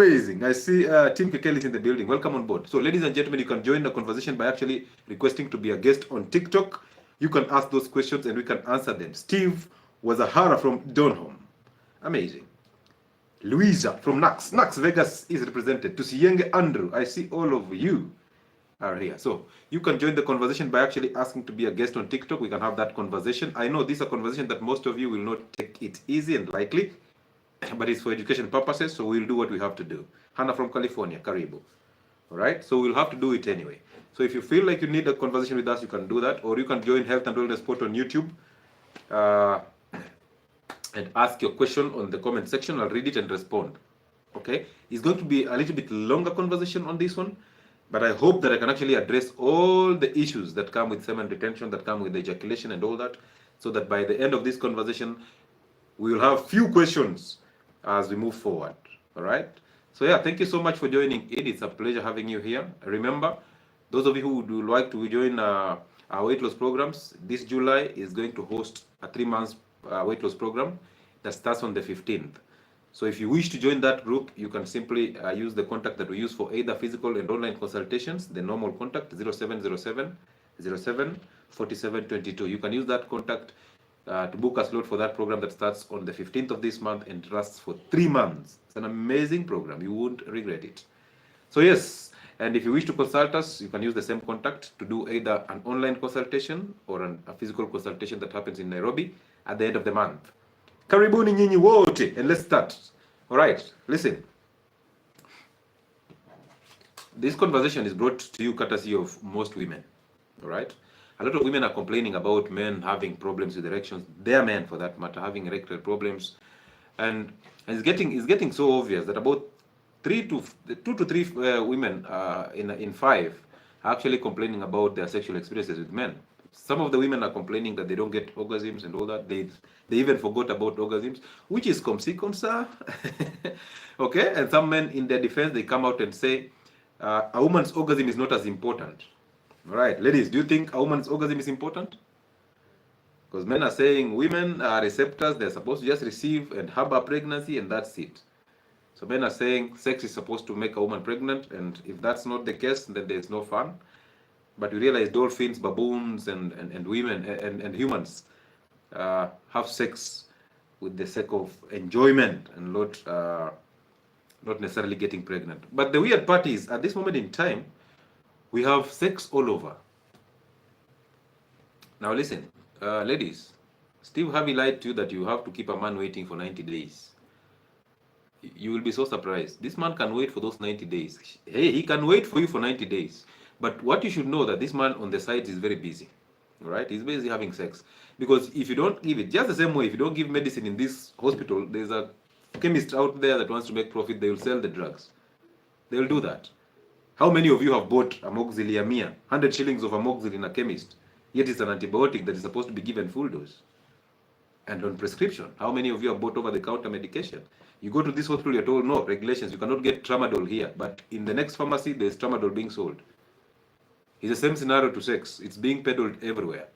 Amazing. I see Team Kekel is in the building. Welcome on board. So, ladies and gentlemen, you can join the conversation by actually requesting to be a guest on TikTok. You can ask those questions and we can answer them. Steve Wazahara from Donholm. Amazing. Louisa from Nax Vegas is represented. Tusiyenge Andrew, I see all of you are here. So you can join the conversation by actually asking to be a guest on TikTok. We can have that conversation. I know this is a conversation that most of you will not take it easy and lightly, but it's for education purposes, so we'll do what we have to do. Hannah from California, Karibu. All right, so we'll have to do it anyway. So if you feel like you need a conversation with us, you can do that, or you can join Health and Wellness Sport on YouTube and ask your question on the comment section. I'll read it and respond. Okay, it's going to be a little bit longer conversation on this one, but I hope that I can actually address all the issues that come with semen retention, that come with ejaculation and all that, so that by the end of this conversation, we will have few questions as we move forward. All right. So yeah, thank you so much for joining in. It's a pleasure having you here. Remember, those of you who would like to join our weight loss programs, this July is going to host a 3-month weight loss program that starts on the 15th. So if you wish to join that group, you can simply use the contact that we use for either physical and online consultations, the normal contact 0707 07 47 22. You can use that contact to book a slot for that program that starts on the 15th of this month and lasts for 3 months. It's an amazing program. You won't regret it. So yes, and if you wish to consult us, you can use the same contact to do either an online consultation or a physical consultation that happens in Nairobi at the end of the month. Karibuni nyinyi wote, and let's start. All right, listen. This conversation is brought to you courtesy of most women. All right. A lot of women are complaining about men having problems with erections. Their men, for that matter, having erectile problems, and it's getting so obvious that about 2 to 3 women in 5 are actually complaining about their sexual experiences with men. Some of the women are complaining that they don't get orgasms and all that. They even forgot about orgasms, which is 𝗕𝗘𝗧𝗘𝗡𝗥. Okay, and some men in their defense, they come out and say a woman's orgasm is not as important. All right, ladies, do you think a woman's orgasm is important? Because men are saying women are receptors, they're supposed to just receive and have a pregnancy and that's it. So men are saying sex is supposed to make a woman pregnant, and if that's not the case, then there's no fun. But we realize dolphins, baboons, and women and humans have sex with the sake of enjoyment and not necessarily getting pregnant. But the weird part is, at this moment in time, we have sex all over. Now listen, ladies, Steve Harvey lied to you that you have to keep a man waiting for 90 days. You will be so surprised. This man can wait for those 90 days. Hey, he can wait for you for 90 days. But what you should know that this man on the side is very busy. All right? He's busy having sex. Because if you don't give it, just the same way, if you don't give medicine in this hospital, there's a chemist out there that wants to make profit. They will sell the drugs. They will do that. How many of you have bought amoxicillin, 100 shillings of amoxicillin in a chemist, yet it's an antibiotic that is supposed to be given full dose and on prescription? How many of you have bought over-the-counter medication? You go to this hospital, you're told, no, regulations, you cannot get tramadol here. But in the next pharmacy, there's tramadol being sold. It's the same scenario to sex. It's being peddled everywhere.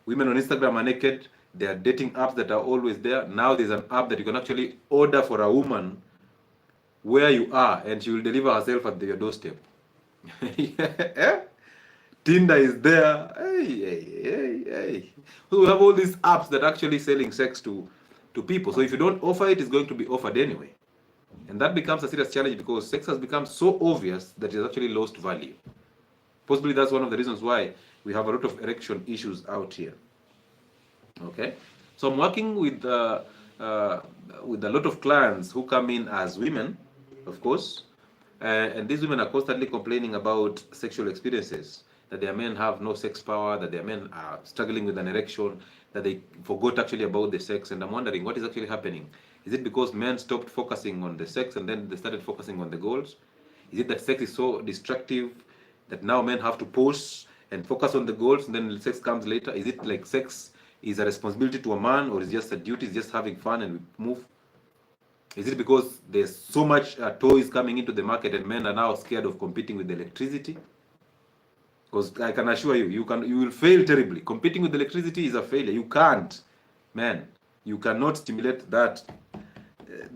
Women on Instagram are naked. There are dating apps that are always there. Now there's an app that you can actually order for a woman where you are, and she will deliver herself at your doorstep. Yeah. Tinder is there. Hey. So we have all these apps that are actually selling sex to people. So if you don't offer it, it's going to be offered anyway. And that becomes a serious challenge because sex has become so obvious that it has actually lost value. Possibly that's one of the reasons why we have a lot of erection issues out here. Okay, so I'm working with a lot of clients who come in as women, of course, and these women are constantly complaining about sexual experiences, that their men have no sex power, that their men are struggling with an erection, that they forgot actually about the sex. And I'm wondering what is actually happening. Is it because men stopped focusing on the sex and then they started focusing on the goals? Is it that sex is so destructive that now men have to pause and focus on the goals and then sex comes later? Is it like sex is a responsibility to a man, or is just a duty, is just having fun and we move? Is it because there's so much toys coming into the market and men are now scared of competing with electricity? Because I can assure you, you will fail terribly. Competing with electricity is a failure. You can't, man. You cannot stimulate that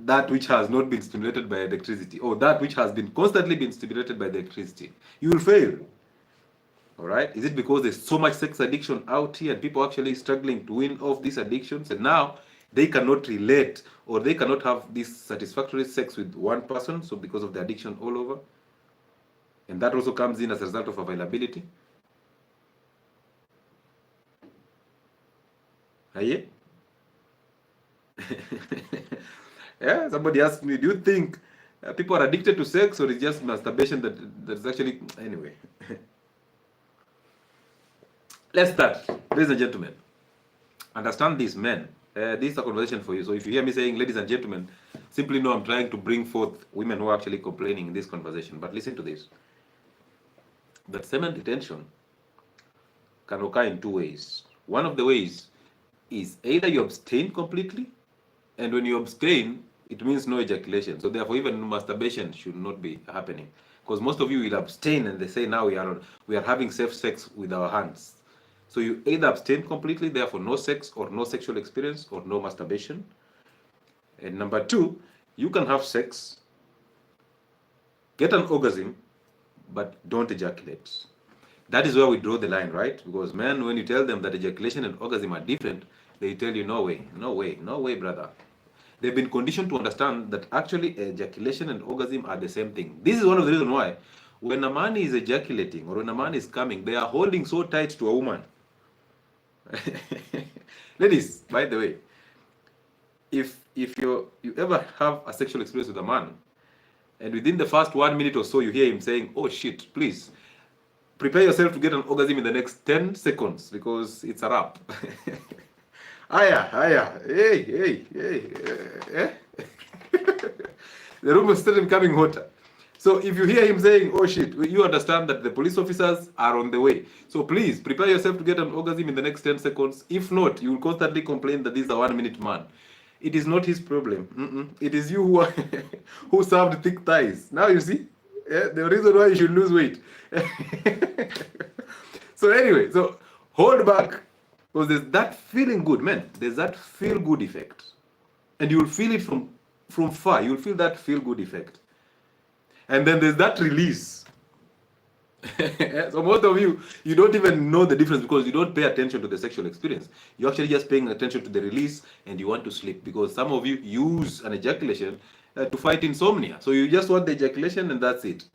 that which has not been stimulated by electricity, or that which has been constantly been stimulated by the electricity. You will fail. All right? Is it because there's so much sex addiction out here and people actually struggling to win off these addictions, and now they cannot relate or they cannot have this satisfactory sex with one person, so because of the addiction all over? And that also comes in as a result of availability. Are you? Yeah, somebody asked me, do you think people are addicted to sex, or is just masturbation that's actually... Anyway. Let's start. Ladies and gentlemen, understand this, men. This is a conversation for you. So if you hear me saying ladies and gentlemen, simply know I'm trying to bring forth women who are actually complaining in this conversation. But listen to this. That semen retention can occur in two ways. One of the ways is either you abstain completely, and when you abstain, it means no ejaculation. So therefore, even masturbation should not be happening. Because most of you will abstain and they say now we are having safe sex with our hands. So you either abstain completely, therefore no sex or no sexual experience or no masturbation. And number two, you can have sex, get an orgasm, but don't ejaculate. That is where we draw the line, right? Because men, when you tell them that ejaculation and orgasm are different, they tell you, no way, no way, no way, brother. They've been conditioned to understand that actually ejaculation and orgasm are the same thing. This is one of the reasons why when a man is ejaculating or when a man is coming, they are holding so tight to a woman. Ladies, by the way, if you ever have a sexual experience with a man, and within the first 1 minute or so you hear him saying, oh shit, please prepare yourself to get an orgasm in the next 10 seconds because it's a wrap. Aya, hey. The room is still becoming hotter. So if you hear him saying, oh shit, you understand that the police officers are on the way. So please prepare yourself to get an orgasm in the next 10 seconds. If not, you will constantly complain that this is a 1 minute man. It is not his problem. It is you who, who served thick thighs. Now you see, the reason why you should lose weight. So anyway, so hold back, because there's that feeling good, man. There's that feel good effect. And you will feel it from far. You will feel that feel good effect. And then there's that release. So most of you don't even know the difference because you don't pay attention to the sexual experience. You're actually just paying attention to the release and you want to sleep, because some of you use an ejaculation to fight insomnia. So you just want the ejaculation and that's it.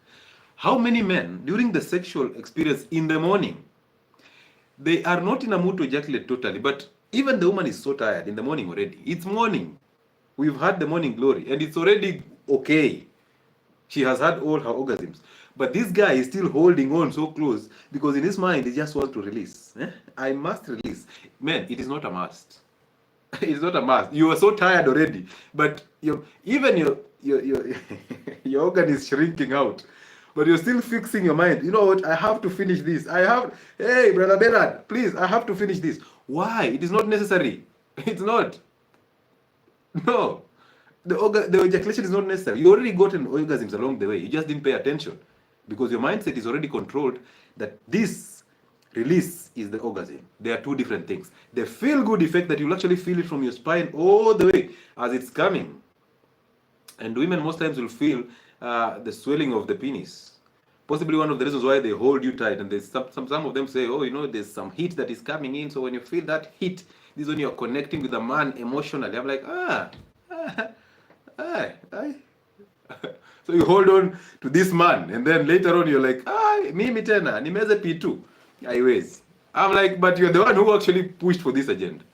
How many men during the sexual experience in the morning, they are not in a mood to ejaculate totally, but even the woman is so tired in the morning already. It's morning. We've had the morning glory and it's already okay. She has had all her orgasms. But this guy is still holding on so close because in his mind, he just wants to release. I must release. Man, it is not a must. It's not a must. You are so tired already. But even your organ is shrinking out. But you're still fixing your mind. You know what? I have to finish this. Hey, Brother Bernard, please, I have to finish this. Why? It is not necessary. It's not. No. The ejaculation is not necessary. You already gotten orgasms along the way. You just didn't pay attention because your mindset is already controlled that this release is the orgasm. They are two different things. The feel-good effect that you'll actually feel it from your spine all the way as it's coming. And women most times will feel the swelling of the penis. Possibly one of the reasons why they hold you tight. And there's some of them say, oh, there's some heat that is coming in. So when you feel that heat, this is when you're connecting with a man emotionally. I'm like, So you hold on to this man, and then later on you're like, mimi tena nimeze P2 highways. I'm like, but you're the one who actually pushed for this agenda.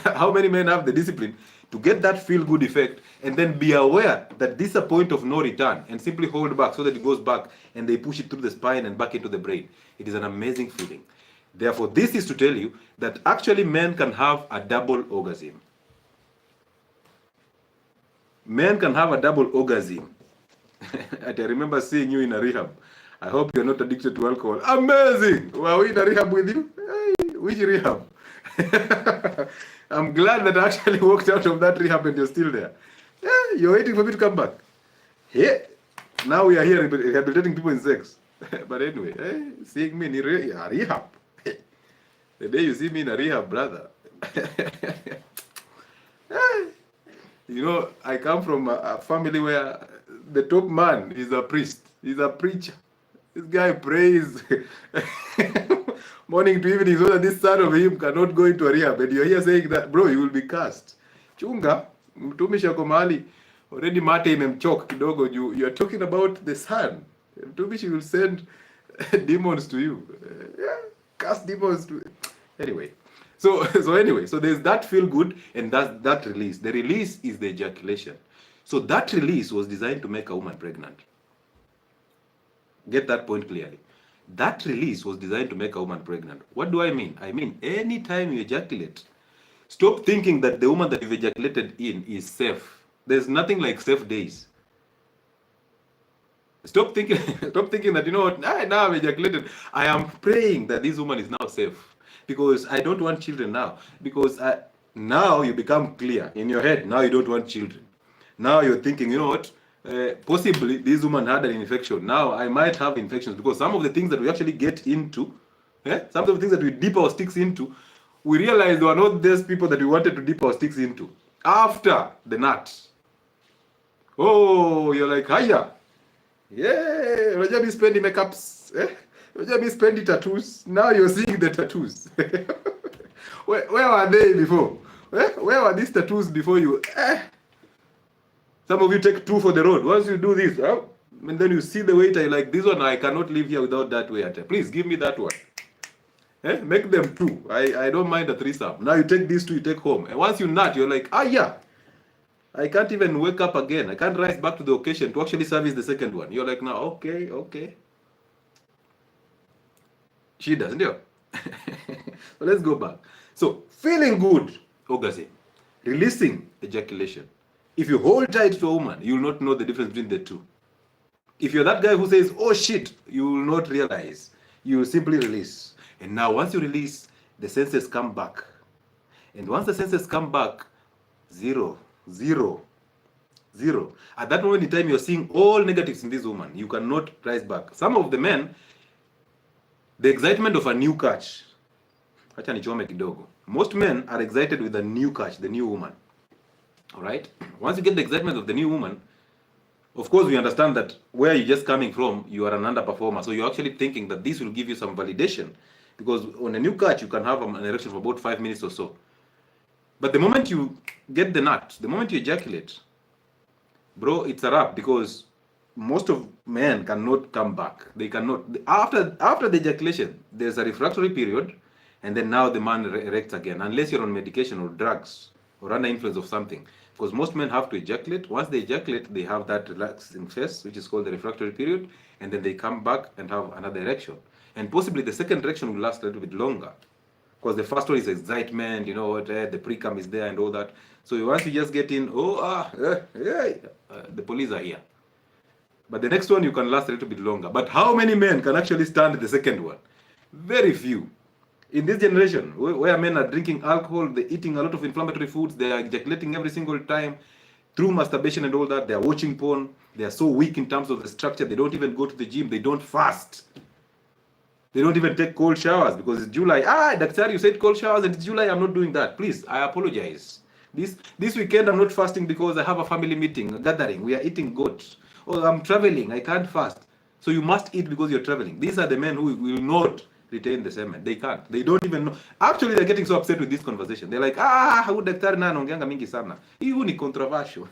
How many men have the discipline to get that feel good effect and then be aware that this is a point of no return and simply hold back so that it goes back and they push it through the spine and back into the brain? It is an amazing feeling. Therefore, this is to tell you that actually men can have a double orgasm. Men can have a double orgasm. I remember seeing you in a rehab. I hope you're not addicted to alcohol. Amazing! Were we in a rehab with you? Hey, which rehab? I'm glad that I actually walked out of that rehab and you're still there. Yeah, you're waiting for me to come back. Yeah. Now we are here rehabilitating people in sex. But anyway, seeing me in a rehab. The day you see me in a rehab, brother. You know, I come from a family where the top man is a priest. He's a preacher. This guy prays morning to evening so that this son of him cannot go into a rehab. And you're here saying that, bro, you will be cast. Chunga, mtumishi ako mahali already mate imemchoka kidogo. You are talking about the son. Mtumishi will send demons to you. Cast demons to anyway. So there's that feel good and that release. The release is the ejaculation. So that release was designed to make a woman pregnant. Get that point clearly. That release was designed to make a woman pregnant. What do I mean? I mean, anytime you ejaculate, stop thinking that the woman that you've ejaculated in is safe. There's nothing like safe days. Stop thinking that, you know what, now I've ejaculated. I am praying that this woman is now safe. Because I don't want children now. Because now you become clear in your head. Now you don't want children. Now you're thinking, you know what? Possibly this woman had an infection. Now I might have infections because some of the things that we actually get into, some of the things that we dip our sticks into, we realize they are not those people that we wanted to dip our sticks into. After the nut. Oh, you're like, hiya. Yeah, Roger be spending makeups. Roger be spending tattoos. Now you're seeing the tattoos. Where were they before? Where were these tattoos before you? Some of you take 2 for the road. Once you do this, and then you see the waiter, you're like, this one, I cannot live here without that waiter. Please give me that one. Make them 2. I don't mind a threesome. Now you take these 2, you take home. And once you nut, you're like, yeah. I can't even wake up again. I can't rise back to the occasion to actually service the second one. You're like, now, okay. She doesn't, yeah. So let's go back. So, feeling good, orgasm. Releasing ejaculation. If you hold tight to a woman, you will not know the difference between the two. If you're that guy who says, oh shit, you will not realize. You will simply release. And now, once you release, the senses come back. And once the senses come back, zero. At that moment in time, you're seeing all negatives in this woman. You cannot rise back. Some of the men, the excitement of a new catch. Most men are excited with the new catch, the new woman. All right? Once you get the excitement of the new woman, of course, we understand that where you're just coming from, you are an underperformer. So you're actually thinking that this will give you some validation. Because on a new catch, you can have an erection for about 5 minutes or so. But the moment you get the nut, the moment you ejaculate, bro, it's a wrap, because most of men cannot come back. They cannot. After the ejaculation, there's a refractory period, and then now the man erects again, unless you're on medication or drugs or under influence of something. Because most men have to ejaculate. Once they ejaculate, they have that relaxing phase, which is called the refractory period, and then they come back and have another erection. And possibly the second erection will last a little bit longer. Because the first one is excitement, you know what, the pre-cum is there and all that. So once you just get in, the police are here. But the next one, you can last a little bit longer. But how many men can actually stand the second one? Very few. In this generation, where men are drinking alcohol, they're eating a lot of inflammatory foods, they are ejaculating every single time, through masturbation and all that, they are watching porn, they are so weak in terms of the structure, they don't even go to the gym, they don't fast. They don't even take cold showers because it's July. Daktari, you said cold showers and it's July. I'm not doing that. Please, I apologize. This weekend, I'm not fasting because I have a family meeting, a gathering. We are eating goat. Or I'm traveling. I can't fast. So you must eat because you're traveling. These are the men who will not retain the semen. They can't. They don't even know. Actually, they're getting so upset with this conversation. They're like, huyu daktari na anaongeanga mingi sana. Hiyo ni controversial.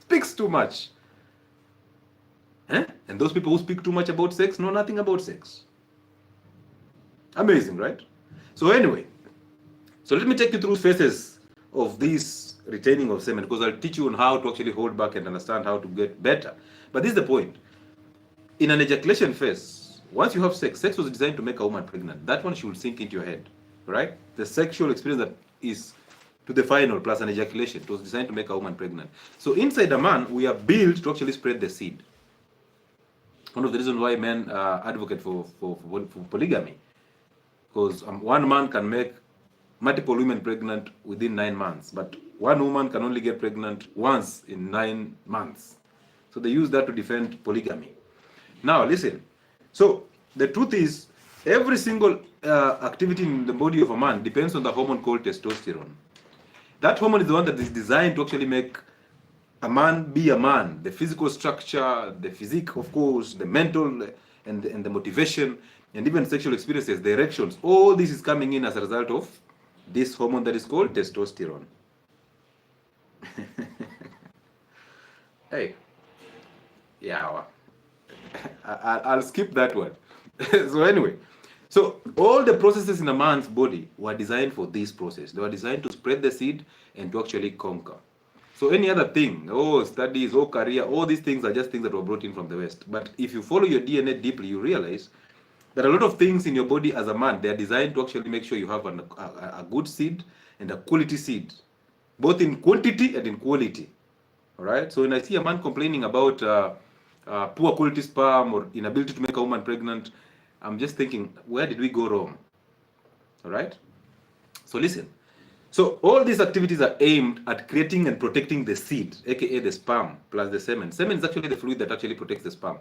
Speaks too much. And those people who speak too much about sex know nothing about sex. Amazing, right? So anyway, so let me take you through phases of this retaining of semen, because I'll teach you on how to actually hold back and understand how to get better. But this is the point. In an ejaculation phase, once you have sex was designed to make a woman pregnant. That one should sink into your head, right? The sexual experience that is to the final plus an ejaculation, it was designed to make a woman pregnant. So inside a man, we are built to actually spread the seed. One of the reasons why men advocate for polygamy. Because one man can make multiple women pregnant within 9 months, but one woman can only get pregnant once in 9 months. So they use that to defend polygamy. Now listen, so the truth is, every single activity in the body of a man depends on the hormone called testosterone. That hormone is the one that is designed to actually make a man be a man. The physical structure, the physique, of course, the mental and the motivation, and even sexual experiences, the erections. All this is coming in as a result of this hormone that is called testosterone. Hey, yeah, I'll skip that one. So anyway, so all the processes in a man's body were designed for this process. They were designed to spread the seed and to actually conquer. So any other thing, studies, career, all these things are just things that were brought in from the West. But if you follow your DNA deeply, you realize that a lot of things in your body as a man, they are designed to actually make sure you have a good seed and a quality seed, both in quantity and in quality. All right. So when I see a man complaining about poor quality sperm or inability to make a woman pregnant, I'm just thinking, where did we go wrong? All right. So listen. So all these activities are aimed at creating and protecting the seed, aka the sperm plus the semen. Semen is actually the fluid that actually protects the sperm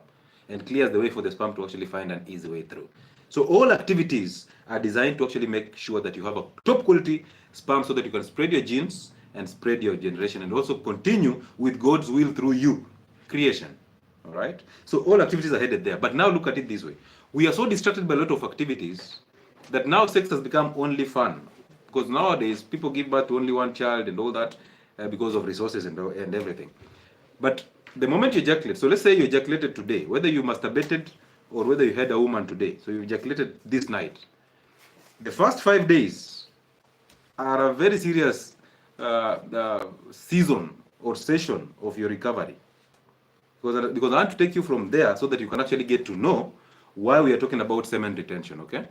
and clears the way for the sperm to actually find an easy way through. So all activities are designed to actually make sure that you have a top quality sperm so that you can spread your genes and spread your generation and also continue with God's will through you, creation. All right. So all activities are headed there. But now look at it this way. We are so distracted by a lot of activities that now sex has become only fun. Because nowadays people give birth to only one child and all that because of resources and everything. But the moment you ejaculate, so let's say you ejaculated today, whether you masturbated or whether you had a woman today, so you ejaculated this night, the first 5 days are a very serious season or session of your recovery. Because I want to take you from there so that you can actually get to know why we are talking about semen retention, okay?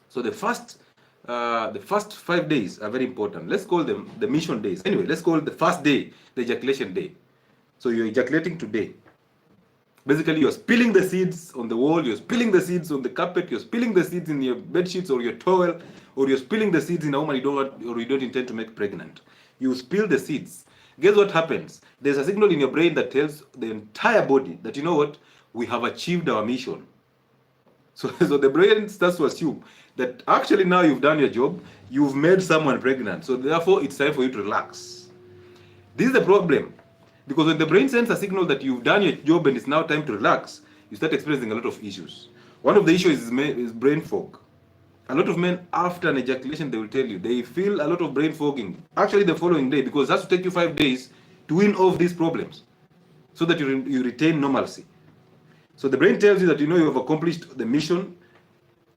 So the first 5 days are very important. Let's call them the mission days. Anyway, let's call the first day the ejaculation day. So you're ejaculating today. Basically, you're spilling the seeds on the wall, you're spilling the seeds on the carpet, you're spilling the seeds in your bed sheets or your towel, or you're spilling the seeds in a woman you don't want or you don't intend to make pregnant. You spill the seeds. Guess what happens? There's a signal in your brain that tells the entire body that, you know what, we have achieved our mission. So the brain starts to assume that actually now you've done your job, you've made someone pregnant. So therefore, it's time for you to relax. This is the problem. Because when the brain sends a signal that you've done your job and it's now time to relax, you start experiencing a lot of issues. One of the issues is brain fog. A lot of men, after an ejaculation, they will tell you, they feel a lot of brain fogging. Actually, the following day, because it has to take you 5 days to win off these problems so that you retain normalcy. So the brain tells you that, you know, you have accomplished the mission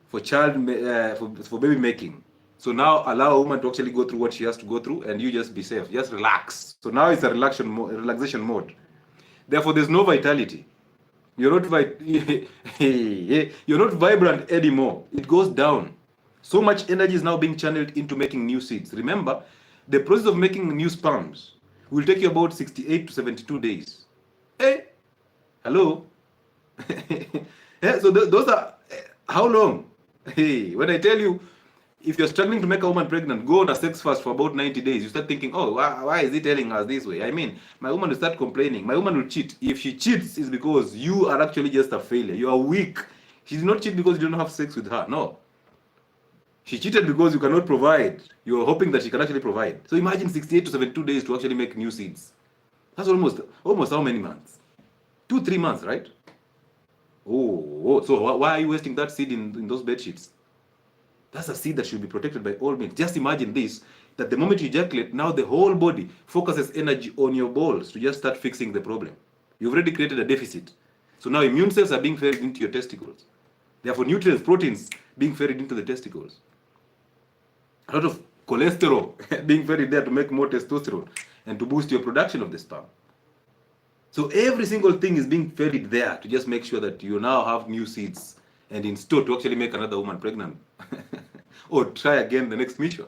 for for baby making. So now allow a woman to actually go through what she has to go through, and you just be safe, just relax. So now it's a relaxation mode. Therefore, there's no vitality. You're not you're not vibrant anymore. It goes down. So much energy is now being channeled into making new seeds. Remember, the process of making new sperms will take you about 68 to 72 days. Hey, hello. Yeah, so those are how long? Hey, when I tell you, if you're struggling to make a woman pregnant, go on a sex fast for about 90 days. You start thinking, oh, why is he telling us this way? I mean, my woman will start complaining. My woman will cheat. If she cheats, it's because you are actually just a failure. You are weak. She did not cheat because you don't have sex with her. No. She cheated because you cannot provide. You are hoping that she can actually provide. So imagine 68 to 72 days to actually make new seeds. That's almost how many months? 2-3 months, right? Oh, so why are you wasting that seed in those bed sheets? That's a seed that should be protected by all means. Just imagine this, that the moment you ejaculate, now the whole body focuses energy on your balls to just start fixing the problem. You've already created a deficit. So now immune cells are being fed into your testicles. Therefore, nutrients, proteins being fed into the testicles. A lot of cholesterol being fed there to make more testosterone and to boost your production of the sperm. So every single thing is being fed there to just make sure that you now have new seeds and in store to actually make another woman pregnant or try again the next mission.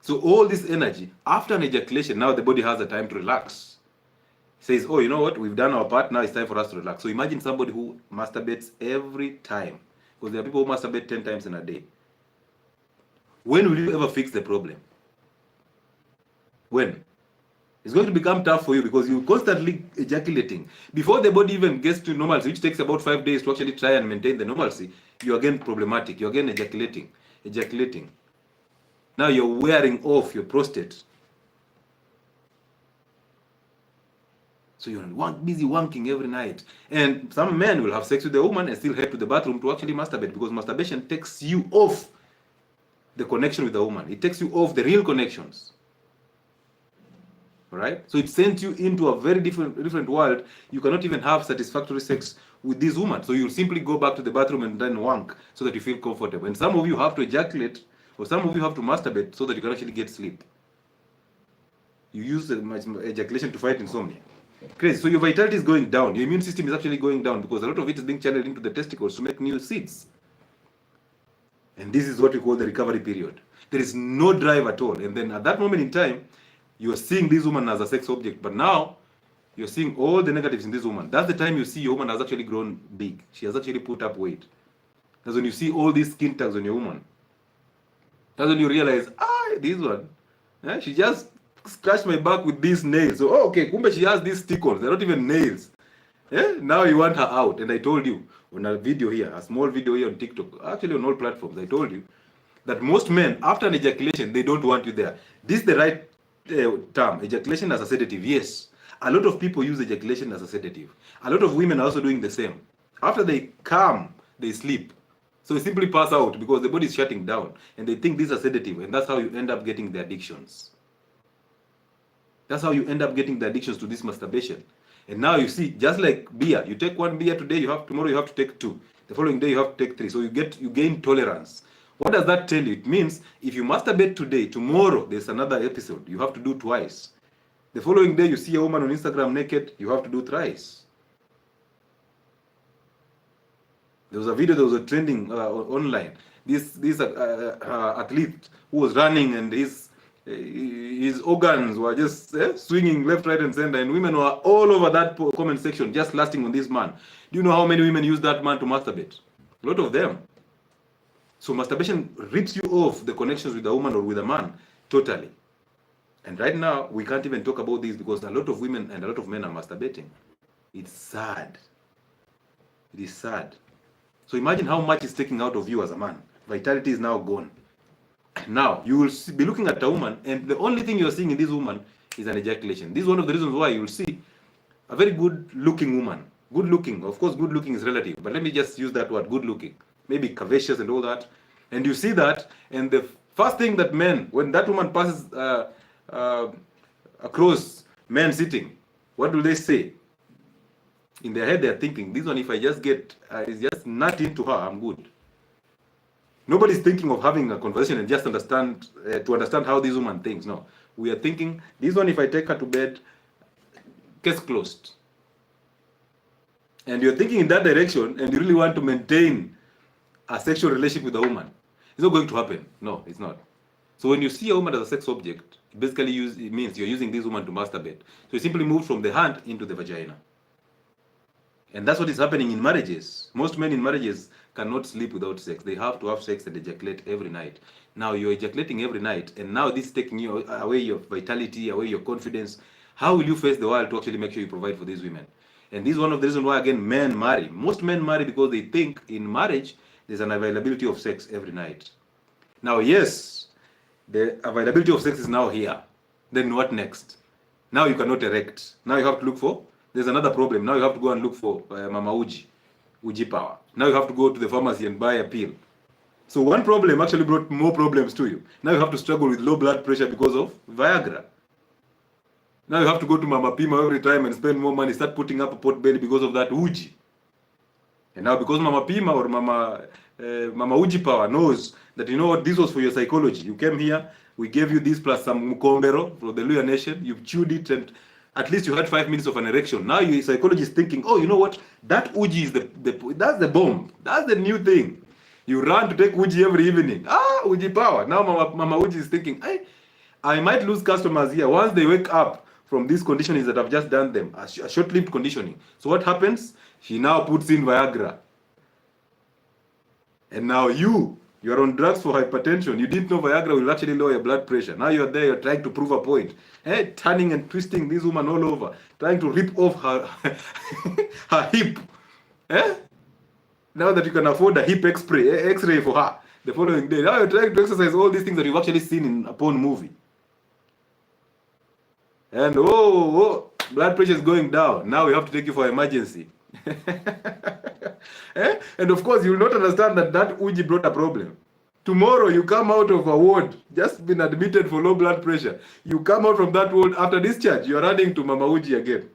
So all this energy, after an ejaculation, now the body has a time to relax. It says, oh, you know what, we've done our part, now it's time for us to relax. So imagine somebody who masturbates every time, because there are people who masturbate 10 times in a day. When will you ever fix the problem? When? It's going to become tough for you because you're constantly ejaculating. Before the body even gets to normalcy, which takes about 5 days to actually try and maintain the normalcy, you're again problematic. You're again ejaculating. Now you're wearing off your prostate. So you're busy wanking every night. And some men will have sex with the woman and still head to the bathroom to actually masturbate, because masturbation takes you off the connection with the woman. It takes you off the real connections. All right? So it sends you into a very different world. You cannot even have satisfactory sex with this woman. So you'll simply go back to the bathroom and then wank so that you feel comfortable. And some of you have to ejaculate, or some of you have to masturbate so that you can actually get sleep. You use ejaculation to fight insomnia. Crazy. So your vitality is going down. Your immune system is actually going down because a lot of it is being channeled into the testicles to make new seeds. And this is what we call the recovery period. There is no drive at all. And then at that moment in time, you are seeing this woman as a sex object. But now, you're seeing all the negatives in this woman. That's the time you see your woman has actually grown big. She has actually put up weight. That's when you see all these skin tags on your woman. That's when you realize, this one, she just scratched my back with these nails. So, okay, kumbe she has these stickles. They're not even nails. Now you want her out. And I told you on a video here, a small video here on TikTok, actually on all platforms, I told you that most men, after an ejaculation, they don't want you there. This is the right term, ejaculation as a sedative. Yes, a lot of people use ejaculation as a sedative. A lot of women are also doing the same. After they come, they sleep. So they simply pass out because the body is shutting down. And they think these are sedative. And that's how you end up getting the addictions. That's how you end up getting the addictions to this masturbation. And now you see, just like beer, you take one beer today, tomorrow you have to take 2. The following day you have to take 3. So you gain tolerance. What does that tell you? It means if you masturbate today, tomorrow there's another episode. You have to do twice. The following day you see a woman on Instagram naked, you have to do thrice. There was a video that was trending online. This athlete who was running and his organs were just swinging left, right, and center, and women were all over that comment section just lasting on this man. Do you know how many women use that man to masturbate? A lot of them. So masturbation rips you off the connections with a woman or with a man totally. And right now, we can't even talk about this because a lot of women and a lot of men are masturbating. It's sad. It is sad. So imagine how much it's taking out of you as a man. Vitality is now gone. Now, you will be looking at a woman, and the only thing you're seeing in this woman is an ejaculation. This is one of the reasons why you will see a very good-looking woman. Good-looking. Of course, good-looking is relative, but let me just use that word, good-looking. Maybe curvaceous and all that. And you see that, and the first thing that men, when that woman passes across men sitting, what do they say? In their head, they're thinking, this one, if I just get, is just nut into her, I'm good. Nobody's thinking of having a conversation and just understand how this woman thinks. No, we are thinking, this one, if I take her to bed, case closed. And you're thinking in that direction, and you really want to maintain a sexual relationship with a woman. It's not going to happen. No, it's not. So when you see a woman as a sex object, it basically it means you're using this woman to masturbate. So you simply move from the hand into the vagina. And that's what is happening in marriages. Most men in marriages cannot sleep without sex. They have to have sex and ejaculate every night. Now you're ejaculating every night, and now this is taking you away your vitality, away your confidence. How will you face the world to actually make sure you provide for these women? And this is one of the reasons why, again, men marry. Most men marry because they think in marriage, there's an availability of sex every night. Now, yes, the availability of sex is now here. Then what next? Now you cannot erect. Now you have to look for, there's another problem. Now you have to go and look for Mama Uji power. Now you have to go to the pharmacy and buy a pill. So one problem actually brought more problems to you. Now you have to struggle with low blood pressure because of Viagra. Now you have to go to Mama Pima every time and spend more money, start putting up a pot belly because of that Uji. And now because Mama Pima or Mama Uji power knows that, you know what, this was for your psychology. You came here, we gave you this plus some mukombero for the Luya nation, you've chewed it, and at least you had 5 minutes of an erection. Now your psychology is thinking, oh, you know what, that Uji is that's the bomb. That's the new thing. You run to take Uji every evening. Uji power. Now Mama Uji is thinking, I might lose customers here once they wake up from these conditionings that I've just done them, a short-lived conditioning. So what happens? She now puts in Viagra. And now you're on drugs for hypertension. You didn't know Viagra will actually lower your blood pressure. Now you're there, you're trying to prove a point. Turning and twisting this woman all over, trying to rip off her, her hip. Now that you can afford a hip x-ray for her. the following day. Now you're trying to exercise all these things that you've actually seen in a porn movie. And blood pressure is going down. Now we have to take you for emergency. And of course, you will not understand that 𝗕𝗘𝗧𝗘𝗡 brought a problem. Tomorrow you come out of a ward, just been admitted for low blood pressure. You come out from that ward after discharge, you are running to Mama Uji again.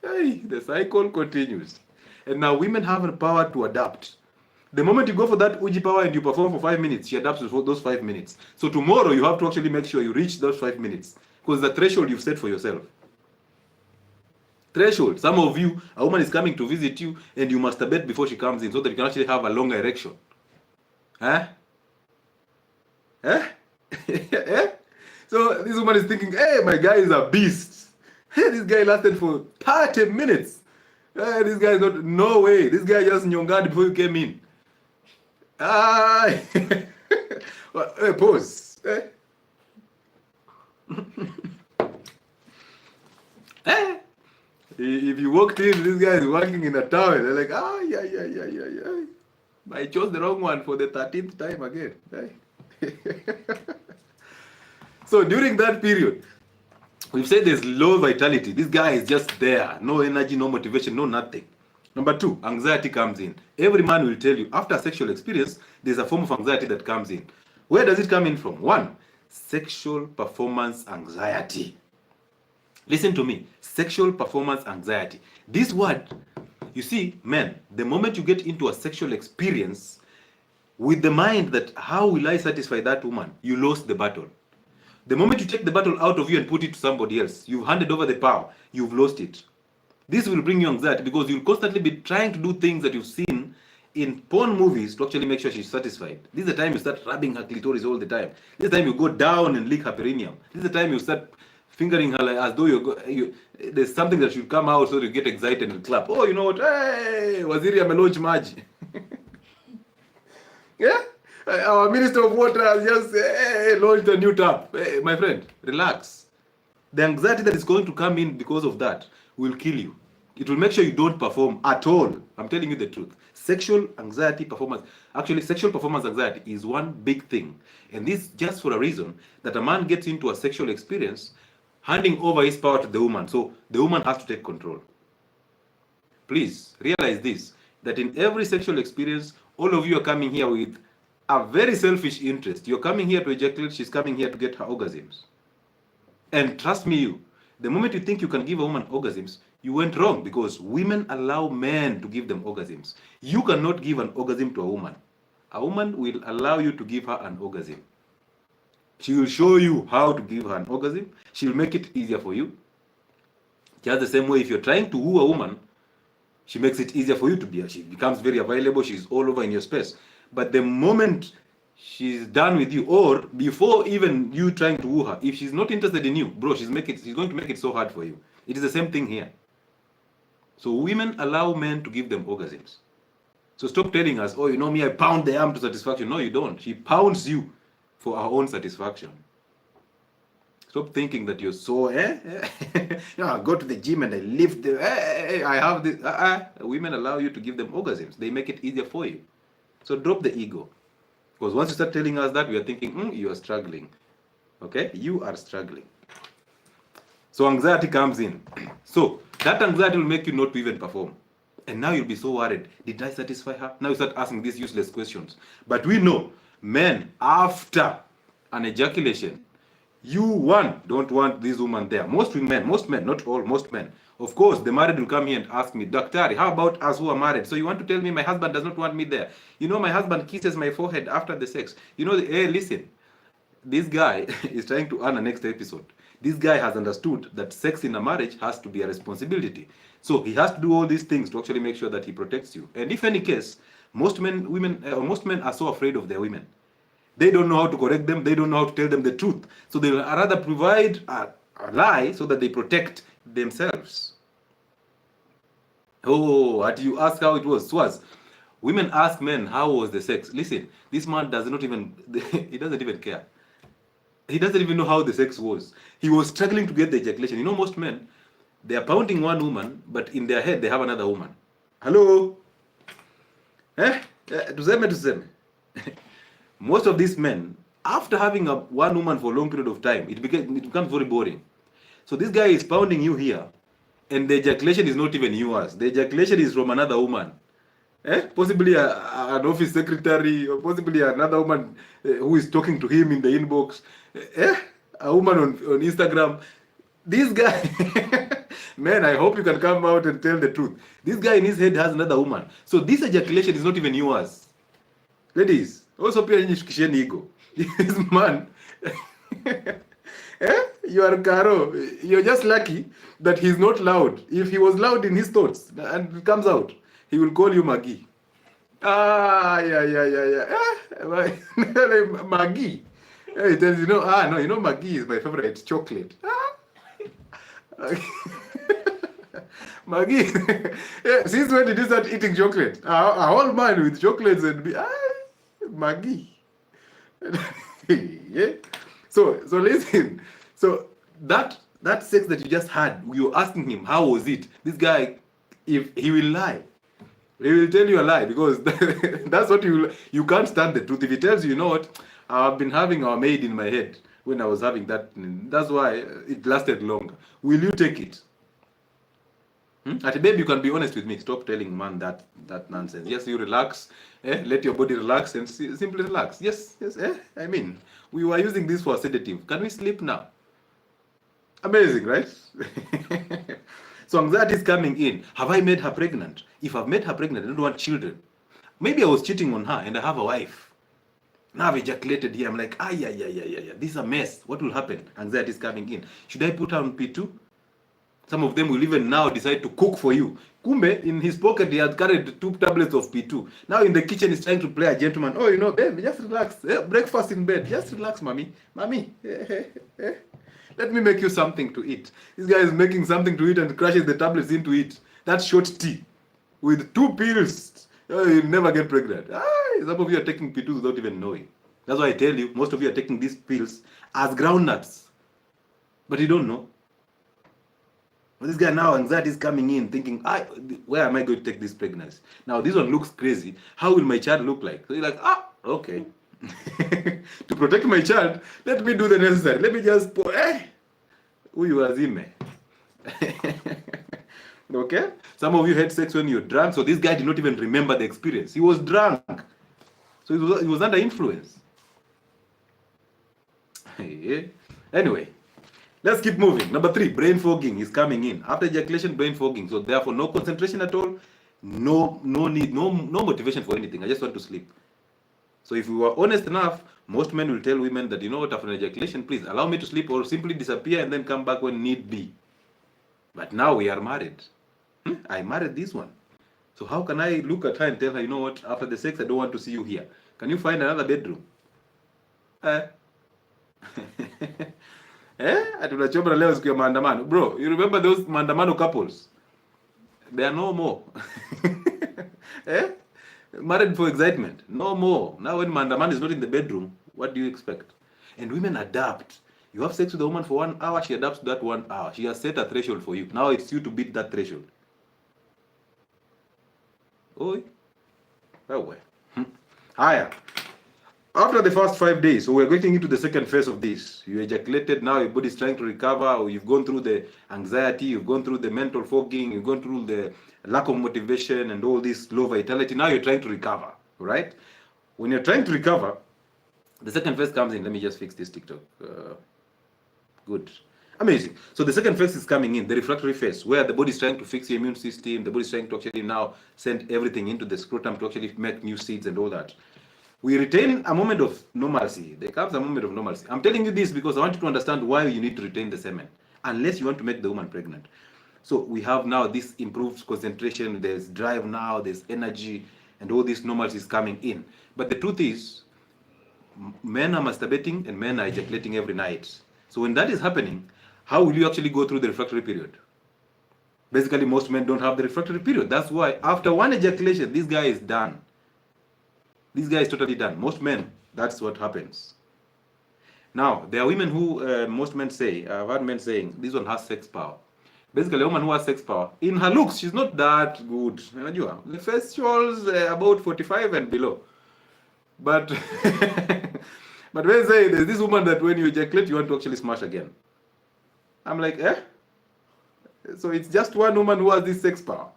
Hey, the cycle continues. And now women have the power to adapt. The moment you go for that Uji power and you perform for 5 minutes, she adapts for those 5 minutes. So tomorrow you have to actually make sure you reach those 5 minutes, because the threshold you've set for yourself. Threshold. Some of you, a woman is coming to visit you and you masturbate before she comes in so that you can actually have a longer erection. Huh? So this woman is thinking, hey, my guy is a beast. Hey, this guy lasted for 30 minutes. Hey, this guy is not, no way. This guy just nyongad before you came in. Hey, pause. If you walked in, this guy is working in a tower. They're like, yeah. I chose the wrong one for the 13th time again. So during that period, we've said there's low vitality. This guy is just there. No energy, no motivation, no nothing. Number 2, anxiety comes in. Every man will tell you, after sexual experience, there's a form of anxiety that comes in. Where does it come in from? 1, sexual performance anxiety. Listen to me. Sexual performance anxiety. This word, you see, men, the moment you get into a sexual experience with the mind that how will I satisfy that woman, you lost the battle. The moment you take the battle out of you and put it to somebody else, you've handed over the power, you've lost it. This will bring you anxiety because you'll constantly be trying to do things that you've seen in porn movies to actually make sure she's satisfied. This is the time you start rubbing her clitoris all the time. This is the time you go down and lick her perineum. This is the time you start fingering her like as though there's something that should come out so you get excited and clap. Oh, you know what? Hey, Waziri amelaunch maji. Yeah? Our Minister of Water has just launched a new tap. Hey, my friend, relax. The anxiety that is going to come in because of that will kill you. It will make sure you don't perform at all. I'm telling you the truth. Sexual anxiety performance. Actually, sexual performance anxiety is one big thing. And this just for a reason that a man gets into a sexual experience handing over his power to the woman. So the woman has to take control. Please realize this, that in every sexual experience, all of you are coming here with a very selfish interest. You're coming here to ejaculate, she's coming here to get her orgasms. And trust me, the moment you think you can give a woman orgasms, you went wrong, because women allow men to give them orgasms. You cannot give an orgasm to a woman. A woman will allow you to give her an orgasm. She will show you how to give her an orgasm. She will make it easier for you. Just the same way, if you're trying to woo a woman, she makes it easier for you to be. She becomes very available. She's all over in your space. But the moment she's done with you, or before even you trying to woo her, if she's not interested in you, bro, she's going to make it so hard for you. It is the same thing here. So women allow men to give them orgasms. So stop telling us, oh, you know me, I pound the arm to satisfaction. No, you don't. She pounds you for her own satisfaction. Stop thinking that you're so, I go to the gym and I lift the, I have this. Women allow you to give them orgasms. They make it easier for you. So drop the ego. Because once you start telling us that, we are thinking, you are struggling. Okay? You are struggling. So anxiety comes in. So that anxiety will make you not to even perform. And now you'll be so worried. Did I satisfy her? Now you start asking these useless questions. But we know, men, after an ejaculation, you don't want this woman there. Most men, not all, most men. Of course, the married will come here and ask me, Doctor, how about us who are married? So you want to tell me my husband does not want me there? You know, my husband kisses my forehead after the sex. You know, hey, listen, this guy is trying to earn a next episode. This guy has understood that sex in a marriage has to be a responsibility. So he has to do all these things to actually make sure that he protects you. And if any case, most men are so afraid of their women. They don't know how to correct them. They don't know how to tell them the truth. So they will rather provide a lie so that they protect themselves. Oh, and you ask how it was. Women ask men, how was the sex? Listen, this man does not even, he doesn't even care. He doesn't even know how the sex was. He was struggling to get the ejaculation. You know, most men, they are pounding one woman, but in their head, they have another woman. Hello? Tuseme. most of these men, after having one woman for a long period of time, it becomes very boring. So this guy is pounding you here, and the ejaculation is not even yours. The ejaculation is from another woman. Possibly an office secretary, or possibly another woman who is talking to him in the inbox. A woman on Instagram. This guy, man, I hope you can come out and tell the truth. This guy in his head has another woman. So this ejaculation is not even yours. Ladies, also pia nyinyi shukisheni ego. This man, you are Caro. You're just lucky that he's not loud. If he was loud in his thoughts and it comes out, he will call you Maggie. Maggie. He tells you, no, Maggie is my favorite chocolate. Maggie. Since when did you start eating chocolate? A whole man with chocolates and be Maggie. Yeah. So listen. So that sex that you just had, you're asking him, how was it? This guy, if he will lie, he will tell you a lie, because that's what you can't stand the truth. If he tells you, you know what, I've been having our maid in my head when I was having that, that's why it lasted longer. Will you take it? At babe, you can be honest with me. Stop telling man that nonsense. Yes, you relax. Let your body relax and simply relax. Yes. I mean, we were using this for a sedative. Can we sleep now? Amazing, right? So anxiety is coming in. Have I made her pregnant? If I've made her pregnant, I don't want children. Maybe I was cheating on her and I have a wife. Now I've ejaculated here. I'm like, this is a mess. What will happen? Anxiety is coming in. Should I put her on P2? Some of them will even now decide to cook for you. Kumbe, in his pocket, he had carried 2 tablets of P2. Now in the kitchen, he's trying to play a gentleman. Oh, babe, just relax. Breakfast in bed. Just relax, mommy. Mommy. Let me make you something to eat. This guy is making something to eat and crashes the tablets into it. That's short tea. With 2 pills, you'll never get pregnant. Some of you are taking P2 without even knowing. That's why I tell you, most of you are taking these pills as groundnuts. But you don't know. This guy now, anxiety is coming in, thinking, where am I going to take this pregnancy? Now, this one looks crazy. How will my child look like? So you're like, okay. To protect my child, let me do the necessary. Let me just put, Uyu azime. Okay? Some of you had sex when you're drunk, so this guy did not even remember the experience. He was drunk. So he was under influence. Anyway. Let's keep moving. Number 3, brain fogging is coming in. After ejaculation, brain fogging. So therefore, no concentration at all, no need, no motivation for anything. I just want to sleep. So if we were honest enough, most men will tell women that, you know what, after an ejaculation, please allow me to sleep or simply disappear and then come back when need be. But now we are married. I married this one. So how can I look at her and tell her, you know what, after the sex, I don't want to see you here. Can you find another bedroom? Atunachobra leo siku ya maandamano. Bro, you remember those maandamano couples? They are no more. Married for excitement. No more. Now when maandamano is not in the bedroom, what do you expect? And women adapt. You have sex with a woman for 1 hour, she adapts to that 1 hour. She has set a threshold for you. Now it's you to beat that threshold. Oi. Oh well. Higher. After the first 5 days, so we're getting into the second phase of this. You ejaculated, now your body is trying to recover, or you've gone through the anxiety, you've gone through the mental fogging, you've gone through the lack of motivation and all this low vitality. Now you're trying to recover, right? When you're trying to recover, the second phase comes in. Let me just fix this TikTok. Good. Amazing. So the second phase is coming in, the refractory phase, where the body is trying to fix the immune system, the body is trying to actually now send everything into the scrotum to actually make new seeds and all that. We retain a moment of normalcy. There comes a moment of normalcy. I'm telling you this because I want you to understand why you need to retain the semen, unless you want to make the woman pregnant. So we have now this improved concentration, there's drive now, there's energy, and all this normalcy is coming in. But the truth is, men are masturbating and men are ejaculating every night. So when that is happening, how will you actually go through the refractory period? Basically, most men don't have the refractory period. That's why after 1 ejaculation, this guy is done. This guy is totally done. Most men, that's what happens. Now, there are women who, most men say, I've heard men saying, this one has sex power. Basically, a woman who has sex power, in her looks, she's not that good. The facials about 45 and below. But but when say there's this woman that when you ejaculate, you want to actually smash again. I'm like, eh? So it's just one woman who has this sex power.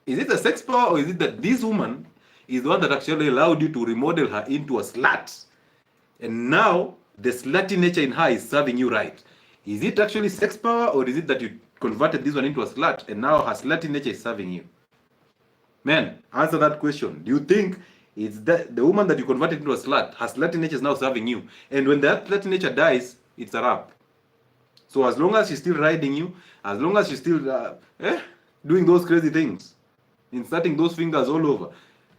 Is it a sex power, or is it that this woman is the one that actually allowed you to remodel her into a slut? And now the slutty nature in her is serving you right. Is it actually sex power, or is it that you converted this one into a slut and now her slutty nature is serving you? Man, answer that question. Do you think it's the woman that you converted into a slut, her slutty nature is now serving you? And when that slutty nature dies, it's a wrap. So as long as she's still riding you, as long as she's still doing those crazy things, inserting those fingers all over,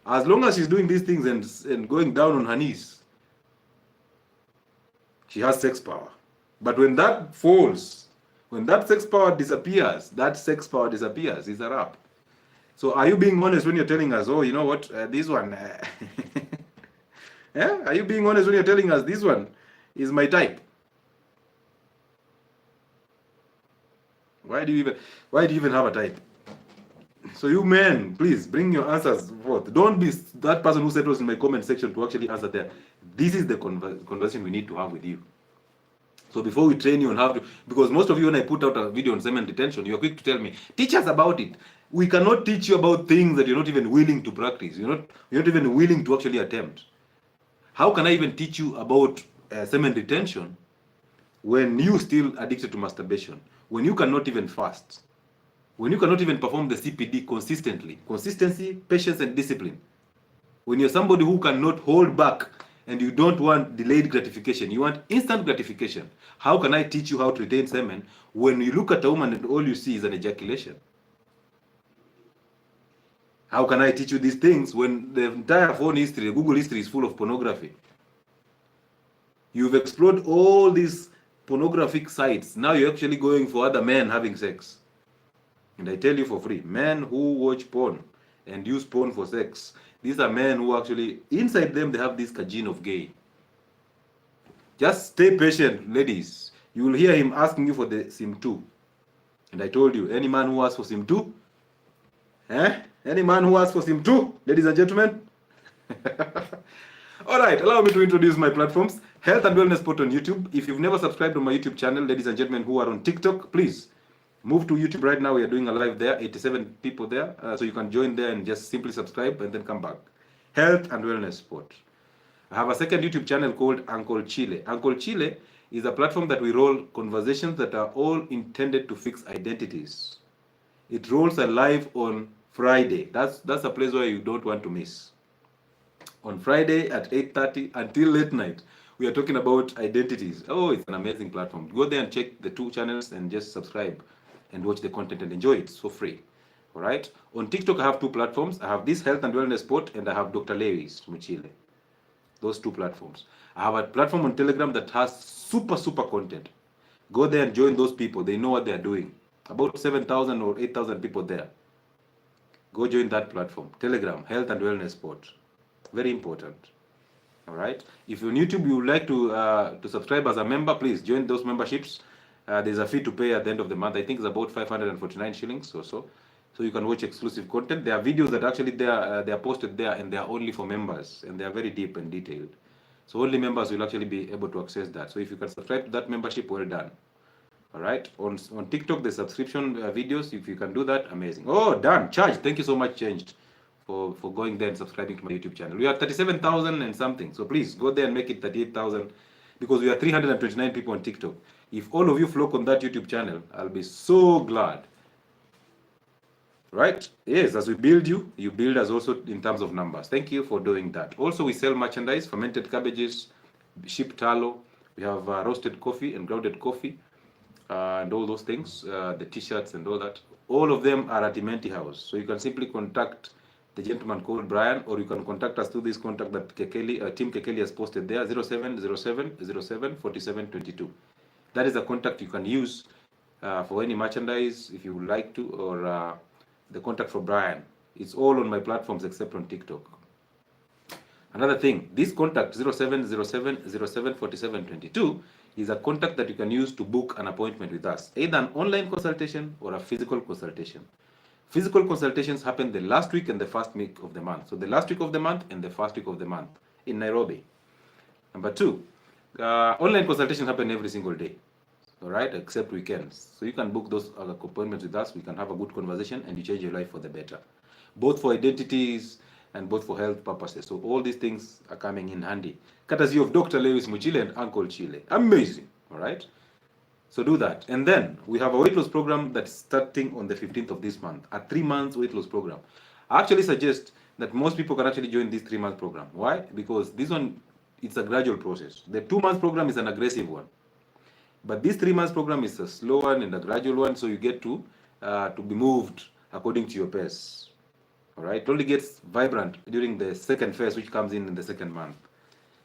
as long as she's doing these things and going down on her knees, she has sex power. But when that falls, when that sex power disappears, it's a wrap. So are you being honest when you're telling us, oh, you know what, this one, yeah? Are you being honest when you're telling us this one is my type? Why do you even have a type? So you men, please bring your answers forth. Don't be that person who settles in my comment section to actually answer there. This is the conversation we need to have with you. So before we train you on how to, because most of you, when I put out a video on semen retention, you're quick to tell me, teach us about it. We cannot teach you about things that you're not even willing to practice. You're not even willing to actually attempt. How can I even teach you about semen retention when you still addicted to masturbation? When you cannot even fast? When you cannot even perform the CPD consistently? Consistency, patience, and discipline. When you're somebody who cannot hold back and you don't want delayed gratification, you want instant gratification. How can I teach you how to retain semen when you look at a woman and all you see is an ejaculation? How can I teach you these things when the entire phone history, the Google history is full of pornography? You've explored all these pornographic sites. Now you're actually going for other men having sex. And I tell you for free, men who watch porn and use porn for sex, these are men who actually, inside them, they have this gene of gay. Just stay patient, ladies. You will hear him asking you for the 𝗕𝗂. And I told you, any man who asks for 𝗕𝗂, any man who asks for 𝗕𝗂, ladies and gentlemen. All right, allow me to introduce my platforms. Health and Wellness Spot on YouTube. If you've never subscribed to my YouTube channel, ladies and gentlemen who are on TikTok, please move to YouTube right now. We are doing a live there, 87 people there. So you can join there and just simply subscribe and then come back. Health and Wellness Spot. I have a second YouTube channel called 𝗥𝗘𝗧𝗘𝗡. 𝗥𝗘𝗧𝗘𝗡 is a platform that we roll conversations that are all intended to fix identities. It rolls live on Friday. That's a place where you don't want to miss. On Friday at 8:30 until late night, we are talking about identities. Oh, it's an amazing platform. Go there and check the two channels and just subscribe and watch the content and enjoy it. So free. All right. On TikTok, I have two platforms. I have this Health and Wellness Spot, and I have Dr. Lewis from Chile. Those two platforms. I have a platform on Telegram that has super content. Go there and join those people. They know what they're doing. About 7,000 or 8,000 people there. Go join that platform. Telegram, Health and Wellness Spot. Very important. All right. If you're on YouTube, you would like to subscribe as a member, please join those memberships. There's a fee to pay at the end of the month. I think it's about 549 shillings or so. So you can watch exclusive content. There are videos that actually they are posted there, and they are only for members, and they are very deep and detailed. So only members will actually be able to access that. So if you can subscribe to that membership, well done. All right. On TikTok, the subscription videos, if you can do that, amazing. Oh, done. Charge. Thank you so much, Changed, for going there and subscribing to my YouTube channel. We are 37,000 and something. So please go there and make it 38,000, because we are 329 people on TikTok. If all of you flock on that YouTube channel, I'll be so glad. Right? Yes, as we build you, you build us also in terms of numbers. Thank you for doing that. Also, we sell merchandise, fermented cabbages, sheep tallow. We have roasted coffee and grounded coffee, and all those things, the t-shirts and all that. All of them are at Imenti House. So you can simply contact the gentleman called Brian, or you can contact us through this contact that Team 𝗥𝗘𝗧𝗘𝗡 has posted there, 0707074722. That is a contact you can use for any merchandise if you would like to, or the contact for Brian. It's all on my platforms except on TikTok. Another thing, this contact 0707074722 is a contact that you can use to book an appointment with us, either an online consultation or a physical consultation. Physical consultations happen the last week and the first week of the month. So the last week of the month and the first week of the month in Nairobi. Number 2, online consultations happen every single day. All right, except weekends. So you can book those appointments with us. We can have a good conversation and you change your life for the better, both for identities and both for health purposes. So all these things are coming in handy. Courtesy of Dr. Lewis Muchile and Uncle Chile. Amazing. All right. So do that. And then we have a weight loss program that's starting on the 15th of this month, a 3-month weight loss program. I actually suggest that most people can actually join this 3-month program. Why? Because this one, it's a gradual process. The 2-month program is an aggressive one. But this 3-month program is a slow one and a gradual one, so you get to be moved according to your pace. All right, it only gets vibrant during the second phase, which comes in the second month.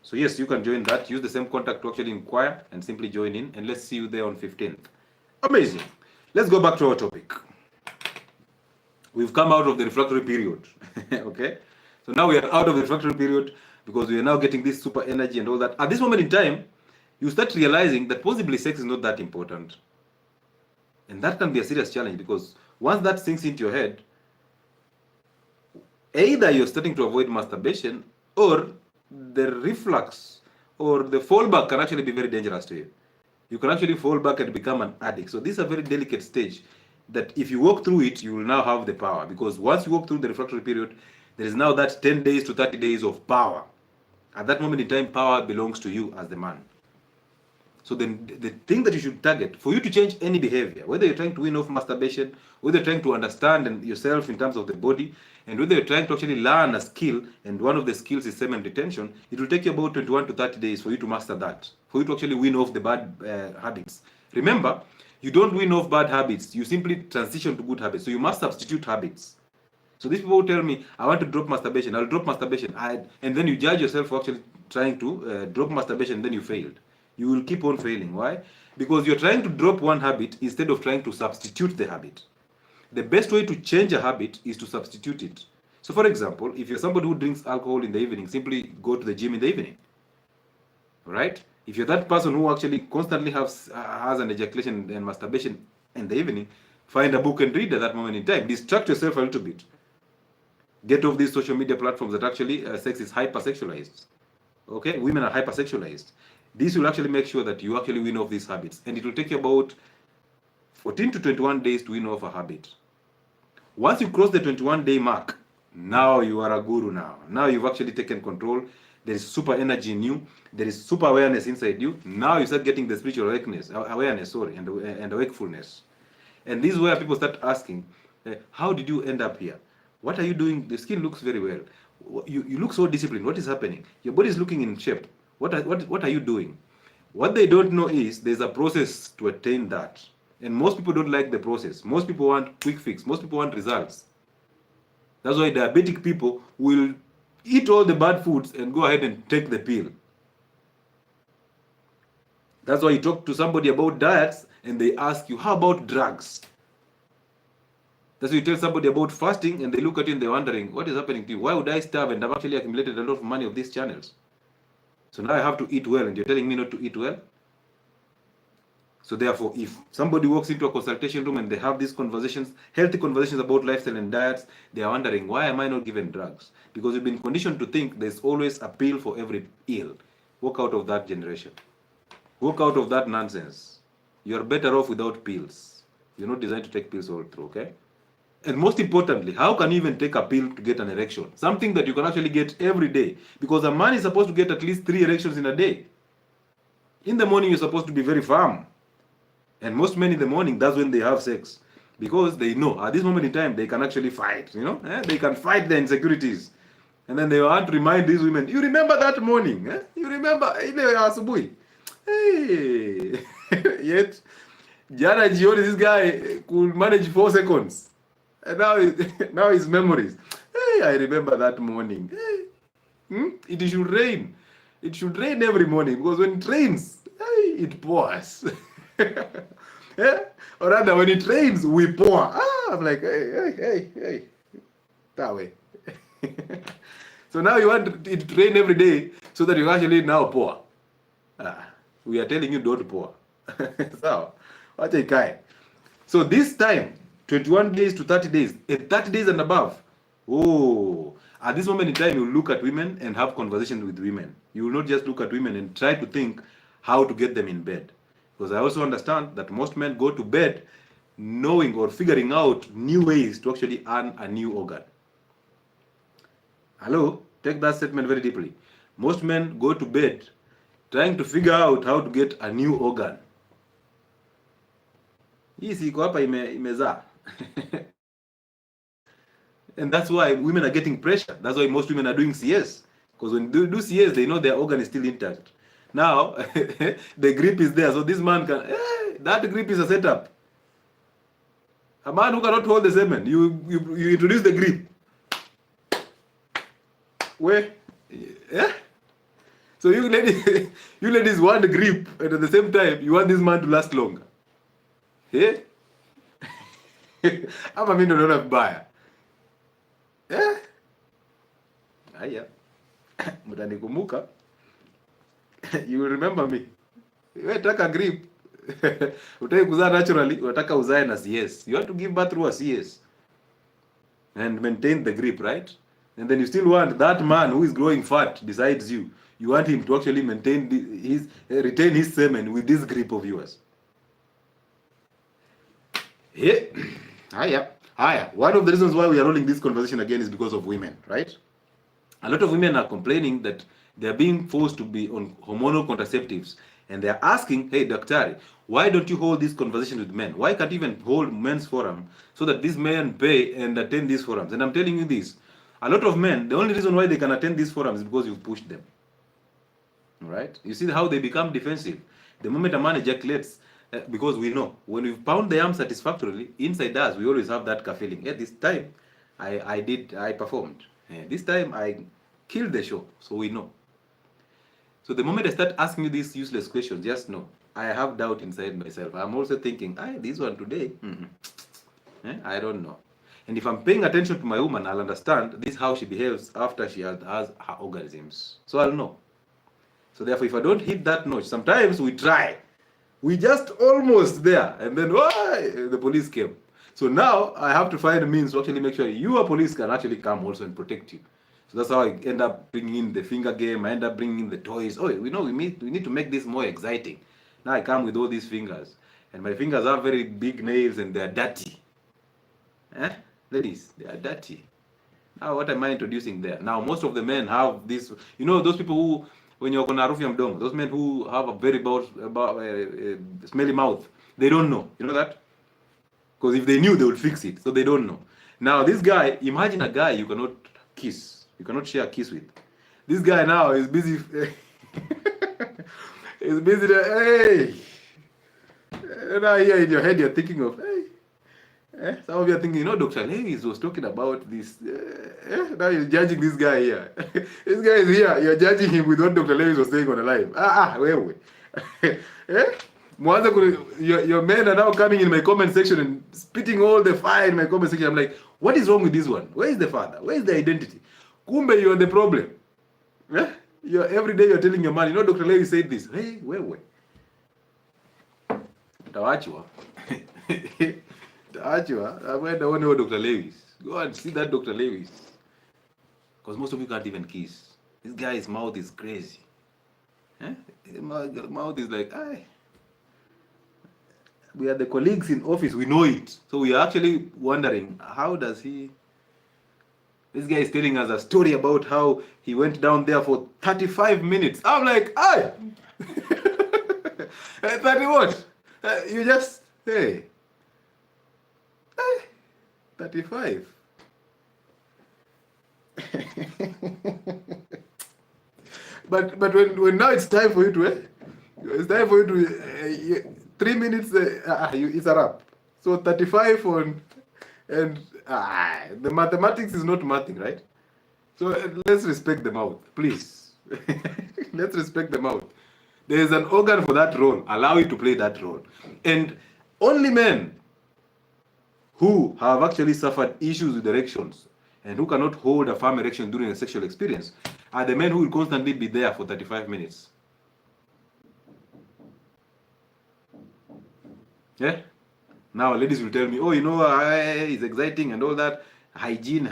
So yes, you can join that. Use the same contact to actually inquire and simply join in, and let's see you there on 15th. Amazing. Let's go back to our topic. We've come out of the refractory period. Okay, so now we are out of the refractory period because we are now getting this super energy and all that. At this moment in time, you start realizing that possibly sex is not that important. And that can be a serious challenge, because once that sinks into your head, either you're starting to avoid masturbation, or the reflux or the fallback can actually be very dangerous to you. You can actually fall back and become an addict. So this is a very delicate stage that if you walk through it, you will now have the power. Because once you walk through the refractory period, there is now that 10 days to 30 days of power. At that moment in time, power belongs to you as the man. So then the thing that you should target for you to change any behavior, whether you're trying to win off masturbation, whether you're trying to understand yourself in terms of the body, and whether you're trying to actually learn a skill, and one of the skills is semen retention, it will take you about 21 to 30 days for you to master that, for you to actually win off the bad habits. Remember, you don't win off bad habits, you simply transition to good habits. So you must substitute habits. So these people tell me, I want to drop masturbation, I'll drop masturbation, and then you judge yourself for actually trying to drop masturbation, and then you failed. You will keep on failing. Why? Because you're trying to drop one habit instead of trying to substitute the habit. The best way to change a habit is to substitute it. So for example, if you're somebody who drinks alcohol in the evening, simply go to the gym in the evening. Right? If you're that person who actually constantly has an ejaculation and masturbation in the evening, find a book and read at that moment in time. Distract yourself a little bit. Get off these social media platforms that actually sex is hypersexualized. Okay? Women are hypersexualized. This will actually make sure that you actually win off these habits. And it will take you about 14 to 21 days to win off a habit. Once you cross the 21-day mark, now you are a guru now. Now you've actually taken control. There is super energy in you. There is super awareness inside you. Now you start getting the spiritual awareness, and wakefulness. And this is where people start asking, how did you end up here? What are you doing? The skin looks very well. You look so disciplined. What is happening? Your body is looking in shape. What are you doing? What they don't know is there's a process to attain that. And most people don't like the process. Most people want quick fix. Most people want results. That's why diabetic people will eat all the bad foods and go ahead and take the pill. That's why you talk to somebody about diets and they ask you, how about drugs? That's why you tell somebody about fasting and they look at you and they're wondering, what is happening to you? Why would I starve and I've actually accumulated a lot of money of these channels? So now I have to eat well, and you're telling me not to eat well? So therefore, if somebody walks into a consultation room and they have these conversations, healthy conversations about lifestyle and diets, they are wondering, why am I not given drugs? Because you've been conditioned to think there's always a pill for every ill. Walk out of that generation. Walk out of that nonsense. You're better off without pills. You're not designed to take pills all through, okay? And most importantly, how can you even take a pill to get an erection? Something that you can actually get every day. Because a man is supposed to get at least 3 erections in a day. In the morning, you're supposed to be very firm. And most men in the morning, that's when they have sex. Because they know, at this moment in time, they can actually fight, you know? They can fight their insecurities. And then they want to remind these women, you remember that morning? You remember, hey, yet, Jana Gioni, this guy could manage 4 seconds. And now his memories. Hey, I remember that morning. Hey, it should rain. It should rain every morning, because when it rains, hey, it pours. Yeah? Or rather, when it rains, we pour. I'm like, hey, that way. So now you want it to rain every day so that you actually now pour. We are telling you don't pour. So this time, 21 days to 30 days, 30 days and above. Oh, at this moment in time, you look at women and have conversations with women. You will not just look at women and try to think how to get them in bed. Because I also understand that most men go to bed knowing or figuring out new ways to actually earn a new organ. Hello? Take that statement very deeply. Most men go to bed trying to figure out how to get a new organ. Hii siko hapa imezaa. And that's why women are getting pressure. That's why most women are doing CS. Because when they do CS, they know their organ is still intact. Now, the grip is there. So this man can, that grip is a setup. A man who cannot hold the semen, you introduce the grip. Where? Yeah? So you ladies want the grip, and at the same time, you want this man to last longer. Yeah? Ama mimi ndo naona vibaya. Eh? Haya. Mtanikumbuka. You will remember me. Wewe taka grip. Utaki kuzaa naturally, unataka uzae na CS. You want to give birth through a CS. And maintain the grip, right? And then you still want that man who is growing fat besides you. You want him to actually maintain retain his semen with this grip of yours. Yeah. Haya. One of the reasons why we are rolling this conversation again is because of women, right? A lot of women are complaining that they are being forced to be on hormonal contraceptives, and they are asking, hey, Daktari, why don't you hold this conversation with men? Why can't you even hold men's forum so that these men pay and attend these forums? And I'm telling you this, a lot of men, the only reason why they can attend these forums is because you've pushed them. All right? You see how they become defensive. The moment a man ejaculates, because we know, when we pound the arm satisfactorily, inside us, we always have that feeling. Yeah, this time, I performed. This time, I killed the show. So we know. So the moment I start asking you these useless questions, just know, I have doubt inside myself. I'm also thinking, this one today, I don't know. And if I'm paying attention to my woman, I'll understand this is how she behaves after she has her orgasms. So I'll know. So therefore, if I don't hit that notch, sometimes we try. We just almost there. And then, the police came. So now I have to find a means to actually make sure your police can actually come also and protect you. So that's how I end up bringing in the finger game. I end up bringing in the toys. Oh, we know we need to make this more exciting. Now I come with all these fingers. And my fingers have very big nails and they're dirty. Ladies, they are dirty. Now what am I introducing there? Now most of the men have this, those people who, when you're on harufu ya mdomo, those men who have a very smelly mouth, they don't know. You know that? Because if they knew, they would fix it. So they don't know. Now this guy, imagine a guy you cannot kiss. You cannot share a kiss with. This guy now is busy. He's busy there. Hey. Now here in your head, you're thinking of, hey. Some of you are thinking, Dr. Lewis was talking about this. Now you're judging this guy here. This guy is here. You're judging him with what Dr. Lewis was saying on the live. Wewe. Your men are now coming in my comment section and spitting all the fire in my comment section. I'm like, what is wrong with this one? Where is the father? Where is the identity? Kumbe, you're the problem. Every day you're telling your man, Dr. Lewis said this. Hey, wewe. Tawachwa. I'm going to know Dr. Lewis. Go and see that Dr. Lewis. Because most of you can't even kiss. This guy's mouth is crazy. His mouth is like, we are the colleagues in office, we know it. So we are actually wondering, how does he... This guy is telling us a story about how he went down there for 35 minutes. I'm like, 30 what? You just, hey. 35. but when now it's time for you to, it's time for you to 3 minutes. It's a wrap. So 35 and the mathematics is not mathing, right? So let's respect the mouth, please. Let's respect the mouth. There is an organ for that role. Allow it to play that role. And only men who have actually suffered issues with erections and who cannot hold a firm erection during a sexual experience are the men who will constantly be there for 35 minutes. Yeah? Now ladies will tell me, oh, it's exciting and all that. Hygiene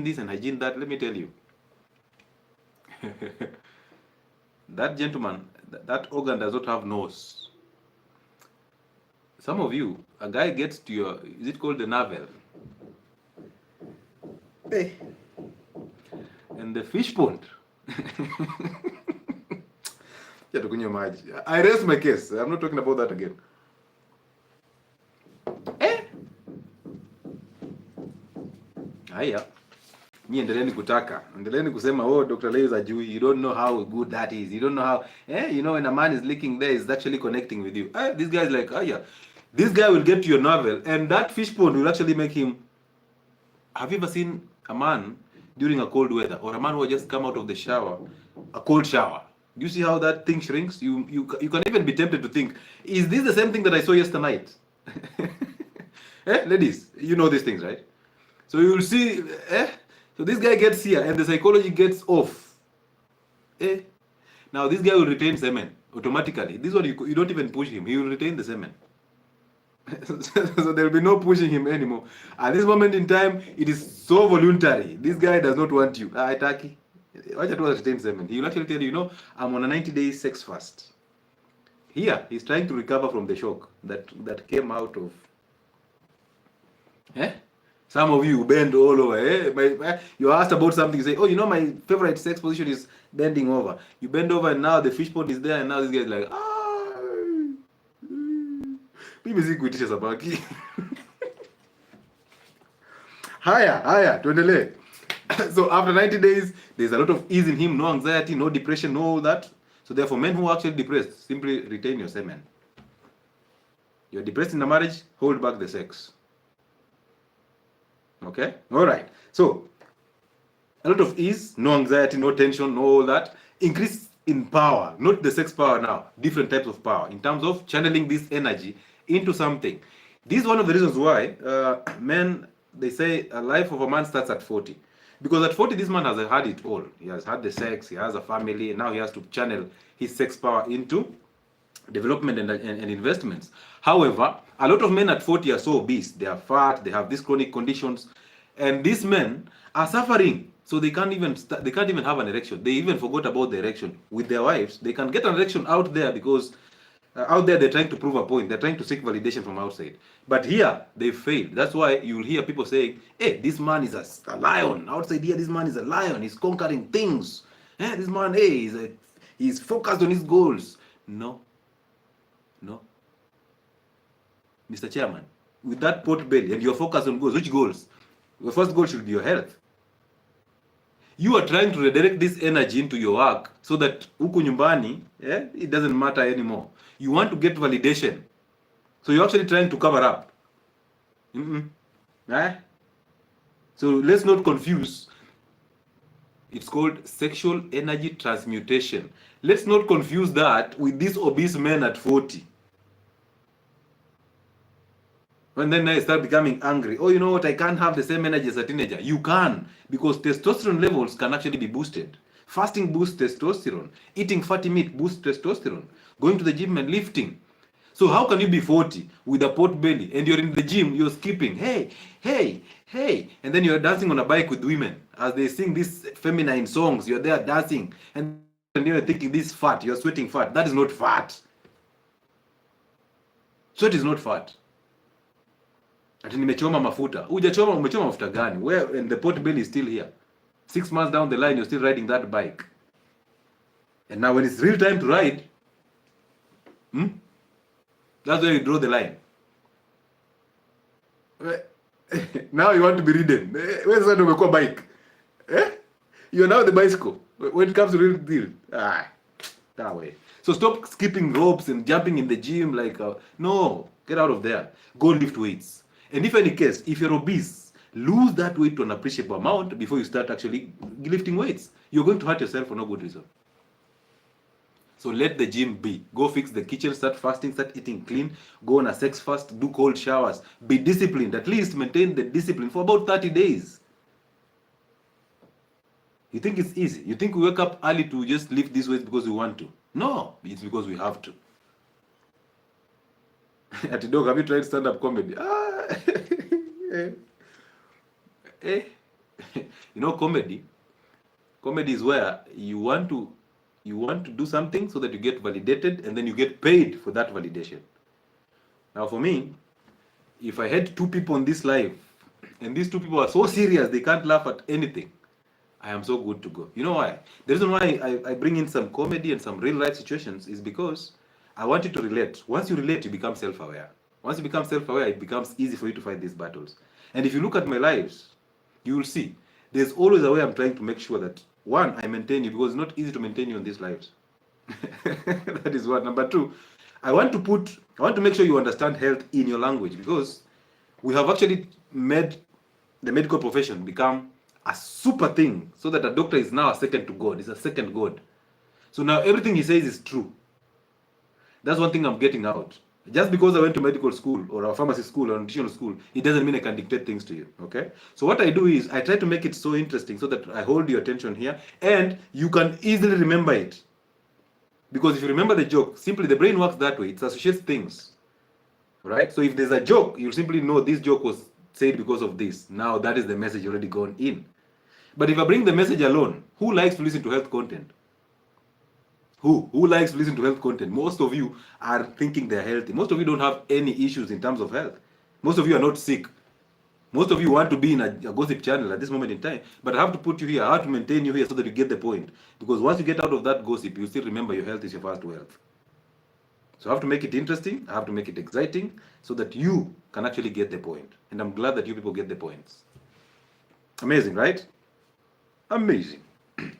this and hygiene that. Let me tell you. That gentleman, that organ does not have nose. Some of you, a guy gets to your, is it called the navel? Hey. And the fish pond. I raise my case. I'm not talking about that again. Haya. Mi endeleeni kutaka. Endeleeni kusema, oh, Dr. Leo is a Jew. You don't know how good that is. You don't know how, when a man is licking there, he's actually connecting with you. This guy is like, this guy will get to your navel, and that fish pond will actually make him. Have you ever seen a man during a cold weather, or a man who just come out of the shower, a cold shower? Do you see how that thing shrinks? You can even be tempted to think, is this the same thing that I saw yesterday night? Ladies, you know these things, right? So you will see, so this guy gets here and the psychology gets off. Now this guy will retain semen automatically. This one you don't even push him, he will retain the semen. So there will be no pushing him anymore. At this moment in time, it is so voluntary. This guy does not want you. Taki. Watch out, retain semen. He will actually tell you, I'm on a 90-day sex fast. Here, he's trying to recover from the shock that came out of. Some of you bend all over. You asked about something, you say, oh, my favorite sex position is bending over. You bend over and now the fish pond is there and now this guy is like, Haya, tuendelee. So after 90 days, there's a lot of ease in him, no anxiety, no depression, no all that. So therefore, men who are actually depressed, simply retain your semen. You're depressed in a marriage, hold back the sex. Okay? All right. So, a lot of ease, no anxiety, no tension, no all that. Increase in power, not the sex power now, different types of power, in terms of channeling this energy into something. This is one of the reasons why men, they say a life of a man starts at 40. Because at 40, this man has had it all. He has had the sex, he has a family, and now he has to channel his sex power into development and investments. However, a lot of men at 40 are so obese, they are fat, they have these chronic conditions, and these men are suffering. So they can't even have an erection. They even forgot about the erection with their wives. They can get an erection out there because out there they're trying to prove a point. They're trying to seek validation from outside. But here they failed. That's why you'll hear people saying, hey, this man is a lion. Outside here, this man is a lion. He's conquering things. This man, he's focused on his goals. No. Mr. Chairman, with that pot belly and you're focused on goals, which goals? Your first goal should be your health. You are trying to redirect this energy into your work so that huku nyumbani, it doesn't matter anymore. You want to get validation. So you're actually trying to cover up. So let's not confuse. It's called sexual energy transmutation. Let's not confuse that with these obese men at 40. And then I start becoming angry. Oh, you know what? I can't have the same energy as a teenager. You can, because testosterone levels can actually be boosted. Fasting boosts testosterone. Eating fatty meat boosts testosterone. Going to the gym and lifting. So how can you be 40 with a pot belly and you're in the gym, you're skipping, hey, and then you're dancing on a bike with women as they sing these feminine songs, you're there dancing, and you're thinking this fat, you're sweating fat. That is not fat. Sweat is not fat. Ati nimechoma mafuta. Hujachoma, umechoma mafuta gani? Where, and the pot belly is still here. 6 months down the line, you're still riding that bike. And now when it's real time to ride, that's where you draw the line. Now you want to be ridden. Where's that umekuwa bike? You're now the bicycle. When it comes to real deal, that way. So stop skipping ropes and jumping in the gym like, no, get out of there. Go lift weights. And if any case, if you're obese, lose that weight to an appreciable amount before you start actually lifting weights. You're going to hurt yourself for no good reason. So let the gym be. Go fix the kitchen, start fasting, start eating clean, go on a sex fast, do cold showers. Be disciplined. At least maintain the discipline for about 30 days. You think it's easy? You think we wake up early to just lift these weights because we want to? No, it's because we have to. At dog, have you tried stand-up comedy? Eh. You know, comedy is where you want to do something so that you get validated, and then you get paid for that validation. Now for me, if I had 2 people on this live, and these 2 people are so serious they can't laugh at anything, I am so good to go. You know why? The reason why I bring in some comedy and some real life situations is because I want you to relate. Once you relate, you become self-aware. Once you become self-aware, it becomes easy for you to fight these battles. And if you look at my lives, you will see there's always a way I'm trying to make sure that, one, I maintain you, because it's not easy to maintain you in these lives. That is one. Number 2, I want to make sure you understand health in your language, because we have actually made the medical profession become a super thing, so that a doctor is now a second to God. It's a second God. So now everything he says is true. That's one thing I'm getting out. Just because I went to medical school or a pharmacy school or a nutritional school, it doesn't mean I can dictate things to you. Okay? So what I do is I try to make it so interesting so that I hold your attention here and you can easily remember it. Because if you remember the joke, simply the brain works that way. It associates things. Right? So if there's a joke, you'll simply know this joke was said because of this. Now that is the message already gone in. But if I bring the message alone, who likes to listen to health content? Who likes to listen to health content? Most of you are thinking they're healthy. Most of you don't have any issues in terms of health. Most of you are not sick. Most of you want to be in a gossip channel at this moment in time. But I have to put you here. I have to maintain you here so that you get the point. Because once you get out of that gossip, you still remember your health is your first wealth. So I have to make it interesting. I have to make it exciting so that you can actually get the point. And I'm glad that you people get the points. Amazing, right? Amazing.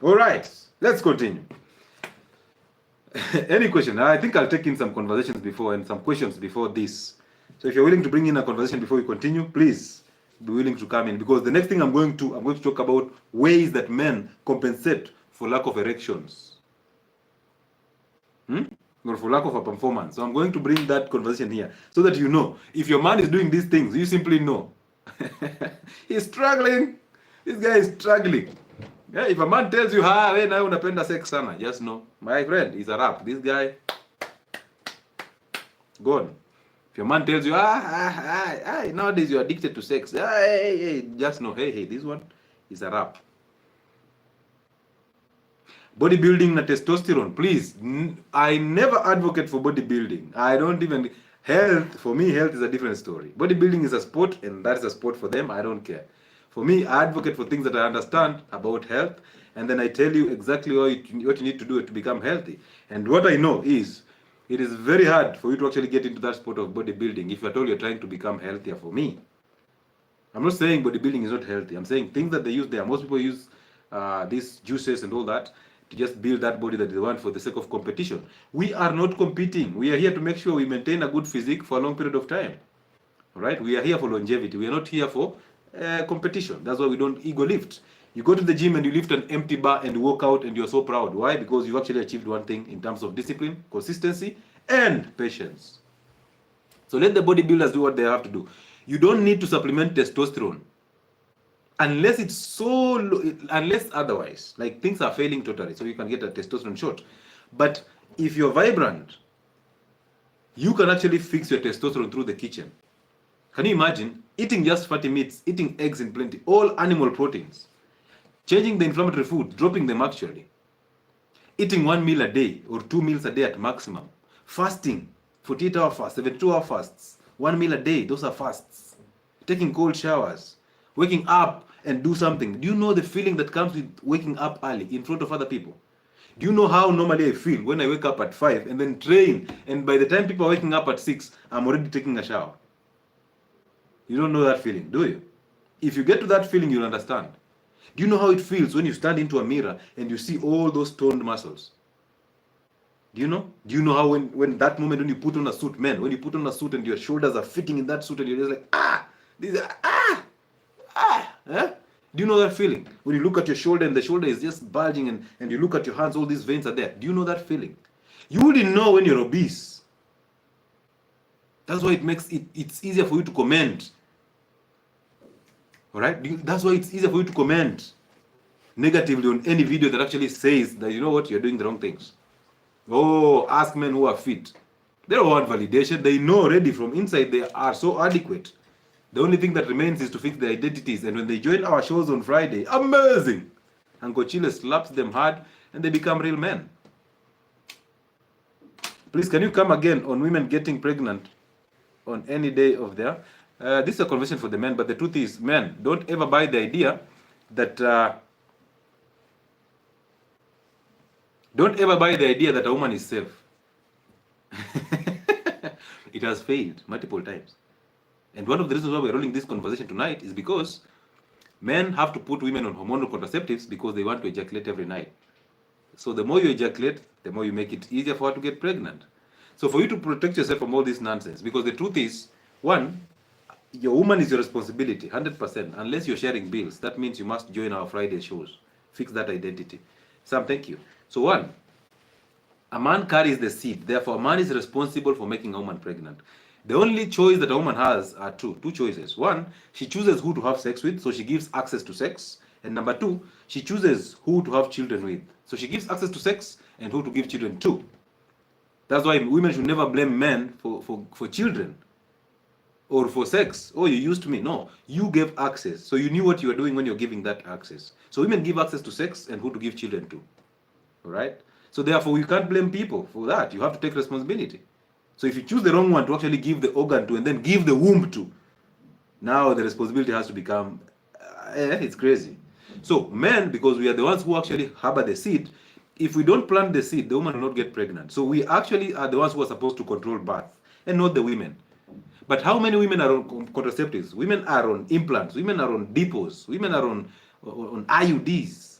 All right, let's continue. Any question? I think I'll take in some conversations before and some questions before this. So if you're willing to bring in a conversation before we continue, please be willing to come in, because the next thing I'm going to talk about ways that men compensate for lack of erections. Or for lack of a performance. So I'm going to bring that conversation here so that you know. If your man is doing these things, you simply know. He's struggling. This guy is struggling. Yeah, if a man tells you, we na unapenda sex sana, just know, my friend, he's a rap. This guy, gone. If your man tells you, nowadays you're addicted to sex, just know, hey, this one is a rap. Bodybuilding na testosterone, please. I never advocate for bodybuilding. I don't even, health, for me, health is a different story. Bodybuilding is a sport, and that is a sport for them. I don't care. For me, I advocate for things that I understand about health, and then I tell you exactly what you need to do to become healthy. And what I know is, it is very hard for you to actually get into that sport of bodybuilding if at all you're trying to become healthier. For me, I'm not saying bodybuilding is not healthy. I'm saying things that they use there. Most people use these juices and all that to just build that body that they want for the sake of competition. We are not competing. We are here to make sure we maintain a good physique for a long period of time. All right? We are here for longevity. We are not here for competition. That's why we don't ego lift. You go to the gym and you lift an empty bar and walk out and you're so proud. Why? Because you've actually achieved one thing in terms of discipline, consistency, and patience. So let the bodybuilders do what they have to do. You don't need to supplement testosterone unless it's so low, unless otherwise, like things are failing totally, so you can get a testosterone shot. But if you're vibrant, you can actually fix your testosterone through the kitchen. Can you imagine eating just fatty meats, eating eggs in plenty, all animal proteins, changing the inflammatory food, dropping them actually, eating 1 meal a day or 2 meals a day at maximum, fasting, 48-hour fast, 72-hour fasts, 1 meal a day, those are fasts, taking cold showers, waking up and do something. Do you know the feeling that comes with waking up early in front of other people? Do you know how normally I feel when I wake up at 5 and then train, and by the time people are waking up at 6, I'm already taking a shower? You don't know that feeling, do you? If you get to that feeling, you'll understand. Do you know how it feels when you stand into a mirror and you see all those toned muscles? Do you know? Do you know how when that moment when you put on a suit, man, when you put on a suit and your shoulders are fitting in that suit and you're just like, these are, eh? Do you know that feeling? When you look at your shoulder and the shoulder is just bulging and you look at your hands, all these veins are there. Do you know that feeling? You wouldn't know when you're obese. That's why it makes it's easier for you to comment. All right? That's why it's easier for you to comment negatively on any video that actually says that, you know what, you're doing the wrong things. Oh, ask men who are fit. They don't want validation. They know already from inside they are so adequate. The only thing that remains is to fix their identities. And when they join our shows on Friday, amazing! Uncle Chile slaps them hard and they become real men. Please, can you come again on women getting pregnant on any day of their... this is a conversation for the men, but the truth is, men, don't ever buy the idea that... don't ever buy the idea that a woman is safe. It has failed multiple times. And one of the reasons why we're rolling this conversation tonight is because men have to put women on hormonal contraceptives because they want to ejaculate every night. So the more you ejaculate, the more you make it easier for her to get pregnant. So for you to protect yourself from all this nonsense, because the truth is, one, your woman is your responsibility, 100%. Unless you're sharing bills, that means you must join our Friday shows. Fix that identity. Sam, thank you. So one, a man carries the seed. Therefore, a man is responsible for making a woman pregnant. The only choice that a woman has are two choices. One, she chooses who to have sex with, so she gives access to sex. And number two, she chooses who to have children with. So she gives access to sex and who to give children to. That's why women should never blame men for children or for sex. Oh, you used me. No, you gave access. So you knew what you were doing when you're giving that access. So women give access to sex and who to give children to. All right? So therefore, you can't blame people for that. You have to take responsibility. So if you choose the wrong one to actually give the organ to and then give the womb to, now the responsibility has to become, it's crazy. So men, because we are the ones who actually harbor the seed, if we don't plant the seed, the woman will not get pregnant. So we actually are the ones who are supposed to control birth and not the women. But how many women are on contraceptives? Women are on implants. Women are on depots. Women are on IUDs.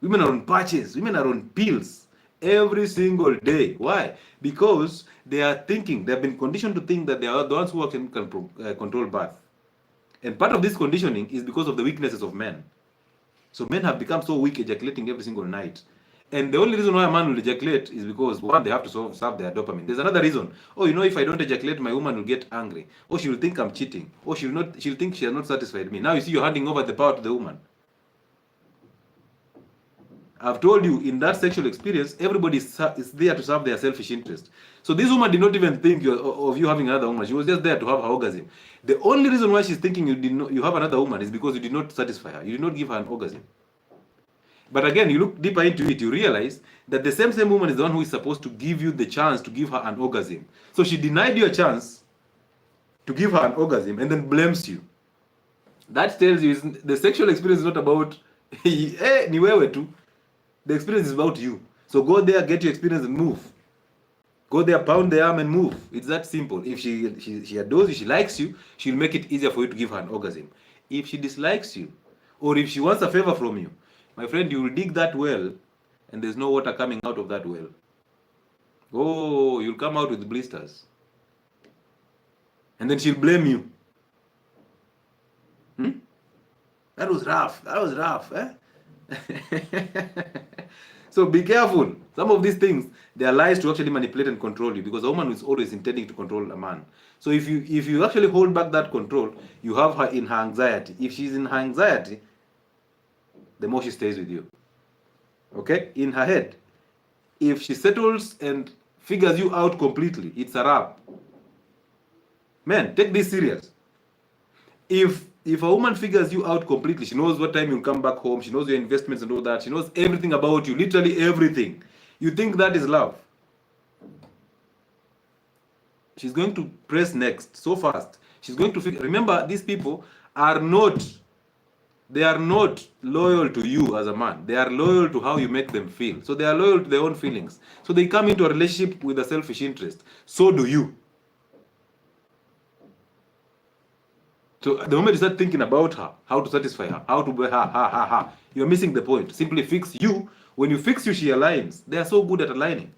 Women are on patches. Women are on pills every single day. Why? Because they are thinking, they have been conditioned to think that they are the ones who can control birth. And part of this conditioning is because of the weaknesses of men. So men have become so weak ejaculating every single night. And the only reason why a man will ejaculate is because, one, they have to serve their dopamine. There's another reason. Oh, you know, if I don't ejaculate, my woman will get angry. Oh, she will think I'm cheating. Oh, she'll think she has not satisfied me. Now you see you're handing over the power to the woman. I've told you, in that sexual experience, everybody is there to serve their selfish interest. So this woman did not even think of you having another woman. She was just there to have her orgasm. The only reason why she's thinking you have another woman is because you did not satisfy her. You did not give her an orgasm. But again, you look deeper into it, you realize that the same woman is the one who is supposed to give you the chance to give her an orgasm. So she denied you a chance to give her an orgasm and then blames you. That tells you the sexual experience is not about ni wewe tu. The experience is about you. So go there, get your experience and move. Go there, pound the arm and move. It's that simple. If she adores you, she likes you, she'll make it easier for you to give her an orgasm. If she dislikes you, or if she wants a favor from you, my friend, you will dig that well and there's no water coming out of that well. Oh, you'll come out with blisters. And then she'll blame you. That was rough. That was rough. Eh? So be careful. Some of these things, they are lies to actually manipulate and control you, because a woman is always intending to control a man. So if you actually hold back that control, you have her in her anxiety. If she's in her anxiety, the more she stays with you. Okay? In her head. If she settles and figures you out completely, it's a wrap. Men, take this serious. If a woman figures you out completely, she knows what time you'll come back home, she knows your investments and all that, she knows everything about you, literally everything. You think that is love. She's going to press next so fast. She's going to figure. Remember, these people are not loyal to you as a man. They are loyal to how you make them feel. So they are loyal to their own feelings. So they come into a relationship with a selfish interest. So do you. So the moment you start thinking about her, how to satisfy her, how to be her, you're missing the point. Simply fix you. When you fix you, she aligns. They are so good at aligning.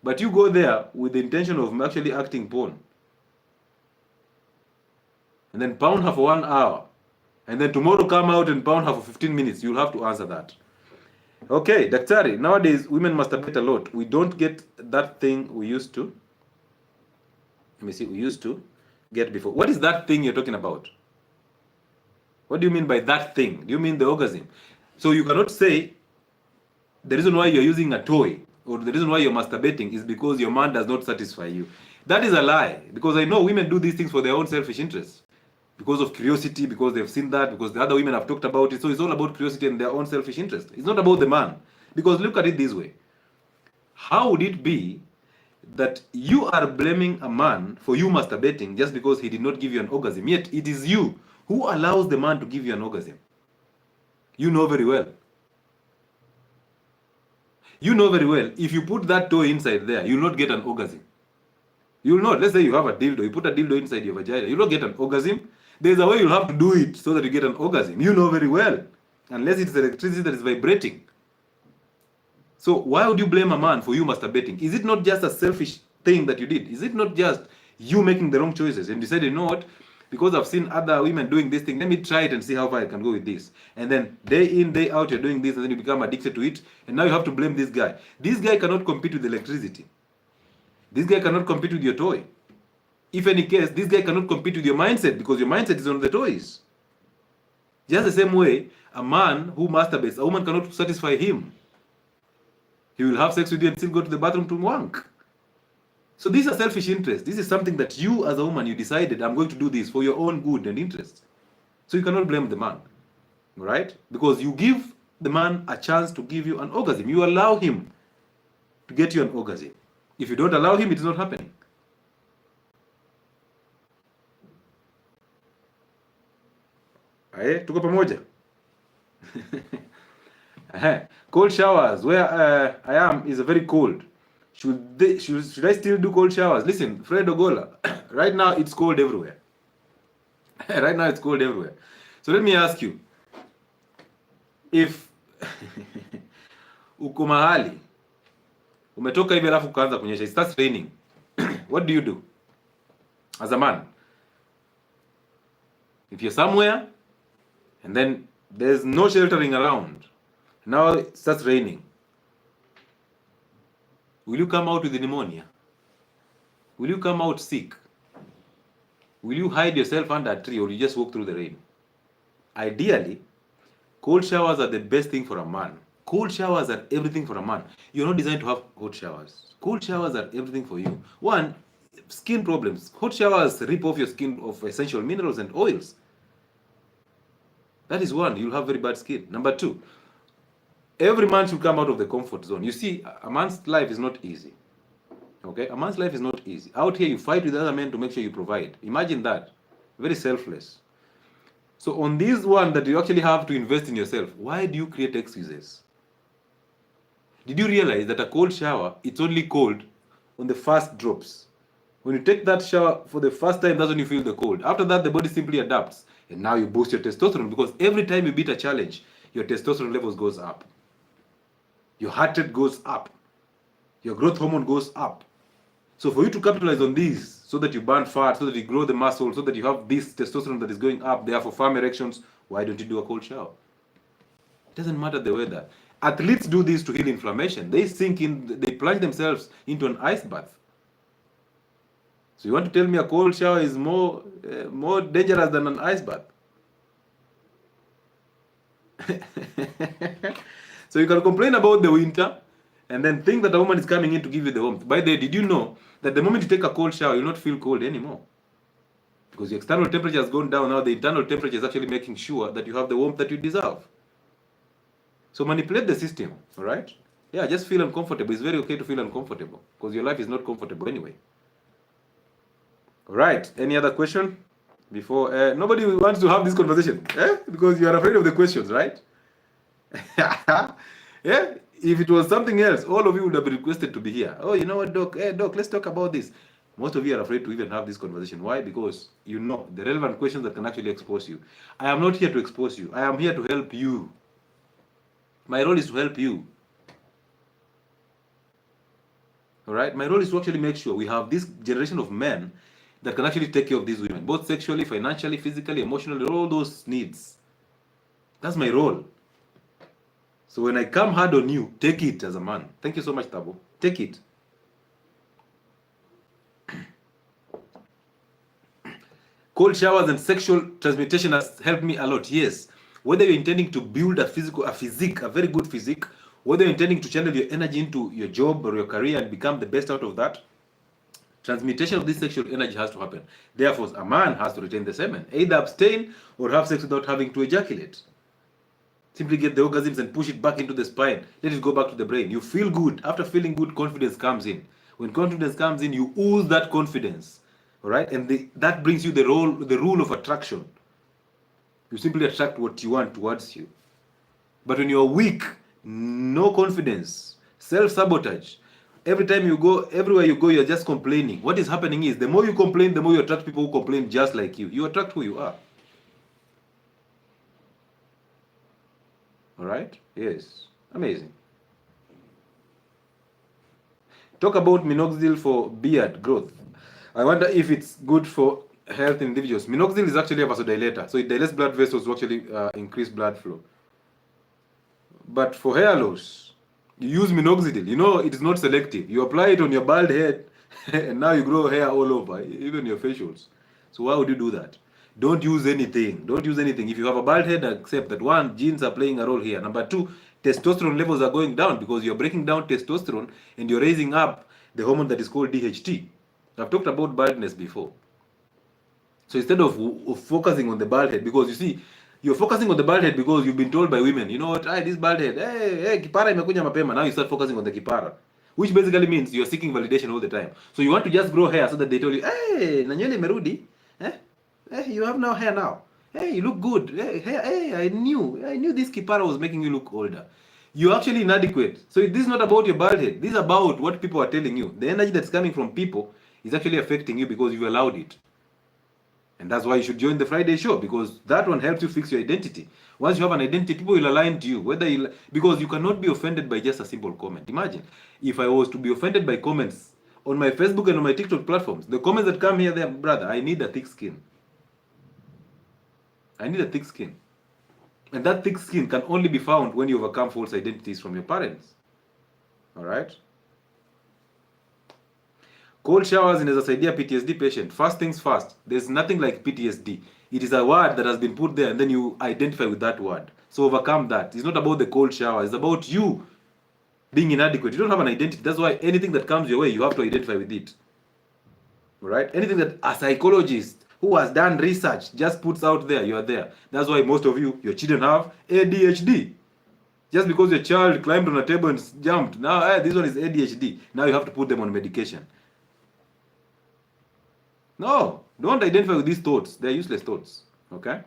But you go there with the intention of actually acting porn. And then pound her for 1 hour. And then tomorrow come out and pound her for 15 minutes. You'll have to answer that. Okay, Daktari, nowadays women masturbate a lot. We don't get that thing we used to. Let me see, we used to get before. What is that thing you're talking about? What do you mean by that thing? Do you mean the orgasm? So you cannot say the reason why you're using a toy or the reason why you're masturbating is because your man does not satisfy you. That is a lie, because I know women do these things for their own selfish interests, because of curiosity, because they've seen that, because the other women have talked about it. So it's all about curiosity and their own selfish interest. It's not about the man. Because look at it this way. How would it be that you are blaming a man for you masturbating just because he did not give you an orgasm, yet it is you who allows the man to give you an orgasm? You know very well. You know very well, if you put that toy inside there, you will not get an orgasm. You will not. Let's say you have a dildo, you put a dildo inside your vagina, you will not get an orgasm. There's a way you'll have to do it so that you get an orgasm. You know very well. Unless it's electricity that is vibrating. So why would you blame a man for you masturbating? Is it not just a selfish thing that you did? Is it not just you making the wrong choices and decided, you know what, because I've seen other women doing this thing, let me try it and see how far I can go with this. And then day in, day out, you're doing this, and then you become addicted to it, and now you have to blame this guy. This guy cannot compete with electricity. This guy cannot compete with your toy. If any case, this guy cannot compete with your mindset, because your mindset is on the toys. Just the same way, a man who masturbates, a woman cannot satisfy him. He will have sex with you and still go to the bathroom to wank. So these are selfish interests. This is something that you as a woman, you decided, I'm going to do this for your own good and interest. So you cannot blame the man, right? Because you give the man a chance to give you an orgasm. You allow him to get you an orgasm. If you don't allow him, it is not happening. Aye, tuko pamoja? Cold showers where I am is very cold. Should I still do cold showers? Listen, Fred Ogola, right now it's cold everywhere. Right now it's cold everywhere. So let me ask you, if uko mahali umetoka hivi alafu kuanza kunyesha, it starts raining, what do you do as a man? If you're somewhere and then there's no sheltering around, now it starts raining, will you come out with pneumonia? Will you come out sick? Will you hide yourself under a tree, or you just walk through the rain? Ideally, cold showers are the best thing for a man. Cold showers are everything for a man. You're not designed to have hot showers. Cold showers are everything for you. One, skin problems. Hot showers rip off your skin of essential minerals and oils. That is one, you'll have very bad skin. Number two, every man should come out of the comfort zone. You see, a man's life is not easy. Okay? A man's life is not easy. Out here, you fight with other men to make sure you provide. Imagine that. Very selfless. So on this one that you actually have to invest in yourself, why do you create excuses? Did you realize that a cold shower, it's only cold on the first drops? When you take that shower for the first time, that's when you feel the cold. After that, the body simply adapts. And now you boost your testosterone, because every time you beat a challenge, your testosterone levels goes up. Your heart rate goes up. Your growth hormone goes up. So for you to capitalize on these, so that you burn fat, so that you grow the muscle, so that you have this testosterone that is going up, therefore firm erections, why don't you do a cold shower? It doesn't matter the weather. Athletes do this to heal inflammation. They sink in, they plunge themselves into an ice bath. So you want to tell me a cold shower is more dangerous than an ice bath? So you can complain about the winter and then think that a woman is coming in to give you the warmth. By the way, did you know that the moment you take a cold shower, you'll not feel cold anymore? Because your external temperature has gone down. Now the internal temperature is actually making sure that you have the warmth that you deserve. So manipulate the system, all right? Yeah, just feel uncomfortable. It's very okay to feel uncomfortable, because your life is not comfortable anyway. All right, any other question? Before, nobody wants to have this conversation, because you are afraid of the questions, right? Yeah, if it was something else, all of you would have requested to be here. Oh, you know what, Doc? Hey, Doc, let's talk about this. Most of you are afraid to even have this conversation. Why? Because you know the relevant questions that can actually expose you. I am not here to expose you. I am here to help you. My role is to help you. All right? My role is to actually make sure we have this generation of men that can actually take care of these women, both sexually, financially, physically, emotionally, all those needs. That's my role. So when I come hard on you, take it as a man. Thank you so much, Tabo. Take it. Cold showers and sexual transmutation has helped me a lot. Yes. Whether you're intending to build a physique, a very good physique, whether you're intending to channel your energy into your job or your career and become the best out of that, transmutation of this sexual energy has to happen. Therefore, a man has to retain the semen, either abstain or have sex without having to ejaculate. Simply get the orgasms and push it back into the spine. Let it go back to the brain. You feel good. After feeling good, confidence comes in. When confidence comes in, you ooze that confidence. All right? And that brings you the rule of attraction. You simply attract what you want towards you. But when you're weak, no confidence, self-sabotage, every time you go, everywhere you go, you're just complaining. What is happening is, the more you complain, the more you attract people who complain just like you. You attract who you are. All right? Yes. Amazing. Talk about minoxidil for beard growth. I wonder if it's good for health in individuals. Minoxidil is actually a vasodilator, so it dilates blood vessels to actually increase blood flow. But for hair loss, you use minoxidil. You know, it is not selective. You apply it on your bald head, and now you grow hair all over, even your facials. So why would you do that? Don't use anything. Don't use anything. If you have a bald head, accept that, one, genes are playing a role here. Number two, testosterone levels are going down because you're breaking down testosterone and you're raising up the hormone that is called DHT. I've talked about baldness before. So instead of focusing on the bald head, because you see, you're focusing on the bald head because you've been told by women, you know what, this bald head, hey, kipara imekuja mapema. Now you start focusing on the kipara, which basically means you're seeking validation all the time. So you want to just grow hair so that they tell you, hey, na nywele imerudi, hey, you have now hair now. Hey, you look good. Hey, I knew this kipara was making you look older. You're actually inadequate. So this is not about your bald head. This is about what people are telling you. The energy that's coming from people is actually affecting you because you allowed it. And that's why you should join the Friday show, because that one helps you fix your identity. Once you have an identity, people will align to you, because you cannot be offended by just a simple comment. Imagine if I was to be offended by comments on my Facebook and on my TikTok platforms. The comments that come here, there, brother, I need a thick skin. I need a thick skin. And that thick skin can only be found when you overcome false identities from your parents. All right? Cold showers inawezasaidia PTSD patient. First things first, there's nothing like PTSD. It is a word that has been put there and then you identify with that word. So overcome that. It's not about the cold shower. It's about you being inadequate. You don't have an identity. That's why anything that comes your way, you have to identify with it. All right? Anything that a psychologist who has done research just puts out there, you are there. That's why most of you, your children have ADHD. Just because your child climbed on a table and jumped, now this one is ADHD. Now you have to put them on medication. No, don't identify with these thoughts. They're useless thoughts. Okay?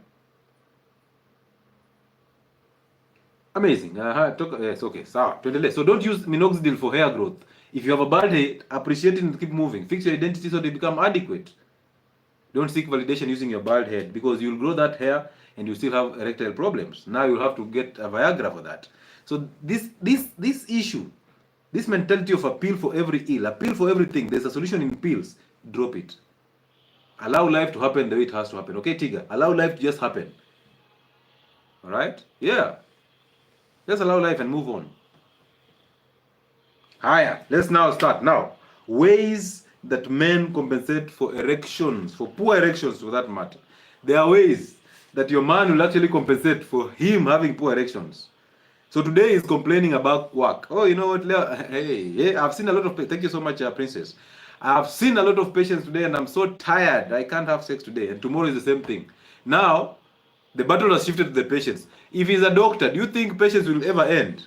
Amazing. Yes, okay. So don't use minoxidil for hair growth. If you have a bald head, appreciate it and keep moving. Fix your identity so they become adequate. Don't seek validation using your bald head, because you'll grow that hair and you still have erectile problems. Now you'll have to get a Viagra for that. So this issue, this mentality of a pill for every ill, a pill for everything, there's a solution in pills. Drop it. Allow life to happen the way it has to happen. Okay, Tiga? Allow life to just happen. All right? Yeah. Just allow life and move on. Higher. Let's now start. Now, ways that men compensate for erections, for poor erections for that matter. There are ways that your man will actually compensate for him having poor erections. So today he's complaining about work. Oh, you know what? Hey, I've seen a lot of, thank you so much, Princess. I've seen a lot of patients today and I'm so tired. I can't have sex today. And tomorrow is the same thing. Now, the battle has shifted to the patients. If he's a doctor, do you think patients will ever end?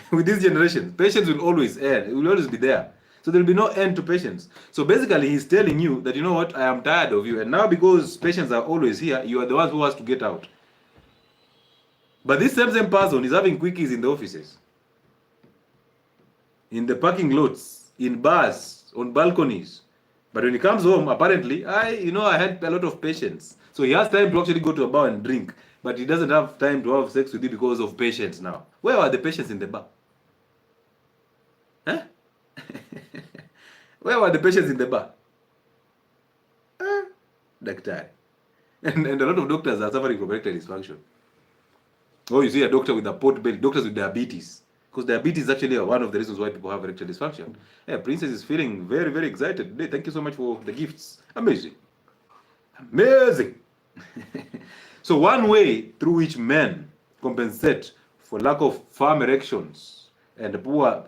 With this generation, patients will always end. It will always be there. So there will be no end to patients. So basically, he's telling you that, you know what, I am tired of you. And now because patients are always here, you are the ones who has to get out. But this same person is having quickies in the offices, in the parking lots, in bars, on balconies. But when he comes home, apparently, I had a lot of patients. So he has time to actually go to a bar and drink. But he doesn't have time to have sex with you because of patients now. Where are the patients in the bar? Huh? Where were the patients in the bar? Doctor. And a lot of doctors are suffering from erectile dysfunction. Oh, you see a doctor with a pot belly, doctors with diabetes. Because diabetes is actually one of the reasons why people have erectile dysfunction. Yeah, Princess is feeling very, very excited today. Thank you so much for the gifts. Amazing. Amazing. So one way through which men compensate for lack of firm erections And poor,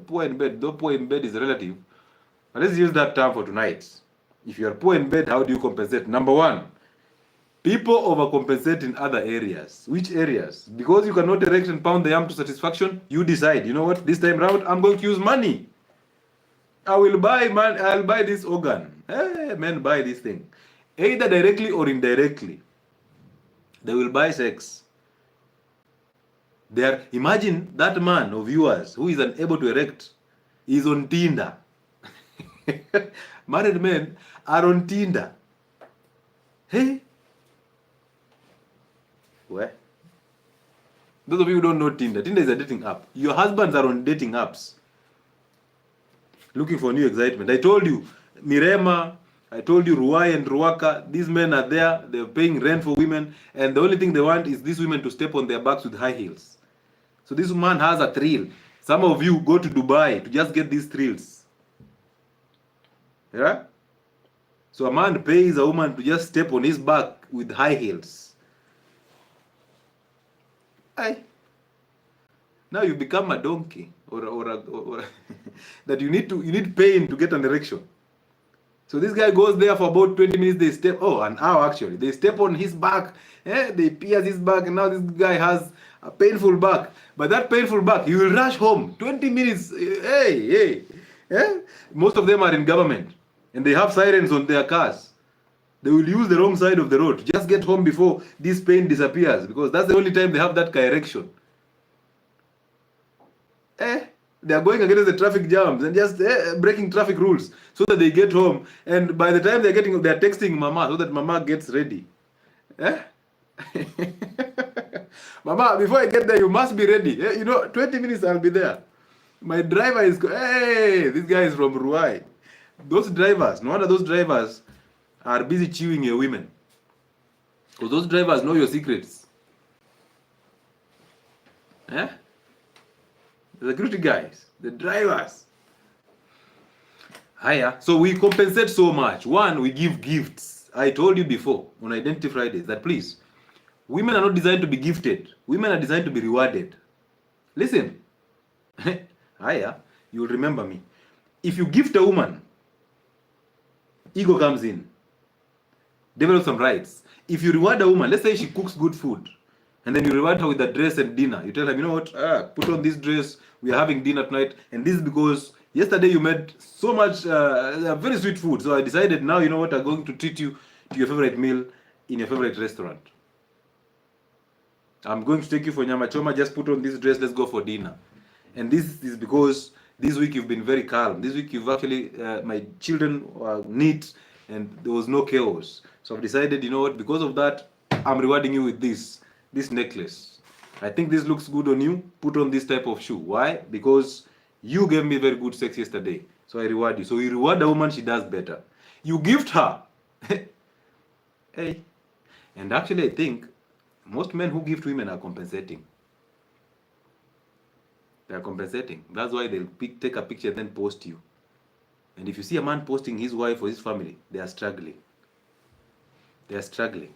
poor in bed, though poor in bed is relative. But let's use that term for tonight. If you are poor in bed, how do you compensate? Number one, people overcompensate in other areas. Which areas? Because you cannot erect and pound the arm to satisfaction, you decide, you know what, this time round, I'm going to use money. I'll buy this organ. Men buy this thing. Either directly or indirectly. They will buy sex. Imagine that man of yours who is unable to erect is on Tinder. Married men are on Tinder. Hey? Where? Those of you who don't know Tinder, Tinder is a dating app. Your husbands are on dating apps looking for new excitement. I told you, Mirema, I told you, Ruai and Ruaka, these men are there, they're paying rent for women, and the only thing they want is these women to step on their backs with high heels. So this man has a thrill. Some of you go to Dubai to just get these thrills. Yeah? So a man pays a woman to just step on his back with high heels. Aye. Now you become a donkey, or that you need pain to get an erection. So this guy goes there for about 20 minutes. They step, an hour actually. They step on his back. They pierce his back, and now this guy has a painful back. But that painful back, he will rush home. 20 minutes. Hey. Most of them are in government, and they have sirens on their cars. They will use the wrong side of the road to just get home before this pain disappears, because that's the only time they have that erection. They are going against the traffic jams and just breaking traffic rules so that they get home, and by the time they're texting mama so that mama gets ready. Mama, before I get there, you must be ready. 20 minutes I'll be there. My driver is this guy is from Ruai. Those drivers, no wonder those drivers are busy chewing your women, because those drivers know your secrets. The security guys, the drivers. Higher. So we compensate so much. One, we give gifts. I told you before on Identity Fridays that please, women are not designed to be gifted. Women are designed to be rewarded. Listen. Higher, you will remember me. If you gift a woman, ego comes in. Develop some rights. If you reward a woman, let's say she cooks good food, and then you reward her with a dress and dinner. You tell her, you know what, put on this dress, we are having dinner tonight, and this is because yesterday you made so much very sweet food, so I decided now, you know what, I'm going to treat you to your favorite meal in your favorite restaurant. I'm going to take you for nyama choma, just put on this dress, let's go for dinner. And this is because this week you've been very calm. This week you've actually, my children were neat and there was no chaos. So I've decided, you know what, because of that, I'm rewarding you with this necklace. I think this looks good on you. Put on this type of shoe. Why? Because you gave me very good sex yesterday. So I reward you. So you reward a woman, she does better. You gift her. Hey. And actually, I think most men who gift women are compensating. They are compensating. That's why they'll take a picture and then post you. And if you see a man posting his wife or his family, they are struggling. They are struggling.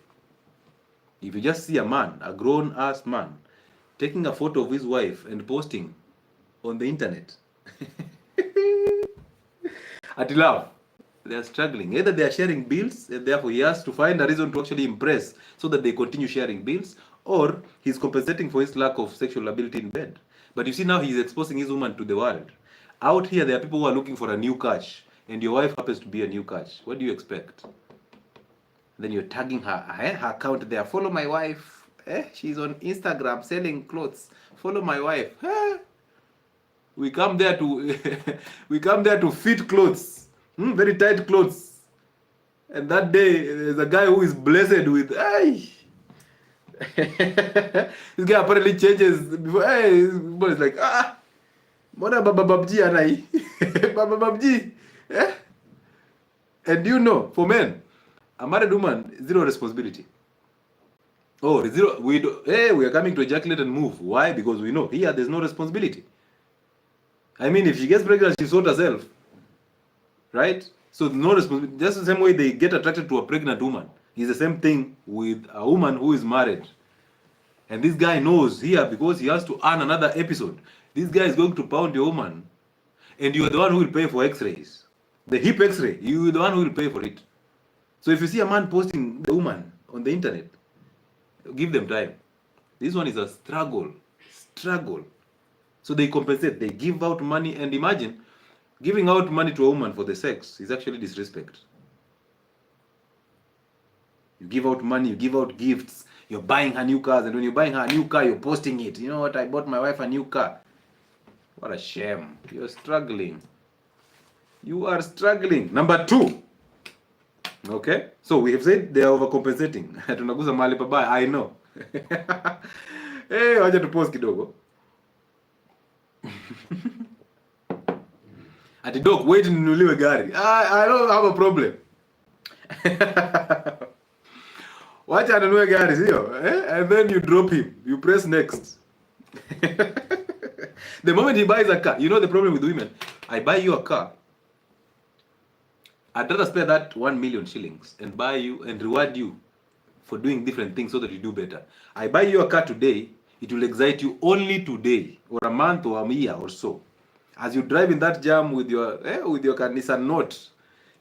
If you just see a man, a grown-ass man, taking a photo of his wife and posting on the internet, at love, they are struggling. Either they are sharing bills, and therefore he has to find a reason to actually impress so that they continue sharing bills, or he's compensating for his lack of sexual ability in bed. But you see now he's exposing his woman to the world. Out here, there are people who are looking for a new catch, and your wife happens to be a new catch. What do you expect? Then you're tagging her account there. Follow my wife. She's on Instagram selling clothes. Follow my wife. We come there to fit clothes, very tight clothes. And that day, there's a guy who is blessed with. This guy apparently changes before. It's like Mona Baba Babji Anai. Baba Babji. And you know, for men, a married woman, zero responsibility. Zero. We are coming to ejaculate and move. Why? Because we know here there's no responsibility. I mean, if she gets pregnant, she sort herself, right? So no responsibility. Just the same way they get attracted to a pregnant woman. It's the same thing with a woman who is married. And this guy knows here because he has to earn another episode. This guy is going to pound your woman, and you are the one who will pay for X-rays. The hip X-ray, you are the one who will pay for it. So if you see a man posting the woman on the internet, give them time. This one is a struggle. So they compensate. They give out money, and imagine giving out money to a woman for the sex is actually disrespect. You give out money, you give out gifts, you're buying her new cars, and when you're buying her a new car, you're posting it. You know what? I bought my wife a new car. What a shame. You're struggling. You are struggling. Number 2. Okay? So we have said they are overcompensating. Tunaguza mahali pabaya. I know. Hey, wacha tupause kidogo. Ati dog, wait ninunuliwe gari. I don't have a problem. Wacha anunue gari, sio? And then you drop him. You press next. The moment he buys a car, you know the problem with women. I buy you a car. I'd rather spend that 1 million shillings and buy you and reward you for doing different things so that you do better. I buy you a car today, it will excite you only today, or a month or a year or so. As you drive in that jam with your Nissan Note,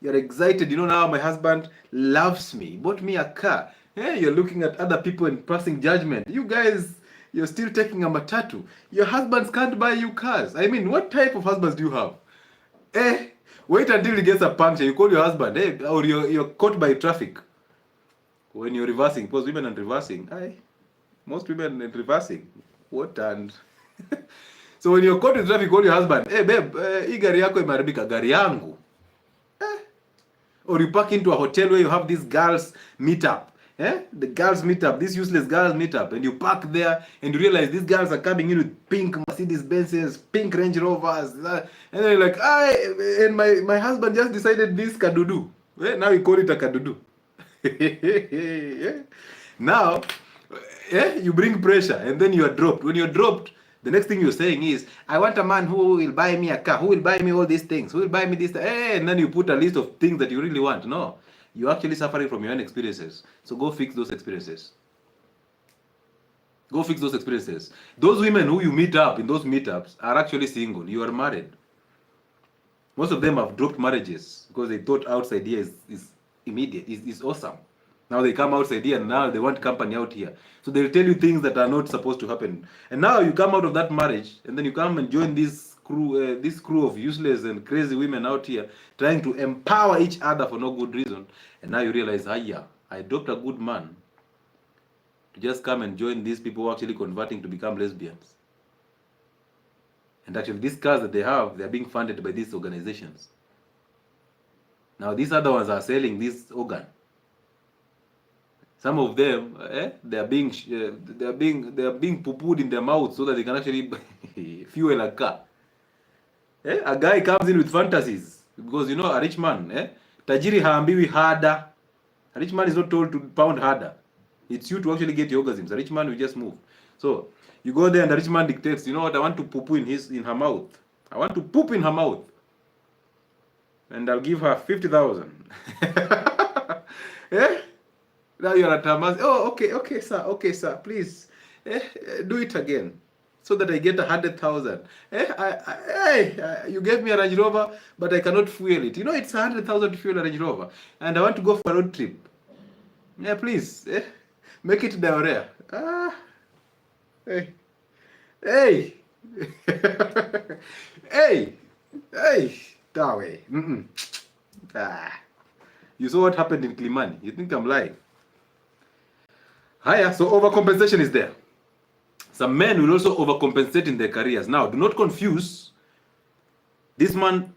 you're excited. You know, now my husband loves me, bought me a car. You're looking at other people and passing judgment. You guys, you're still taking a matatu. Your husbands can't buy you cars. I mean, what type of husbands do you have? Wait until he gets a puncture. You call your husband, or you're caught by traffic when you're reversing. Because women are reversing. Most women are reversing. What and so when you're caught in traffic, call your husband. Hey babe, hii gari yako imeharibika, gari yangu. Or you park into a hotel where you have these girls meet up. The girls meet up, this useless girls meet up, and you park there and you realize these girls are coming in with pink Mercedes Benzes, pink Range Rovers, and then you're like, and my husband just decided this kadudu. Now you call it a kadudu. Now, you bring pressure, and then you are dropped. When you're dropped, the next thing you're saying is, I want a man who will buy me a car, who will buy me all these things, who will buy me this, and then you put a list of things that you really want. No. You're actually suffering from your own experiences. So go fix those experiences. Go fix those experiences. Those women who you meet up in those meetups are actually single. You are married. Most of them have dropped marriages because they thought outside here is immediate, is awesome. Now they come outside here and now they want company out here. So they'll tell you things that are not supposed to happen. And now you come out of that marriage and then you come and join this crew of useless and crazy women out here trying to empower each other for no good reason. And now you realize, I adopt a good man to just come and join these people who are actually converting to become lesbians. And actually these cars that they have, they're being funded by these organizations. Now these other ones are selling this organ. Some of them, they are being poo-pooed in their mouths so that they can actually fuel a car. A guy comes in with fantasies because you know a rich man, tajiri haambiwi harder. A rich man is not told to pound harder. It's you to actually get your orgasms. A rich man will just move. So you go there and the rich man dictates, you know what, I want to poo-poo in her mouth. I want to poop in her mouth. And I'll give her 50,000. Now you're at her mouth. Oh, okay, sir, please, do it again. So that I get 100,000. You gave me a Range Rover, but I cannot fuel it. You know, it's 100,000 to fuel a Range Rover, and I want to go for a road trip. Please, make it diarrhea. Hey, that way. You saw what happened in Klimani. You think I'm lying? Higher, so overcompensation is there. Some men will also overcompensate in their careers. Now, do not confuse this man,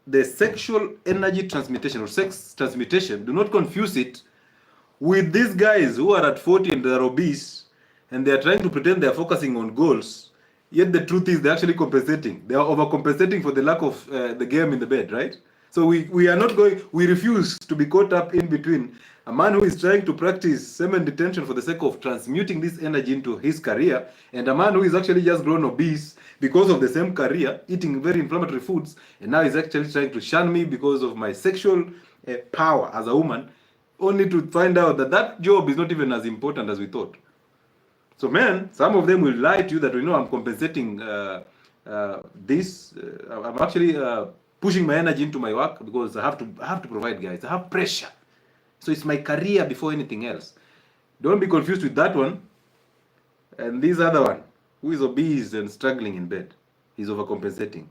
the sexual energy transmutation or sex transmutation, do not confuse it with these guys who are at 40 and they're obese and they're trying to pretend they're focusing on goals, yet the truth is they're actually compensating. They are overcompensating for the lack of the game in the bed, right? So we refuse to be caught up in between a man who is trying to practice semen detention for the sake of transmuting this energy into his career, and a man who is actually just grown obese because of the same career, eating very inflammatory foods, and now is actually trying to shun me because of my sexual power as a woman, only to find out that that job is not even as important as we thought. So men, some of them will lie to you that, you know, I'm compensating I'm actually pushing my energy into my work because I have to provide, guys. I have pressure. So it's my career before anything else. Don't be confused with that one and this other one who is obese and struggling in bed. He's overcompensating.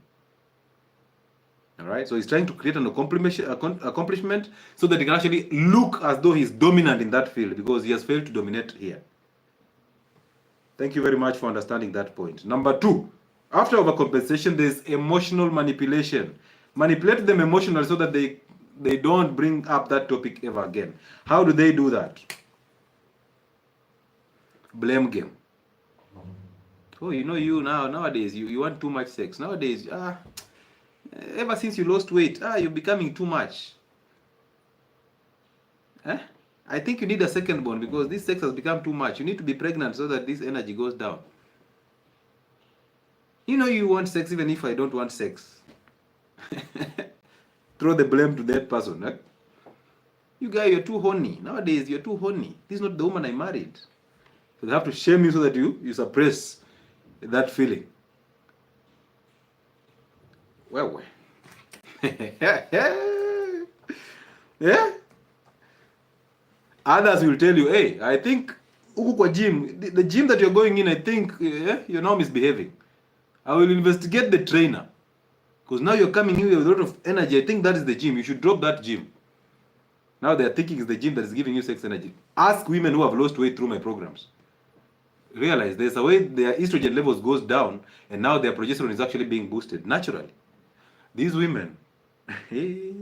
All right, so he's trying to create an accomplishment so that he can actually look as though he's dominant in that field because he has failed to dominate here. Thank you very much for understanding that point. Number 2, after overcompensation, there's emotional manipulation. Manipulate them emotionally so that they don't bring up that topic ever again. How do they do that? Blame game. Oh, you nowadays you want too much sex. Nowadays, ever since you lost weight, you're becoming too much. I think you need a second born because this sex has become too much. You need to be pregnant so that this energy goes down. You want sex even if I don't want sex. Throw the blame to that person. You guy, you're too horny. Nowadays, you're too horny. This is not the woman I married. So they have to shame you so that you suppress that feeling. Well. Yeah. Others will tell you, hey, I think gym, the gym that you're going in, I think you're now misbehaving. I will investigate the trainer. Because now you're coming here with a lot of energy. I think that is the gym. You should drop that gym. Now they're thinking it's the gym that is giving you sex energy. Ask women who have lost weight through my programs. Realize there's a way their estrogen levels goes down and now their progesterone is actually being boosted naturally. These women, ladies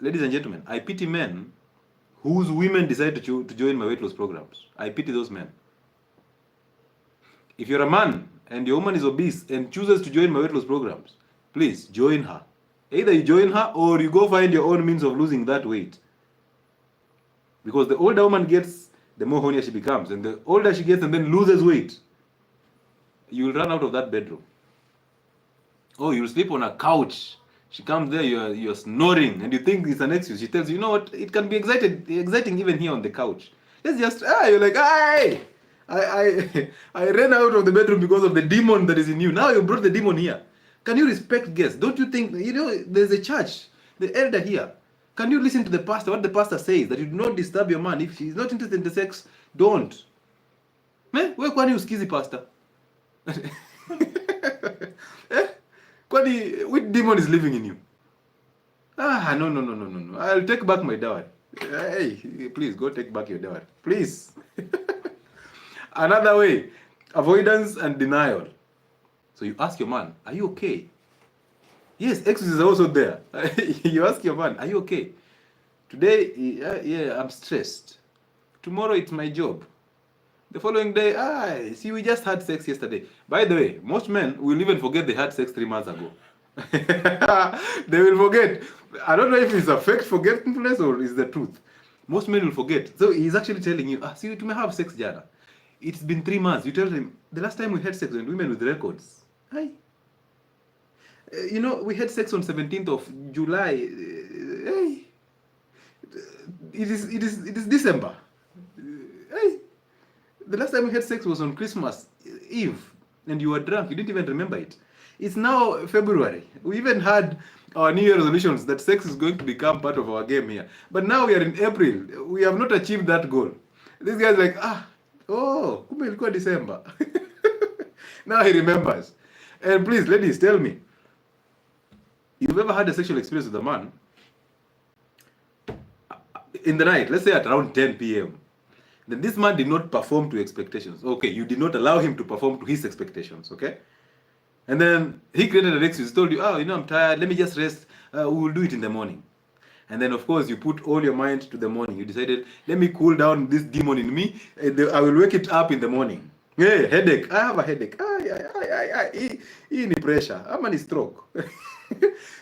and gentlemen, I pity men whose women decide to join my weight loss programs. I pity those men. If you're a man and your woman is obese and chooses to join my weight loss programs, please join her. Either you join her or you go find your own means of losing that weight. Because the older woman gets, the more hornier she becomes. And the older she gets and then loses weight, you will run out of that bedroom. Oh, you'll sleep on a couch. She comes there, you're snoring, and you think it's an excuse. She tells you, you know what, it can be exciting even here on the couch. Let's just, you're like, I ran out of the bedroom because of the demon that is in you. Now you brought the demon here. Can you respect guests? Don't you think, there's a church, the elder here. Can you listen to the pastor, what the pastor says, that you do not disturb your man. If she's not interested in the sex, don't. Where can you skizi pastor? Which demon is living in you? No. I'll take back my dowry. Hey, please go take back your dowry. Please. Another way, avoidance and denial. So you ask your man, are you okay? Yes, excuses are also there. You ask your man, are you okay? Today, yeah, I'm stressed. Tomorrow, it's my job. The following day, see, we just had sex yesterday. By the way, most men will even forget they had sex 3 months ago. They will forget. I don't know if it's a fake forgetfulness or is the truth. Most men will forget. So he's actually telling you, see, you may have sex, Jana. It's been 3 months. You tell him, the last time we had sex with women with records. Hi. We had sex on 17th of July. It is December. Hey. The last time we had sex was on Christmas Eve, and you were drunk. You didn't even remember it. It's now February. We even had our New Year resolutions that sex is going to become part of our game here. But now we are in April. We have not achieved that goal. This guy's like, kumbe ilikuwa December. Now he remembers. And please, ladies, tell me, if you've ever had a sexual experience with a man in the night, let's say at around 10 p.m., then this man did not perform to expectations. Okay, you did not allow him to perform to his expectations, okay? And then he created an excuse, told you, I'm tired, let me just rest, we will do it in the morning. And then, of course, you put all your mind to the morning. You decided, let me cool down this demon in me, and I will wake it up in the morning. Hey, headache, I have a headache. In pressure, I'm on stroke.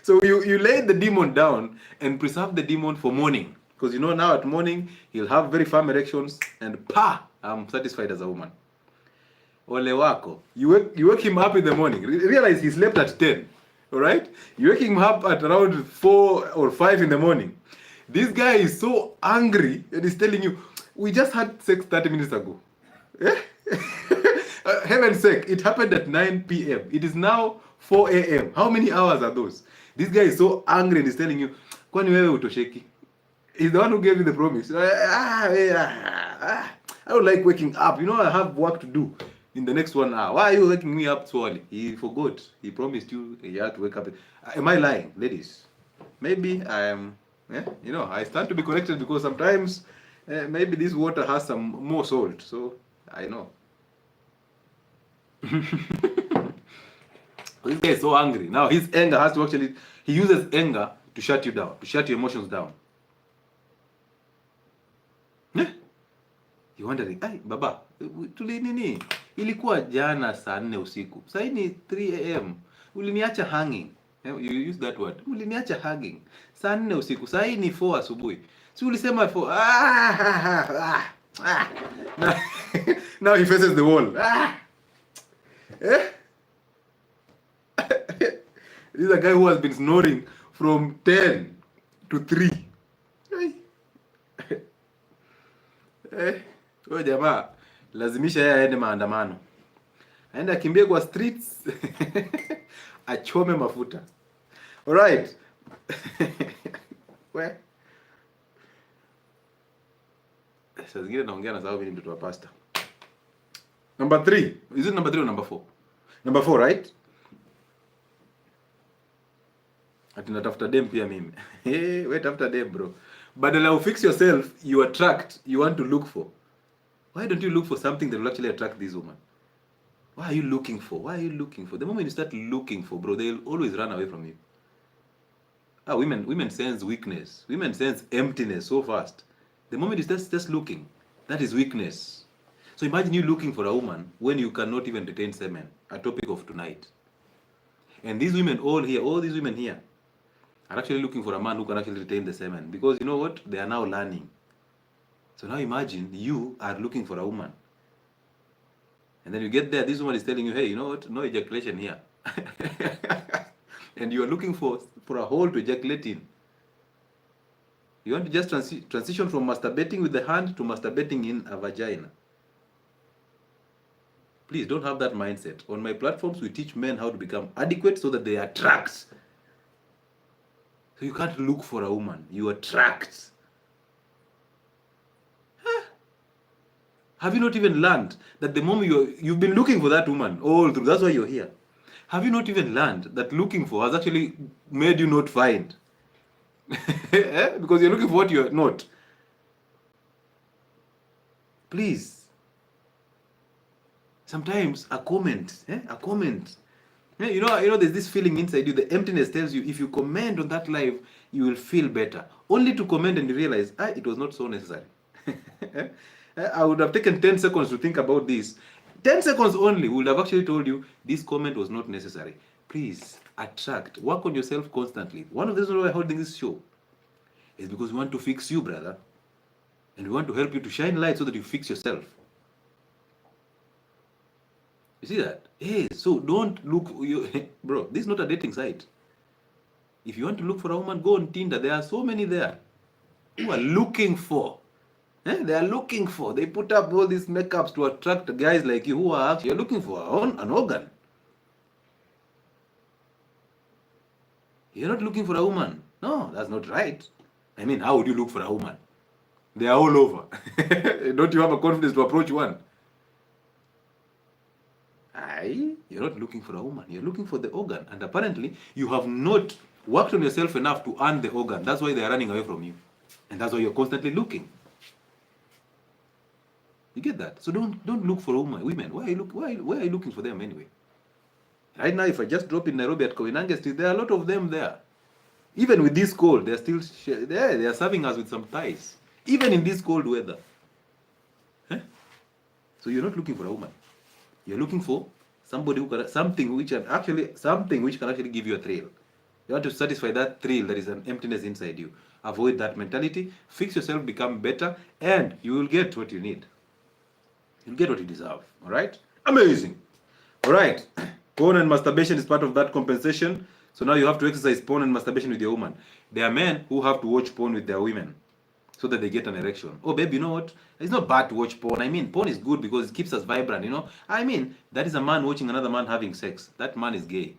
So you laid the demon down and preserve the demon for morning. Because now at morning, he'll have very firm erections and I'm satisfied as a woman. Ole wako. You wake him up in the morning. Realize he slept at 10. Alright? You wake him up at around 4 or 5 in the morning. This guy is so angry and he's telling you, we just had sex 30 minutes ago. Heaven's sake, it happened at 9 p.m. It is now 4 a.m. How many hours are those? This guy is so angry and he's telling you, kwani wewe utosheki? He's the one who gave you the promise. I don't like waking up. You know, I have work to do in the next 1 hour. Why are you waking me up so early? He forgot. He promised you you had to wake up. Am I lying, ladies? Maybe I am. You know, I stand to be corrected because sometimes maybe this water has some more salt. So I know. This guy is so angry. Now his anger has to actually, he uses anger to shut you down, to shut your emotions down. You wondering, ay baba, tuli nini? Ilikuwa jana saa 4 usiku. Sasa ni 3 am. Uliniacha hanging. You use that word. Uliniacha hanging. Saa 4 usiku. Sasa ni 4 asubuhi. Si ulisema 4. Now he faces the wall. This is a guy who has been snoring from 10 to 3. Huyo jamaa lazimisha yeye aende maandamano. Aende akimbie kwa streets achome mafuta. Alright. We. Sasa zingine naongea na sababu mimi ni mtoto wa pastor. Number 3. Is it number 3 or number 4? Number 4, right? Ati natafuta dem pia mimi. Wait, tafuta dem bro. Badala you fix yourself, you attract, you want to look for. Why don't you look for something that will actually attract this woman? What are you looking for? Why are you looking for? The moment you start looking for, bro, they'll always run away from you. Women sense weakness. Women sense emptiness so fast. The moment you start just looking, that is weakness. So imagine you looking for a woman when you cannot even retain semen, a topic of tonight. And these women all these women here, are actually looking for a man who can actually retain the semen. Because you know what? They are now learning. So now imagine you are looking for a woman. And then you get there, this woman is telling you, hey, you know what? No ejaculation here. And you are looking for a hole to ejaculate in. You want to just transition from masturbating with the hand to masturbating in a vagina. Please don't have that mindset. On my platforms, we teach men how to become adequate so that they attract. So you can't look for a woman, you attract. Have you not even learned that the moment you've been looking for that woman all through, that's why you're here. Have you not even learned that looking for has actually made you not find? Because you're looking for what you're not. Please. Sometimes a comment. You know, there's this feeling inside you. The emptiness tells you if you comment on that live, you will feel better. Only to comment and realize, it was not so necessary. I would have taken 10 seconds to think about this. 10 seconds only would have actually told you this comment was not necessary. Please attract. Work on yourself constantly. One of the reasons why I'm holding this show is because we want to fix you, brother. And we want to help you to shine light so that you fix yourself. You see that? Hey, so don't look, bro, this is not a dating site. If you want to look for a woman, go on Tinder. There are so many there who are looking for. They are looking for. They put up all these makeups to attract guys like you who are actually looking for an organ. You're not looking for a woman. No, that's not right. I mean, how would you look for a woman? They are all over. Don't you have a confidence to approach one? You're not looking for a woman. You're looking for the organ. And apparently, you have not worked on yourself enough to earn the organ. That's why they are running away from you. And that's why you're constantly looking. You get that? So don't look for women. Why are you looking for them anyway? Right now, if I just drop in Nairobi at Koinange Street, there are a lot of them there. Even with this cold, they're still there. They are serving us with some ties. Even in this cold weather. So you're not looking for a woman. You're looking for somebody who can, something which can actually give you a thrill. You want to satisfy that thrill, there is an emptiness inside you. Avoid that mentality. Fix yourself, become better, and you will get what you need. You'll get what you deserve. All right? Amazing. All right. Porn and masturbation is part of that compensation. So now you have to exercise porn and masturbation with your woman. There are men who have to watch porn with their women. so that they get an erection. Oh, babe, you know what? It's not bad to watch porn. I mean, porn is good because it keeps us vibrant, you know? I mean, that is a man watching another man having sex. That man is gay.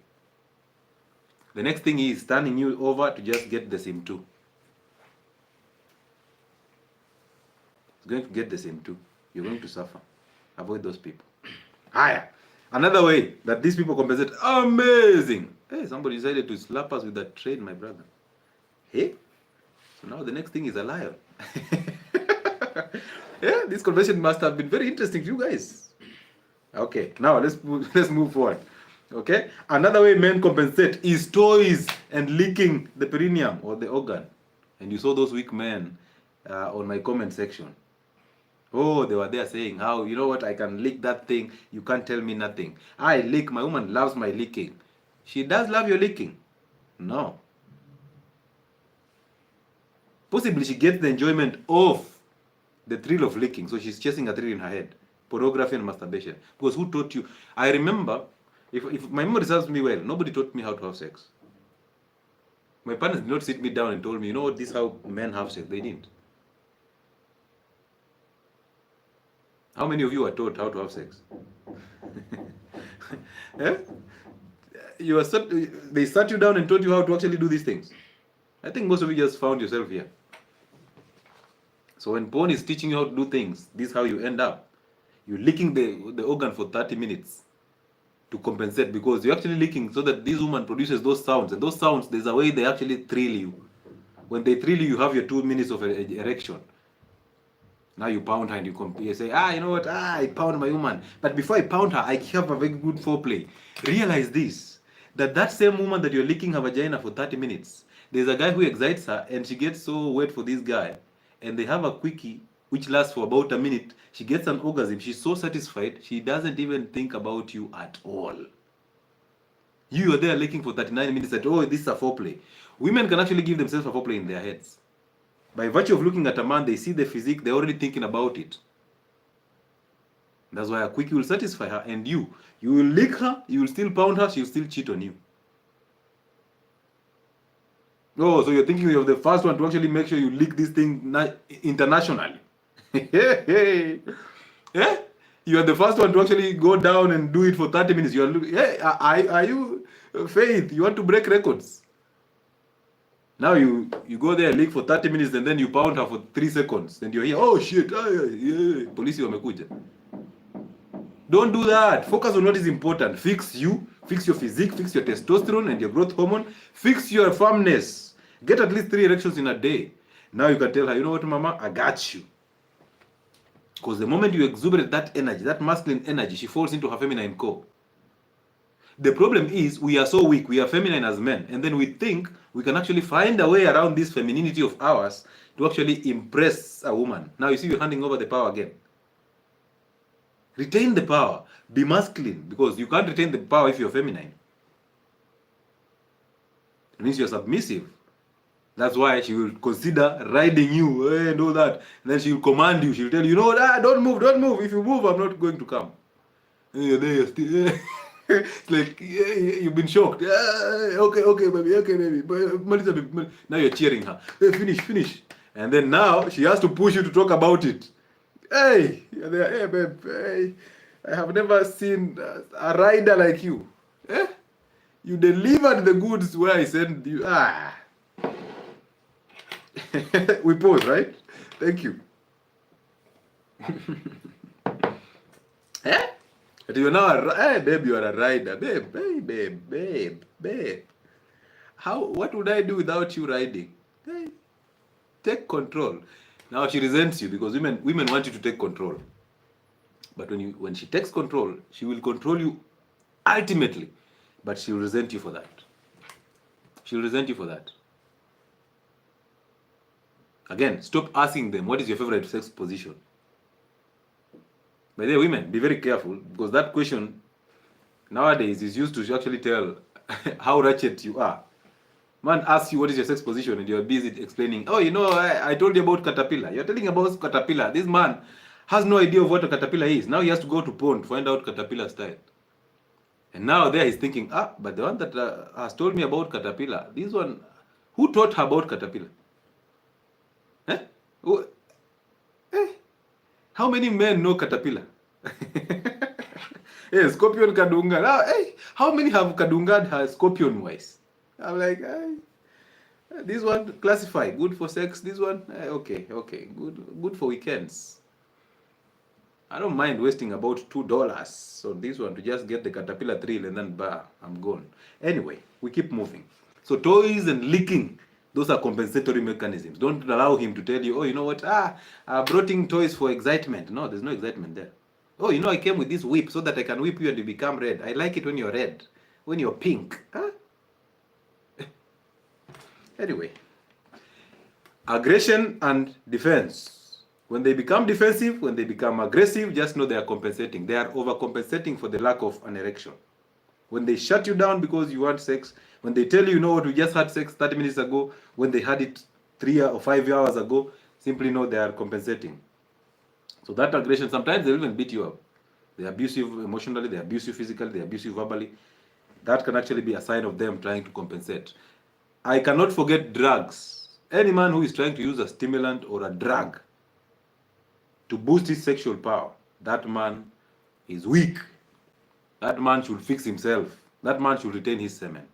The next thing is turning you over to just get the same too. He's going to get the same too. You're going to suffer. Avoid those people. Higher. Another way that these people compensate. Amazing. Hey, somebody decided to slap us with that train, my brother. Hey? So now the next thing is a lion. Yeah, this conversation must have been very interesting to you guys. Okay, now let's move forward. Okay, another way men compensate is toys and licking the perineum or the organ. And you saw those weak men on my comment section. Oh, they were there saying how, you know what, I can lick that thing, you can't tell me nothing. I lick, my woman loves my licking. She does love your licking? No. Possibly she gets the enjoyment of the thrill of licking, so she's chasing a thrill in her head. Pornography and masturbation. Because who taught you? I remember, if my memory serves me well, nobody taught me how to have sex. My parents did not sit me down and told me, you know what, this is how men have sex. They didn't. How many of you are taught how to have sex? Yeah? They sat you down and taught you how to actually do these things. I think most of you just found yourself here. So when porn is teaching you how to do things, this is how you end up. You're licking the organ for 30 minutes to compensate, because you're actually licking so that this woman produces those sounds. And those sounds, there's a way they actually thrill you. When they thrill you, you have your 2 minutes of erection. Now you pound her and you say, you know what, I pound my woman. But before I pound her, I have a very good foreplay. Realize this, that same woman that you're licking her vagina for 30 minutes, there's a guy who excites her and she gets so wet for this guy, and they have a quickie which lasts for about a minute. She gets an orgasm. She's so satisfied, she doesn't even think about you at all. You are there licking for 39 minutes and, oh, this is a foreplay. Women can actually give themselves a foreplay in their heads. By virtue of looking at a man, they see the physique, they're already thinking about it. That's why a quickie will satisfy her, and you will lick her, you will still pound her, she will still cheat on you. Oh, so you're thinking you're the first one to actually make sure you lick this thing internationally. Yeah? You are the first one to actually go down and do it for 30 minutes. You are are you Faith? You want to break records? Now you go there, lick for 30 minutes, and then you pound her for 3 seconds, and you're here, oh shit, police wamekuja. Don't do that. Focus on what is important. Fix you, fix your physique, fix your testosterone and your growth hormone, fix your firmness. Get at least 3 erections in a day. Now you can tell her, you know what, mama, I got you. Because the moment you exuberate that energy, that masculine energy, she falls into her feminine core. The problem is we are so weak, we are feminine as men, and then we think we can actually find a way around this femininity of ours to actually impress a woman. Now you see you're handing over the power again. Retain the power. Be masculine, because you can't retain the power if you're feminine. It means you're submissive. That's why she will consider riding you and all that. And then she will command you. She will tell you, you know what, don't move, don't move. If you move, I'm not going to come. And you're there, still. It's like, you've been shocked. Okay, baby. But now you're cheering her. Finish. And then now she has to push you to talk about it. Hey, babe. Hey, I have never seen a rider like you. You delivered the goods where I sent you. We pause, right? Thank you. But you're now babe, you are a rider. Babe. What would I do without you riding? Hey, take control. Now she resents you because women want you to take control. But when she takes control, she will control you ultimately. But she will resent you for that. She'll resent you for that. Again, stop asking them, what is your favorite sex position? By the way, women, be very careful, because that question nowadays is used to actually tell how ratchet you are. Man asks you what is your sex position and you're busy explaining, oh, you know, I told you about caterpillar. You're telling about caterpillar. This man has no idea of what a caterpillar is. Now he has to go to porn to find out caterpillar style. And now there he's thinking, but the one that has told me about caterpillar, this one, who taught her about caterpillar? Oh, how many men know caterpillar? Hey, scorpion kadunga. Hey, how many have kadunga has scorpion wise? I'm like, this one classify good for sex. This one, okay, good for weekends. I don't mind wasting about $2 on this one to just get the caterpillar thrill and then I'm gone. Anyway, we keep moving. So toys and licking, those are compensatory mechanisms. Don't allow him to tell you, oh, you know what, I brought in toys for excitement. No, there's no excitement there. Oh, you know, I came with this whip so that I can whip you and you become red. I like it when you're red, when you're pink. Anyway, aggression and defense. When they become defensive, when they become aggressive, just know they are compensating. They are overcompensating for the lack of an erection. When they shut you down because you want sex, when they tell you, you know what, we just had sex 30 minutes ago, when they had it 3 or 5 hours ago, simply know they are compensating. So that aggression, sometimes they'll even beat you up. They're abusive emotionally, they're abusive physically, they're abusive verbally. That can actually be a sign of them trying to compensate. I cannot forget drugs. Any man who is trying to use a stimulant or a drug to boost his sexual power, that man is weak. That man should fix himself. That man should retain his semen.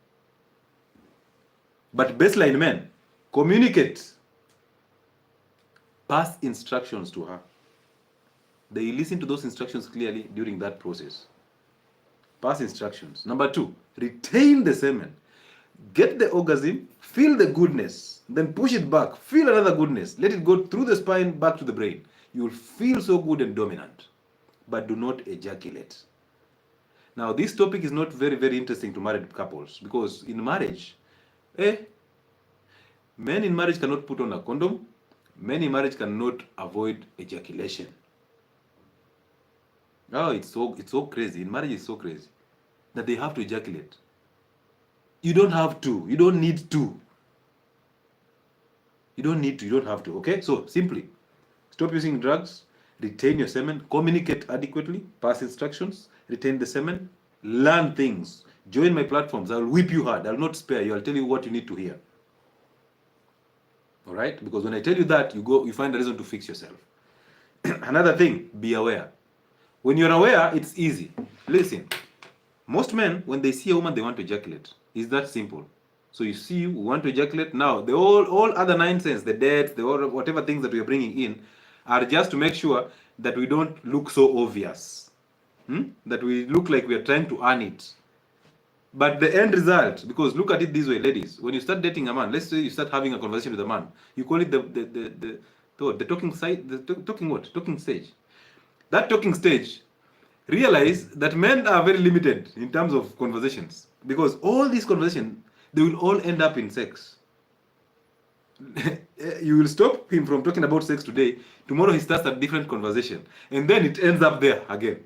But baseline men, communicate. Pass instructions to her. They listen to those instructions clearly during that process. Pass instructions. Number 2, retain the semen. Get the orgasm, feel the goodness, then push it back, feel another goodness, let it go through the spine back to the brain. You will feel so good and dominant, but do not ejaculate. Now, this topic is not very, very interesting to married couples because in marriage, men in marriage cannot put on a condom. Men in marriage cannot avoid ejaculation. Oh, it's so crazy. In marriage, it's so crazy that they have to ejaculate. You don't have to. You don't need to. You don't need to. You don't have to. Okay? So, simply, stop using drugs, retain your semen, communicate adequately, pass instructions, retain the semen, learn things. Join my platforms. I'll whip you hard. I'll not spare you. I'll tell you what you need to hear. All right? Because when I tell you that, you find a reason to fix yourself. Another thing, be aware. When you're aware, it's easy. Listen, most men, when they see a woman, they want to ejaculate. It's that simple. So you see, we want to ejaculate. Now, the all other nonsense, the dates, whatever things that we are bringing in, are just to make sure that we don't look so obvious. That we look like we are trying to earn it. But the end result, because look at it this way, ladies, when you start dating a man, let's say you start having a conversation with a man, you call it the talking side, talking stage. That talking stage, realize that men are very limited in terms of conversations, because all these conversations, they will all end up in sex. You will stop him from talking about sex today, tomorrow he starts a different conversation, and then it ends up there again.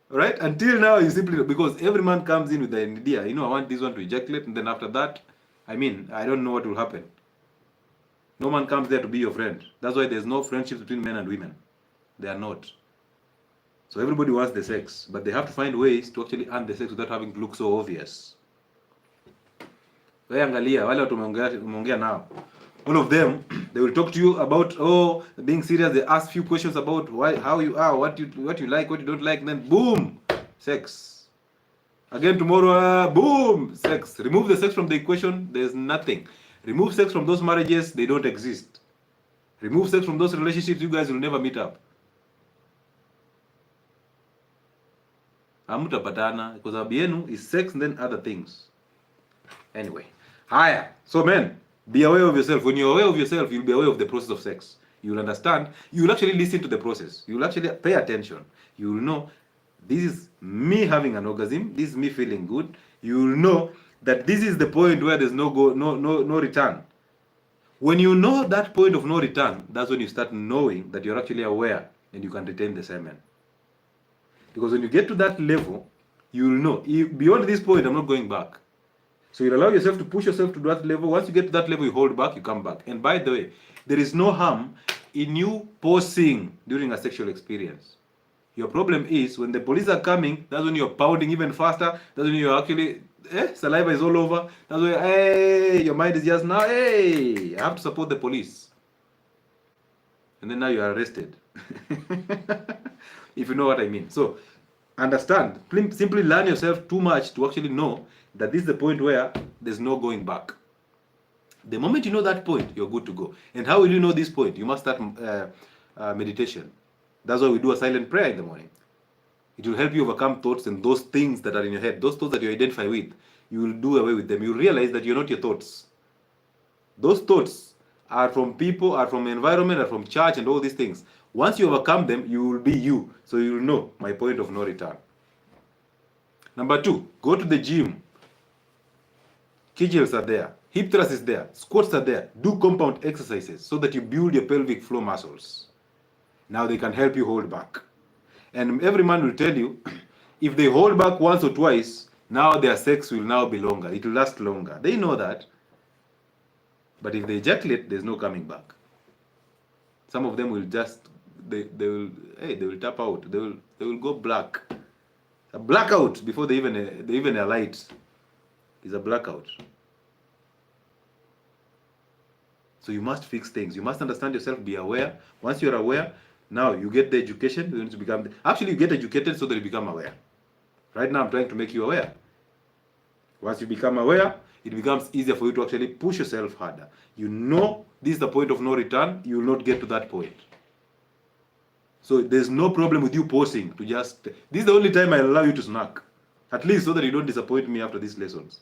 Right? Until now, you simply, because every man comes in with the idea, you know, I want this one to ejaculate, and then after that, I don't know what will happen. No man comes there to be your friend. That's why there's no friendship between men and women. They are not. So everybody wants the sex, but they have to find ways to actually earn the sex without having to look so obvious. Angalia, wale watu umeongea nao. All of them, they will talk to you about, being serious. They ask few questions about why, how you are, what you like, what you don't like, and then boom, sex. Again tomorrow, boom, sex. Remove the sex from the equation, there's nothing. Remove sex from those marriages, they don't exist. Remove sex from those relationships, you guys will never meet up. Hamutapatana, because abienu is sex and then other things. Anyway, higher. So men, be aware of yourself. When you're aware of yourself, you'll be aware of the process of sex. You'll understand. You'll actually listen to the process. You'll actually pay attention. You'll know, this is me having an orgasm. This is me feeling good. You'll know that this is the point where there's no return. When you know that point of no return, that's when you start knowing that you're actually aware and you can retain the semen. Because when you get to that level, you'll know, beyond this point, I'm not going back. So you allow yourself to push yourself to that level. Once you get to that level, you hold back, you come back. And by the way, there is no harm in you pausing during a sexual experience. Your problem is when the police are coming, that's when you're pounding even faster. That's when you're actually, saliva is all over. That's when, your mind is just now, I have to support the police. and then now you are arrested. If you know what I mean. So understand, simply learn yourself too much to actually know that this is the point where there's no going back. The moment you know that point, you're good to go. And how will you know this point? You must start meditation. That's why we do a silent prayer in the morning. It will help you overcome thoughts and those things that are in your head, those thoughts that you identify with. You will do away with them. You realize that you're not your thoughts. Those thoughts are from people, are from environment, are from church and all these things. Once you overcome them, you will be you. So you will know my point of no return. Number 2, go to the gym. Kegels are there. Hip thrust is there. Squats are there. Do compound exercises so that you build your pelvic floor muscles. Now they can help you hold back. And every man will tell you, if they hold back once or twice, now their sex will now be longer. It will last longer. They know that. But if they ejaculate, there's no coming back. Some of them will just they will tap out. They will go black. A blackout before they even alight is a blackout. So you must fix things. You must understand yourself, be aware. Once you're aware, now you get the education, you need to become actually you get educated so that you become aware. Right now I'm trying to make you aware. Once you become aware, it becomes easier for you to actually push yourself harder. You know this is the point of no return, you will not get to that point. So there's no problem with you pausing to just, this is the only time I allow you to snack. At least so that you don't disappoint me after these lessons.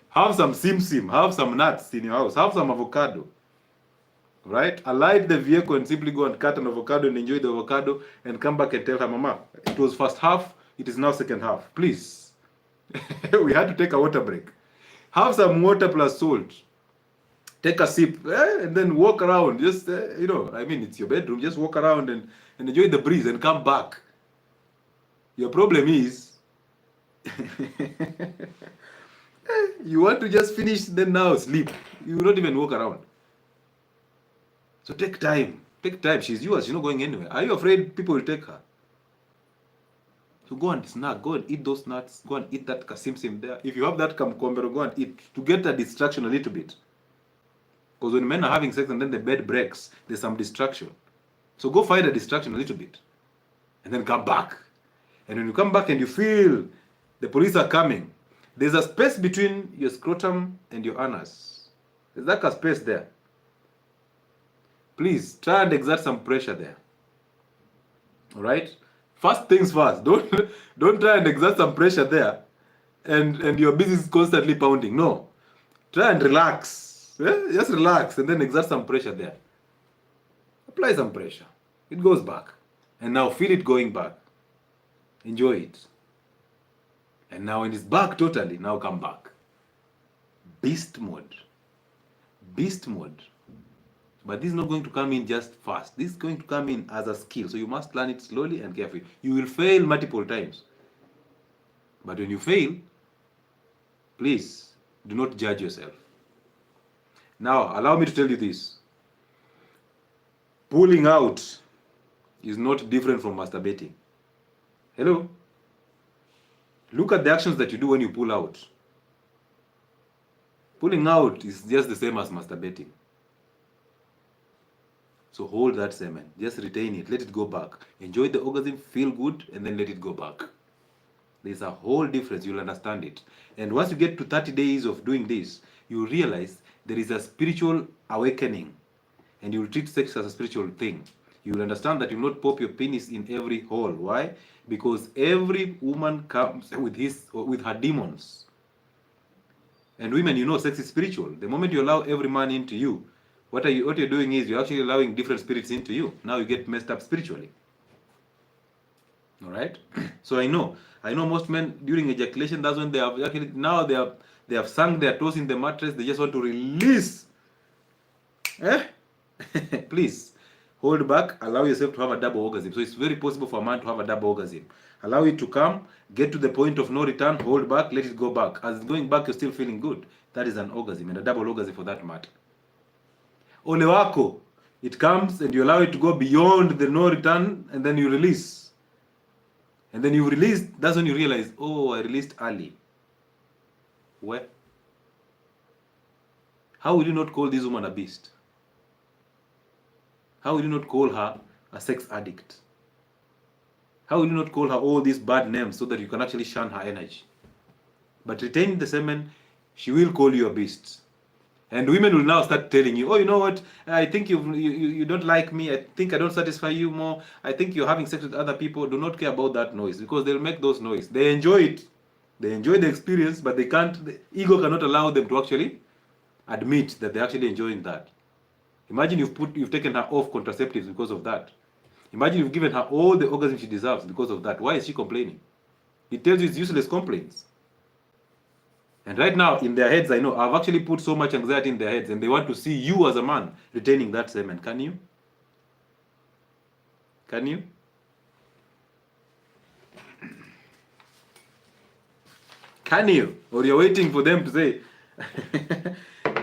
Have some sim, have some nuts in your house, have some avocado. Right? Alight the vehicle and simply go and cut an avocado and enjoy the avocado and come back and tell her, Mama, it was first half, it is now second half. Please. We had to take a water break. Have some water plus salt. Take a sip and then walk around. Just, I mean, it's your bedroom. Just walk around and enjoy the breeze and come back. Your problem is you want to just finish, then now sleep. You will not even walk around. So take time. Take time. She's yours. She's not going anywhere. Are you afraid people will take her? So go and snack. Go and eat those nuts. Go and eat that kasimsim there. If you have that kamkombero, go and eat to get a distraction a little bit. Because when men are having sex and then the bed breaks, there's some distraction. So go find a distraction a little bit. And then come back. And when you come back and you feel the police are coming, there's a space between your scrotum and your anus. There's like a space there. Please try and exert some pressure there. All right? First things first. Don't try and exert some pressure there and your busy is constantly pounding. No. Try and relax. Just relax and then exert some pressure there. Apply some pressure. It goes back. And now feel it going back. Enjoy it. And now when it's back totally, now come back. Beast mode. Beast mode. But this is not going to come in just fast. This is going to come in as a skill. So you must learn it slowly and carefully. You will fail multiple times. But when you fail, please do not judge yourself. Now, allow me to tell you this. Pulling out is not different from masturbating. Hello? Look at the actions that you do when you pull out. Pulling out is just the same as masturbating. So hold that semen. Just retain it. Let it go back. Enjoy the orgasm, feel good, and then let it go back. There's a whole difference. You'll understand it. And once you get to 30 days of doing this, you realize there is a spiritual awakening. And you'll treat sex as a spiritual thing. You'll understand that you'll not pop your penis in every hole. Why? Because every woman comes with her demons. And women, you know, sex is spiritual. The moment you allow every man into you, what you're doing is you're actually allowing different spirits into you. Now you get messed up spiritually. All right? So I know most men during ejaculation, that's when they have actually, now they have sunk their toes in the mattress. They just want to release. Please hold back. Allow yourself to have a double orgasm. So it's very possible for a man to have a double orgasm. Allow it to come. Get to the point of no return. Hold back. Let it go back. As it's going back, you're still feeling good. That is an orgasm, and a double orgasm for that matter. Ole wako, it comes and you allow it to go beyond the no return, and then you release. And then you release, that's when you realize, oh, I released early. Where? How will you not call this woman a beast? How will you not call her a sex addict? How will you not call her all these bad names so that you can actually shun her energy? But retaining the semen, she will call you a beast. And women will now start telling you, oh, you know what? I think you don't like me. I think I don't satisfy you more. I think you're having sex with other people. Do not care about that noise, because they'll make those noise. They enjoy it. They enjoy the experience, but they can't. The ego cannot allow them to actually admit that they're actually enjoying that. Imagine you've taken her off contraceptives because of that. Imagine you've given her all the orgasm she deserves because of that. Why is she complaining? It tells you it's useless complaints. And right now, in their heads, I know, I've actually put so much anxiety in their heads, and they want to see you as a man retaining that semen. Can you? Can you? Can you? Or you're waiting for them to say,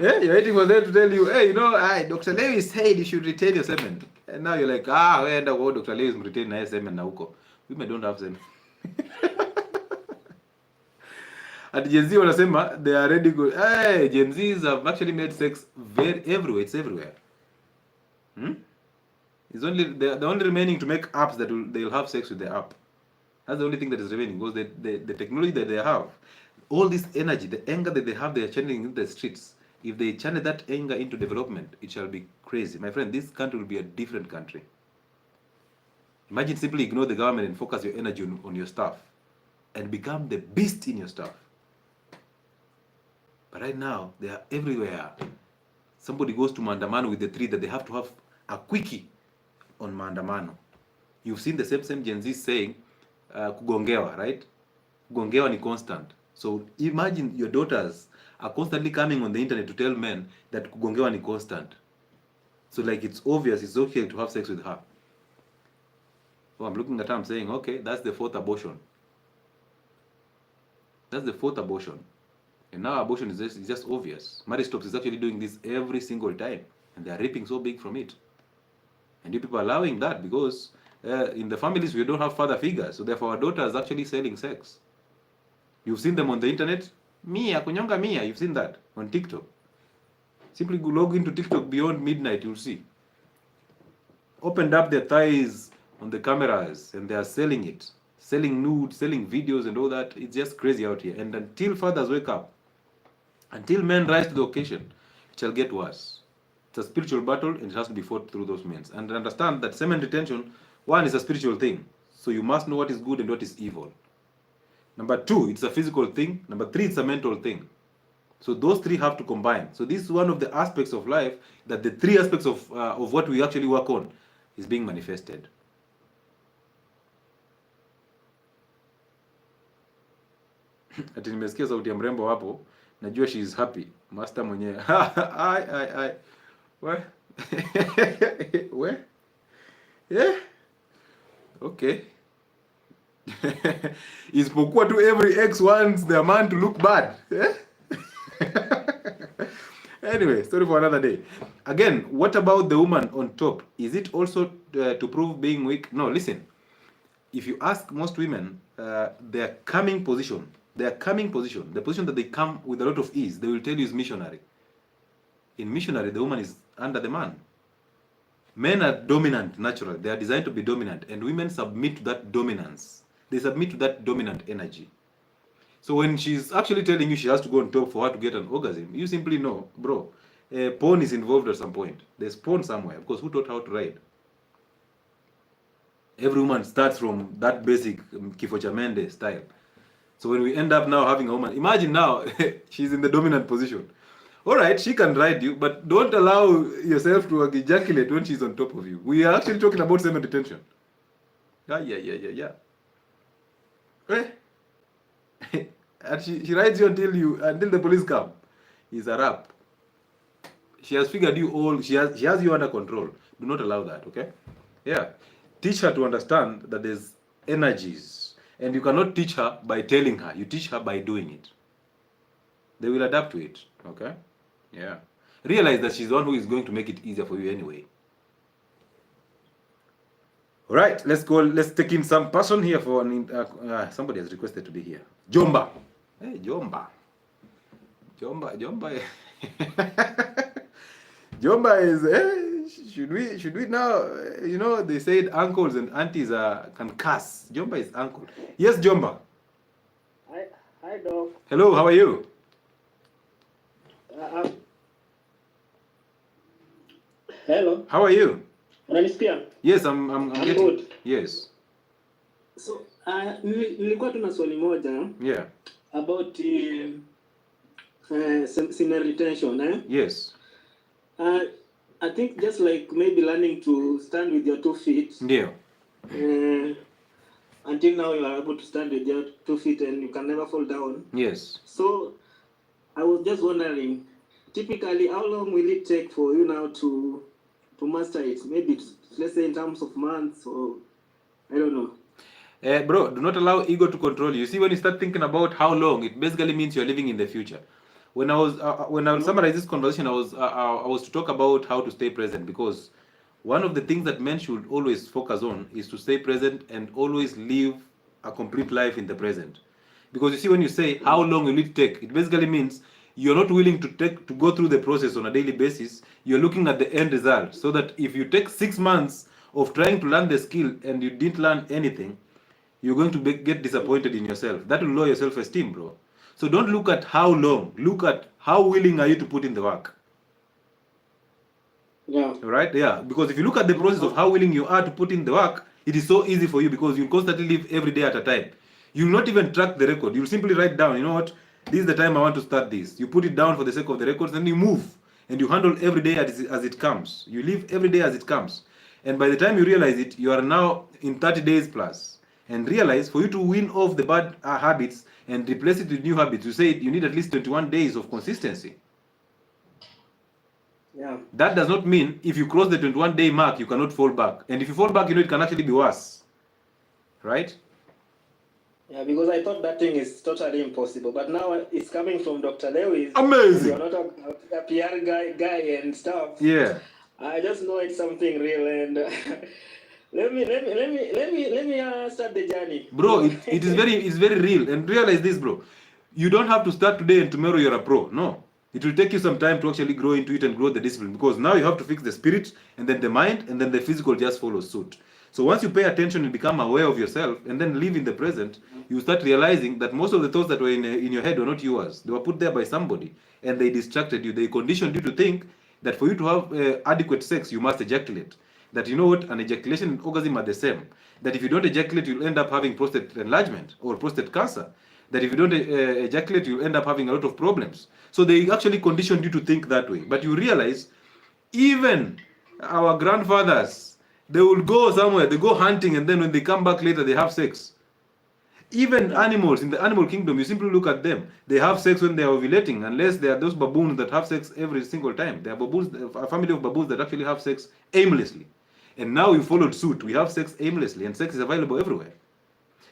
yeah, you're waiting for them to tell you, hey, you know, Dr. Lewis said you should retain your semen. And now you're like, where Dr. Lewis retain my semen na huko. Women don't have semen. At Gen Z wanasema they are ready go. Hey, Gen Zs have actually made sex very everywhere. It's everywhere. It's only the only remaining to make apps that they'll have sex with the app. That's the only thing that is remaining, because the technology that they have, all this energy, the anger that they have, they are channeling in the streets. If they channel that anger into development, it shall be crazy. My friend, this country will be a different country. Imagine simply ignore the government and focus your energy on your stuff and become the beast in your stuff. But right now, they are everywhere. Somebody goes to Maandamano with the three that they have to have a quickie on Maandamano. You've seen the same Gen Z saying, kugongewa, right? Kugongewa ni constant. So imagine your daughters are constantly coming on the internet to tell men that kugongewa ni constant. So like it's obvious, it's okay to have sex with her. So I'm looking at her, I'm saying, okay, that's the fourth abortion. That's the fourth abortion. And now abortion is just obvious. Marriage Stops is actually doing this every single time, and they are reaping so big from it. And you people are allowing that because in the families we don't have father figures, so therefore our daughters are actually selling sex. You've seen them on the internet. Mia, kunyonga Mia, you've seen that on TikTok. Simply log into TikTok beyond midnight, you'll see. Opened up their thighs on the cameras and they are selling it. Selling nude, selling videos and all that. It's just crazy out here. And until fathers wake up, until men rise to the occasion, it shall get worse. It's a spiritual battle and it has to be fought through those means. And understand that semen retention, one, is a spiritual thing. So you must know what is good and what is evil. Number two, it's a physical thing. Number three, it's a mental thing. So those three have to combine. So this is one of the aspects of life, that the three aspects of what we actually work on is being manifested. Ati nimesikia sauti ya mrembo hapo, najua she is happy. Master mwenyewe. Ai. Where? Yeah. Okay. Isipokuwa tu every ex wants their man to look bad. Yeah? Anyway, story for another day. Again, what about the woman on top? Is it also to prove being weak? No, listen. If you ask most women, their coming position, the position that they come with a lot of ease, they will tell you is missionary. In missionary, the woman is under the man. Men are dominant naturally. They are designed to be dominant, and women submit to that dominance. They submit to that dominant energy. So when she's actually telling you she has to go on top for her to get an orgasm, you simply know, bro, porn is involved at some point. There's porn somewhere, because who taught how to ride? Every woman starts from that basic Kifo cha Mende style. So when we end up now having a woman, imagine now she's in the dominant position. All right, she can ride you, but don't allow yourself to ejaculate when she's on top of you. We are actually talking about semen retention. Yeah. And she rides you until the police come. It's a wrap. She has figured you all. She has you under control. Do not allow that. Okay? Yeah. Teach her to understand that there's energies, and you cannot teach her by telling her. You teach her by doing it. They will adapt to it. Okay? Yeah. Realize that she's the one who is going to make it easier for you anyway. All right, let's go. Let's take in some person here for somebody has requested to be here. Jomba. Hey, Jomba. Jomba is should we now, they said uncles and aunties can cuss. Jomba is uncle. Yes, Jomba. Hi, Doc. Hello, how are you? Hello. How are you? Unanisikia? Yes, I'm getting good. Yes. So, nilikuwa tuna swali moja. Yeah. About semen retention, eh? Yes. I think just like maybe learning to stand with your 2 feet. Yeah. Until now you are able to stand with your 2 feet and you can never fall down. Yes. So, I was just wondering, typically, how long will it take for you now to master it? Maybe, let's say in terms of months, or I don't know. Bro, do not allow ego to control you. See, when you start thinking about how long, it basically means you're living in the future. When I will summarize this conversation, I was to talk about how to stay present, because one of the things that men should always focus on is to stay present and always live a complete life in the present. Because you see, when you say how long will it take, it basically means you're not willing to go through the process on a daily basis. You're looking at the end result, so that if you take 6 months of trying to learn the skill and you didn't learn anything, you're going to get disappointed in yourself. That will lower your self-esteem, bro. So don't look at how long. Look at how willing are you to put in the work. Yeah. Right? Yeah. Because if you look at the process of how willing you are to put in the work, it is so easy for you, because you constantly live every day at a time. You'll not even track the record. You'll simply write down, you know what, this is the time I want to start this. You put it down for the sake of the records, and you move. And you handle every day as it comes. You live every day as it comes. And by the time you realize it, you are now in 30 days plus. And realize, for you to win off the bad habits and replace it with new habits, you say you need at least 21 days of consistency. Yeah. That does not mean if you cross the 21-day mark, you cannot fall back. And if you fall back, it can actually be worse. Right? Yeah, because I thought that thing is totally impossible. But now it's coming from Dr. Lewis. Amazing. You're not a PR guy and stuff. Yeah. I just know it's something real, and let me start the journey. Bro, it's very real. And realize this, bro. You don't have to start today and tomorrow you're a pro. No. It will take you some time to actually grow into it and grow the discipline, because now you have to fix the spirit, and then the mind, and then the physical just follows suit. So once you pay attention and become aware of yourself and then live in the present, you start realizing that most of the thoughts that were in your head were not yours. They were put there by somebody, and they distracted you. They conditioned you to think that for you to have adequate sex, you must ejaculate. That, you know what, an ejaculation and orgasm are the same. That if you don't ejaculate, you'll end up having prostate enlargement or prostate cancer. That if you don't ejaculate, you'll end up having a lot of problems. So they actually conditioned you to think that way. But you realize, even our grandfathers, they will go somewhere, they go hunting, and then when they come back later, they have sex. Even animals in the animal kingdom, you simply look at them. They have sex when they are ovulating, unless they are those baboons that have sex every single time. There are baboons, a family of baboons that actually have sex aimlessly. And now we followed suit. We have sex aimlessly, and sex is available everywhere.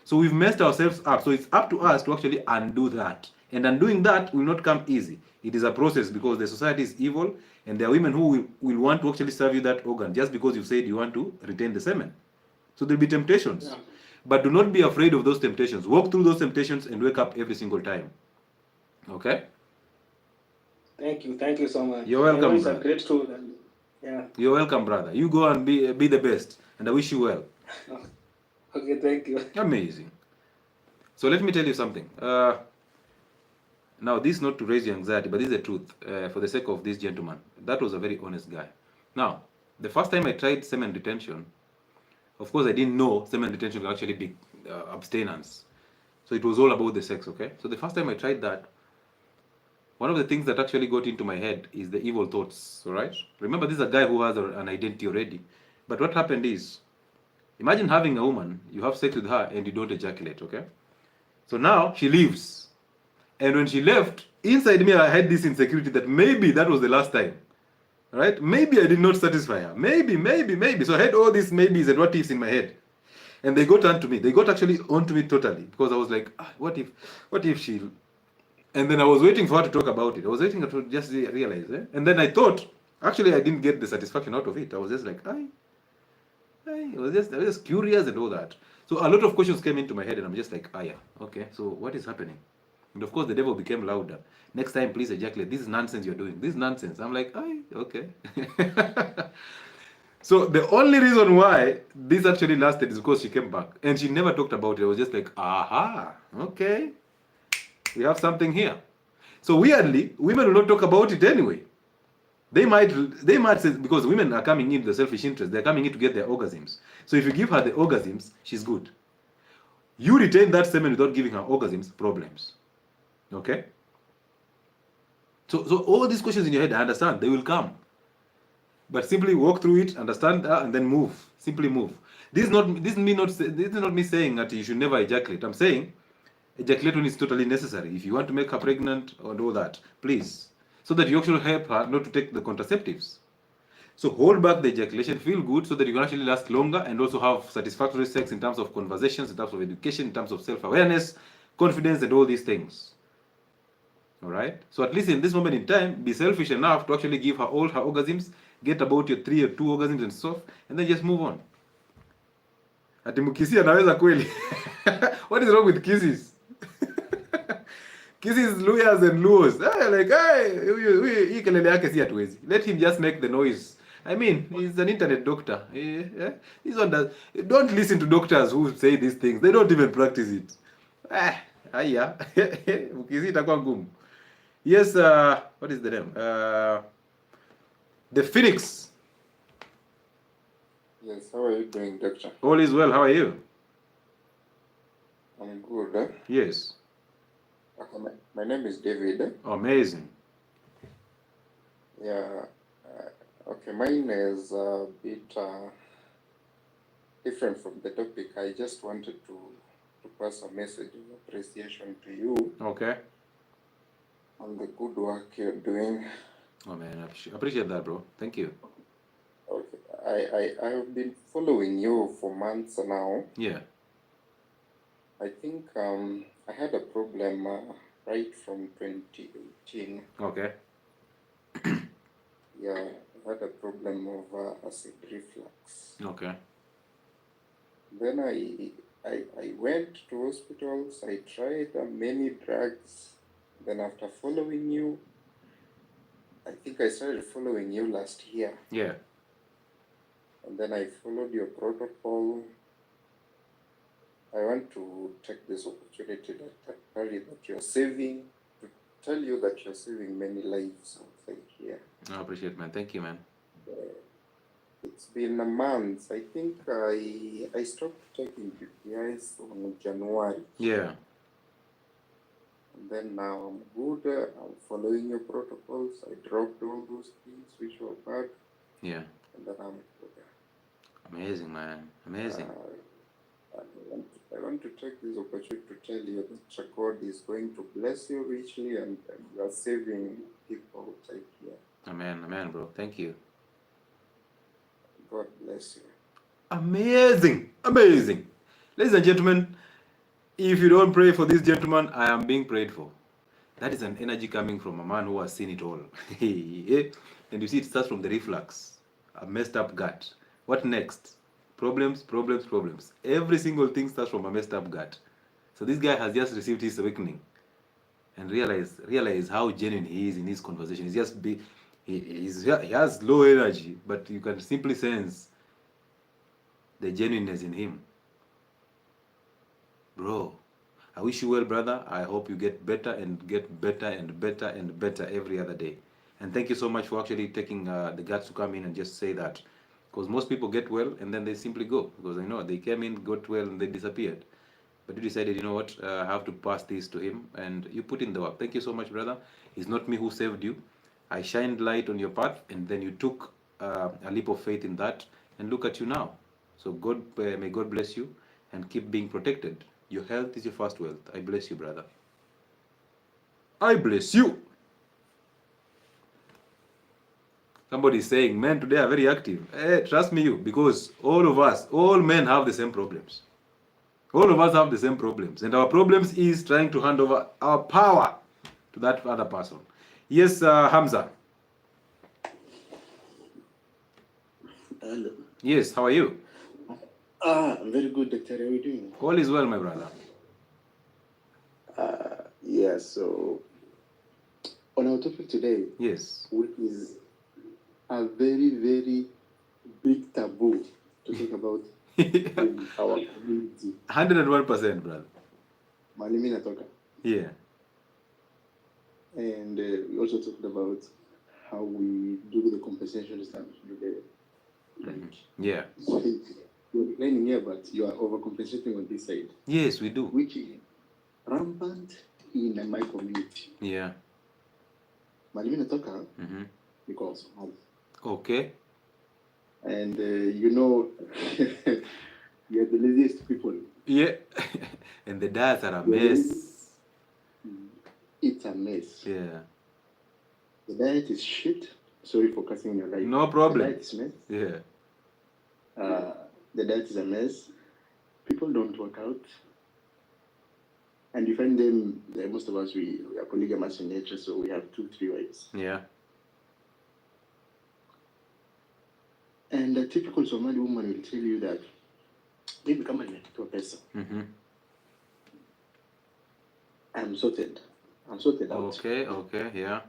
So we've messed ourselves up. So it's up to us to actually undo that. And undoing that will not come easy. It is a process, because the society is evil, and there are women who will want to actually serve you that organ just because you said you want to retain the semen. So there'll be temptations. Yeah. But do not be afraid of those temptations. Walk through those temptations and wake up every single time. Okay? Thank you so much. You're welcome, brother. It's a great tool. Yeah. You're welcome, brother. You go and be the best, and I wish you well. Okay, thank you. Amazing. So let me tell you something. Now, this is not to raise your anxiety, but this is the truth. For the sake of this gentleman, that was a very honest guy. Now, the first time I tried semen retention, of course, I didn't know semen retention could actually be abstinence. So it was all about the sex, okay? So the first time I tried that, one of the things that actually got into my head is the evil thoughts, all right? Remember, this is a guy who has an identity already. But what happened is, imagine having a woman, you have sex with her, and you don't ejaculate, okay? So now, she leaves. And when she left, inside me, I had this insecurity that maybe that was the last time. Right? Maybe I did not satisfy her. Maybe. So I had all these maybes and what ifs in my head. And they got onto me. They got actually onto me totally. Because I was like, what if she... And then I was waiting for her to talk about it. I was waiting to just realize. And then I thought, actually I didn't get the satisfaction out of it. I was just like, I was just curious and all that. So a lot of questions came into my head, and I'm just like, yeah, okay, so what is happening? And of course, the devil became louder. Next time, please ejaculate. This is nonsense you're doing. This is nonsense. I'm like, okay. So the only reason why this actually lasted is because she came back and she never talked about it. It was just like, aha, okay, we have something here. So weirdly, women will not talk about it anyway. They might say, because women are coming in the selfish interest, they're coming in to get their orgasms. So if you give her the orgasms, she's good. You retain that semen without giving her orgasms, problems. Okay? So all these questions in your head, I understand, they will come. But simply walk through it, understand that, and then move. Simply move. This is not me saying that you should never ejaculate. I'm saying ejaculation is totally necessary. If you want to make her pregnant and all that, please. So that you actually help her not to take the contraceptives. So hold back the ejaculation, feel good so that you can actually last longer and also have satisfactory sex in terms of conversations, in terms of education, in terms of self-awareness, confidence, and all these things. All right? So at least in this moment in time, be selfish enough to actually give her all her orgasms, get about your 3 or 2 orgasms and stuff, and then just move on. Ati mkisi anaweza kweli. What is wrong with kisses? Kisses, lawyers and laws. Like, hii kelele yake si hatuwezi. Let him just make the noise. I mean, he's an internet doctor. This one does. Don't listen to doctors who say these things. They don't even practice it. Haya. Mkisi itakuwa ngumu. Yes, what is the name? The Phoenix. Yes, how are you doing, doctor? All is well. How are you? I'm good. Yes. Okay, my name is David. Amazing. Yeah. Okay, mine is a bit different from the topic. I just wanted to pass a message of appreciation to you. Okay. On the good work you're doing. Oh man, I appreciate that, bro. Thank you. Okay, I have been following you for months now. Yeah. I think I had a problem right from 2018. Okay. Yeah, I had a problem of acid reflux. Okay. Then I went to hospitals. I tried many drugs. Then after following you, I think I started following you last year. Yeah. And then I followed your protocol. I want to take this opportunity that you're saving, to tell you that you're saving many lives outside here. I appreciate it, man. Thank you, man. It's been a month. I think I stopped taking PPIs on January. Yeah. And then now I'm good. I'm following your protocols. I dropped all those things which were bad. Yeah. And then I'm good. Amazing, man. Amazing. I want to take this opportunity to tell you that God is going to bless you richly and you are saving people outside here. Amen. Amen, bro. Thank you. God bless you. Amazing. Amazing. Ladies and gentlemen, if you don't pray for this gentleman, I am being prayed for. That is an energy coming from a man who has seen it all. And you see, it starts from the reflux, a messed up gut. What next? Problems, problems, problems. Every single thing starts from a messed up gut. So this guy has just received his awakening and realize how genuine he is in his conversation. He has low energy, but you can simply sense the genuineness in him. Bro, I wish you well, brother. I hope you get better and get better and better and better every other day. And thank you so much for actually taking the guts to come in and just say that. Because most people get well and then they simply go. Because I know they came in, got well, and they disappeared. But you decided, you know what, I have to pass this to him. And you put in the work. Thank you so much, brother. It's not me who saved you. I shined light on your path, and then you took a leap of faith in that. And look at you now. So God, may God bless you and keep being protected. Your health is your first wealth. I bless you, brother. I bless you. Somebody is saying, men today are very active. Trust me, because all of us, all men have the same problems. All of us have the same problems. And our problems is trying to hand over our power to that other person. Yes, Hamza. Hello. Yes, how are you? I'm very good, Doctor. How are you doing? All is well, my brother. Yeah, so on our topic today, Yes. which is a very, very big taboo to talk about in our community. 101%, brother. Malimi natoka. Yeah. And we also talked about how we do the compensation stuff. Yeah. You're declining here, but you are overcompensating on this side. Yes, we do. Which is rampant in my community. Yeah. Malimi natoka because Okay. and you know, we are the laziest people. Yeah. And the diets are a mess. It's a mess. Yeah. The diet is shit. Sorry for cussing your life. No problem. The diet is mess. Yeah. The diet is a mess. People don't work out. And you find them, most of us, we are polygamous in nature, so we have 2-3 wives. Yeah. And a typical Somali woman will tell you that, maybe come to a person. I'm sorted out. Okay, yeah.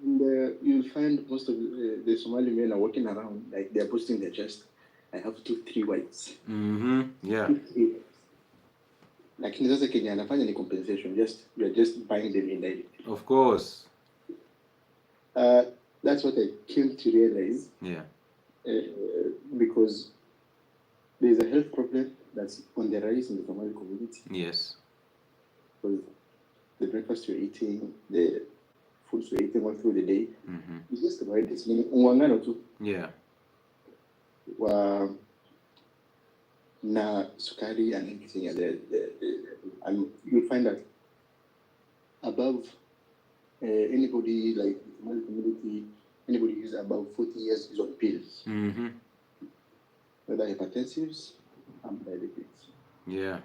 And you'll find most of the Somali men are walking around like they're boasting their chest. I have 2-3 wives. Yeah. 2-3 wives. Like in Zaza Kenya, anafanya ni compensation. You're just buying them indirectly. Of course. That's what I came to realize. Yeah. Because there's a health problem that's on the rise in the Somali community. Yes. Because the breakfast you're eating, the foods you're eating all through the day, it's just about this. Yeah. Na sukari and everything, and you'll find that above anybody like the Somali community, anybody who's above 40 years is on pills. Whether hypertensives and diabetes. Yeah.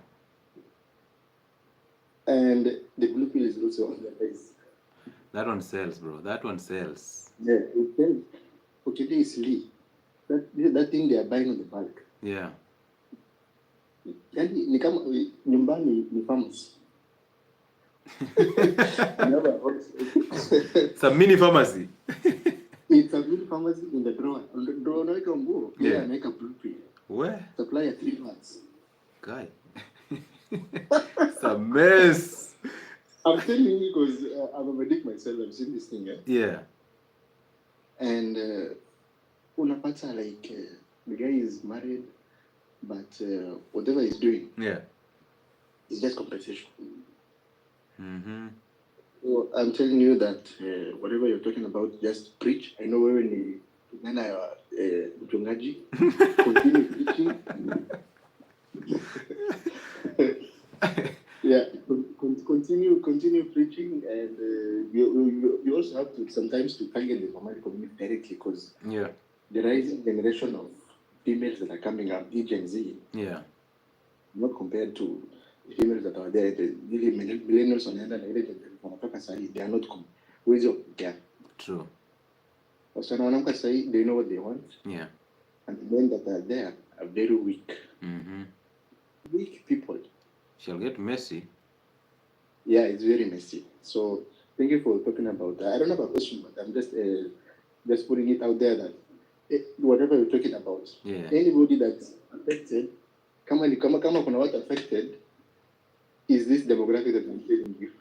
And the blue pill is also on the rise. That one sells, bro. That one sells. Yeah, it sells. Okay, today is Lee. That thing they are buying on the bulk. Yeah. Yani ni kama nyumbani ni pharmacy. It's a mini pharmacy. It's a mini pharmacy in the drawer. On the drawer, unaweka nguo. Yeah. Unaweka blue pill. Where? Supply at 3 months. Guy. It's a mess. I'm telling you because I'm a medic myself. I've seen this thing. Yeah. And unapata like the guy is married, but whatever he's doing, Yeah. it's just compensation. So I'm telling you that whatever you're talking about, just preach. I know when you mchungaji, continue preaching. Yeah, continue preaching, and you also have to sometimes to target the Somali community directly because Yeah. the rising generation of females that are coming up, the Gen Z, Yeah. not compared to the females that are there, the millennials on the other side, they are not ways of care. True. They know what they want, Yeah. and the men that are there are very weak. Weak people. Shall get messy. Yeah, it's very messy. So thank you for talking about that. I don't have a question, but I'm just putting it out there that whatever you're talking about, Yeah. anybody that's affected, kama kuna watu affected, is this demographic that I'm telling you.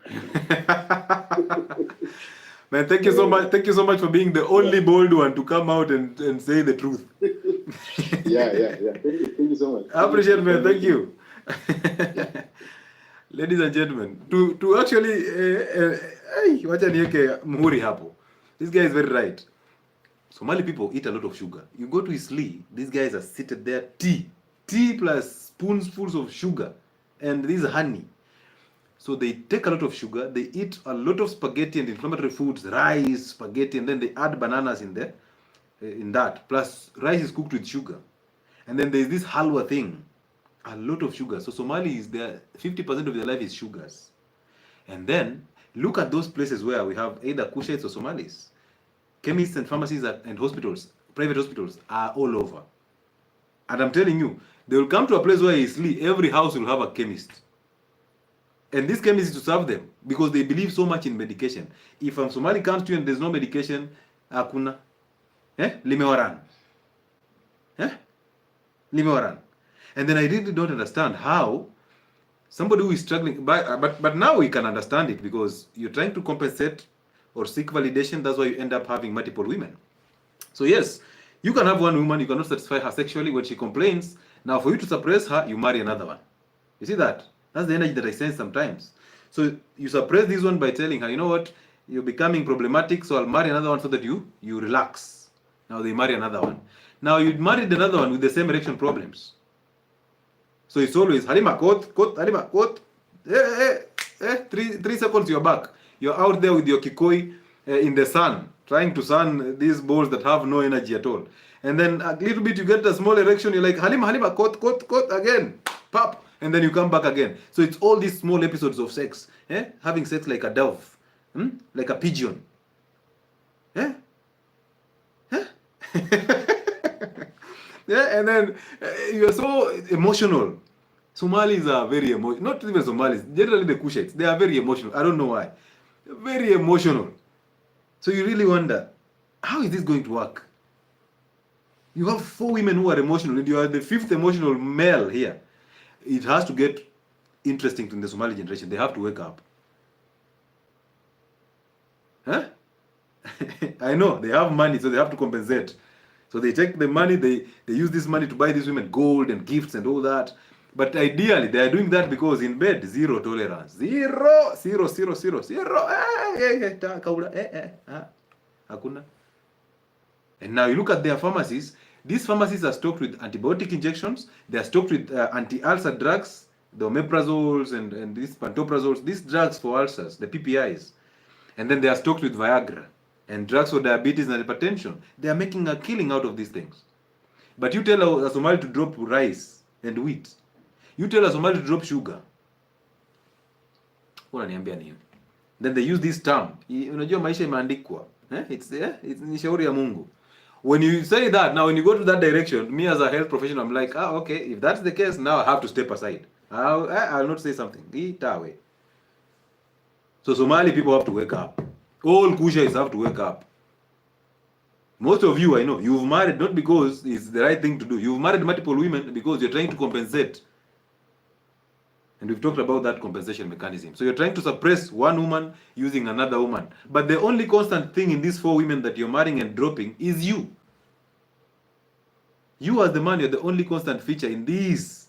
Man, thank you so much. Thank you so much for being the only bold one to come out and say the truth. Yeah. Thank you so much. I appreciate it, man. Thank you. Ladies and gentlemen, to actually wacha niweke muhuri hapo. This guy is very right. Somali people eat a lot of sugar. You go to Isli, these guys are seated there, tea plus spoonfuls of sugar, and this honey. So they take a lot of sugar, they eat a lot of spaghetti and inflammatory foods, rice, spaghetti, and then they add bananas in there, in that. Plus rice is cooked with sugar. And then there's this halwa thing, a lot of sugar. So Somali is there, 50% of their life is sugars. And then look at those places where we have either Kushites or Somalis. Chemists and pharmacies and hospitals, private hospitals are all over. And I'm telling you, they will come to a place where every house will have a chemist. And this chemist is to serve them because they believe so much in medication. If a Somali comes to you and there's no medication, hakuna. Limewaran. Limewaran. And then I really don't understand how somebody who is struggling, but now we can understand it because you're trying to compensate or seek validation. That's why you end up having multiple women. So yes, you can have one woman, you cannot satisfy her sexually when she complains. Now for you to suppress her, you marry another one. You see that? That's the energy that I sense sometimes. So you suppress this one by telling her, you know what, you're becoming problematic, so I'll marry another one so that you relax. Now they marry another one. Now you married another one with the same erection problems. So it's always Halima, quote, Halima, quote. 3 seconds you're back. You're out there with your kikoi in the sun, trying to sun these balls that have no energy at all. And then a little bit you get a small erection, you're like, Halima, quote, again, pop, and then you come back again. So it's all these small episodes of sex, having sex like a dove, like a pigeon. Yeah, and then you're so emotional. Somalis are very emotional. Not even Somalis, generally the Kushites, they are very emotional. I don't know why. They're very emotional. So you really wonder, how is this going to work? You have 4 women who are emotional, and you are the 5th emotional male here. It has to get interesting to the Somali generation. They have to wake up. I know, they have money, so they have to compensate. So they take the money, they use this money to buy these women gold and gifts and all that. But ideally, they are doing that because in bed, zero tolerance. Zero. Hakuna. And now you look at their pharmacies. These pharmacies are stocked with antibiotic injections. They are stocked with anti-ulcer drugs, the omeprazoles and these pantoprazoles, these drugs for ulcers, the PPIs. And then they are stocked with Viagra and drugs for diabetes and hypertension. They are making a killing out of these things. But you tell a Somali to drop rice and wheat. You tell a Somali to drop sugar. Then they use this term. Unajua maisha imeandikwa. It's ni shauri ya Mungu. When you say that, now when you go to that direction, me as a health professional, I'm like, okay, if that's the case, now I have to step aside. I'll not say something. So Somali people have to wake up. All Kushais have to wake up. Most of you, I know, you've married not because it's the right thing to do. You've married multiple women because you're trying to compensate. And we've talked about that compensation mechanism. So you're trying to suppress one woman using another woman. But the only constant thing in these 4 women that you're marrying and dropping is you. You as the man, you're the only constant feature in these.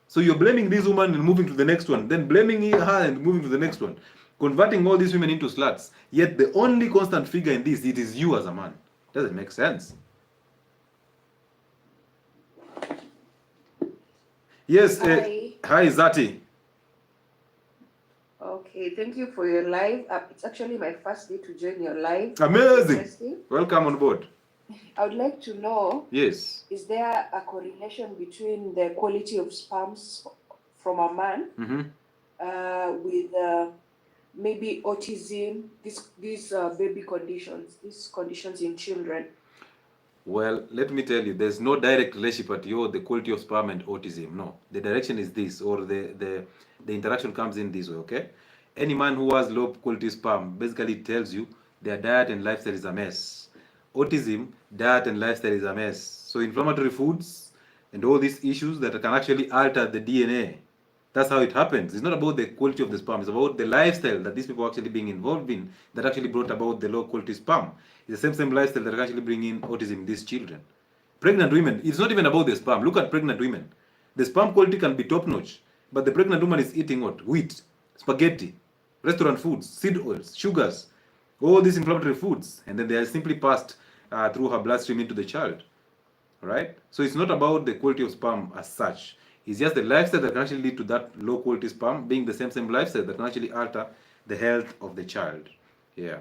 So you're blaming this woman and moving to the next one. Then blaming her and moving to the next one. Converting all these women into sluts. Yet the only constant figure in this, it is you as a man. Doesn't make sense. Yes, hi Zati. Okay, thank you for your live. It's actually my first day to join your live. Amazing. Welcome on board. I would like to know, yes, is there a correlation between the quality of sperms from a man with maybe autism, these baby conditions, these conditions in children? Well, let me tell you, there's no direct relationship at the quality of sperm and autism. No, the direction is this, or the interaction comes in this way, okay? Any man who has low quality sperm basically tells you their diet and lifestyle is a mess. Autism, diet and lifestyle is a mess. So inflammatory foods and all these issues that can actually alter the DNA. That's how it happens. It's not about the quality of the sperm. It's about the lifestyle that these people are actually being involved in that actually brought about the low quality sperm. It's the same lifestyle that actually bring in autism in these children. Pregnant women, it's not even about the sperm. Look at pregnant women. The sperm quality can be top notch, but the pregnant woman is eating what? Wheat, spaghetti, restaurant foods, seed oils, sugars, all these inflammatory foods, and then they are simply passed through her bloodstream into the child. Right? So it's not about the quality of sperm as such. It's just the lifestyle that can actually lead to that low quality sperm being the same lifestyle that can actually alter the health of the child. Yeah.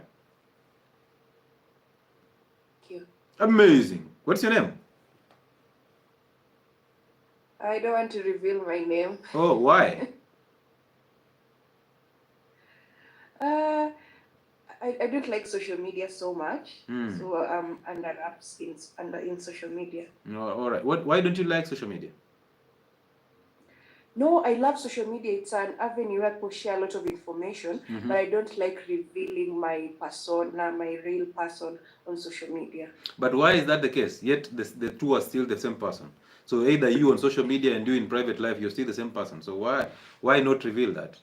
Thank you. Amazing. What's your name? I don't want to reveal my name. Oh, why? I don't like social media so much, so I'm under wraps in social media. No, all right. Why don't you like social media? No, I love social media. It's an avenue where people share a lot of information, but I don't like revealing my persona, my real person on social media. But why is that the case? Yet the two are still the same person. So either you on social media and you in private life, you're still the same person. So why not reveal that?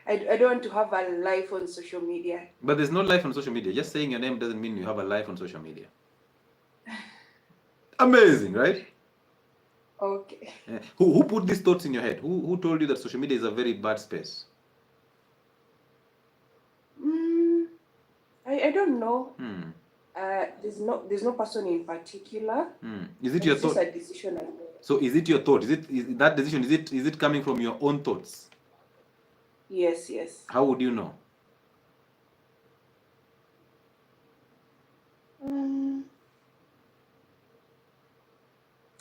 I don't want to have a life on social media. But there's no life on social media. Just saying your name doesn't mean you have a life on social media. Amazing, right? Okay. Yeah. Who put these thoughts in your head? Who told you that social media is a very bad space? I don't know. There's no person in particular. Is it your thought? It's a decision I made. So is it your thought? Is that decision? Is it coming from your own thoughts? Yes, yes. How would you know?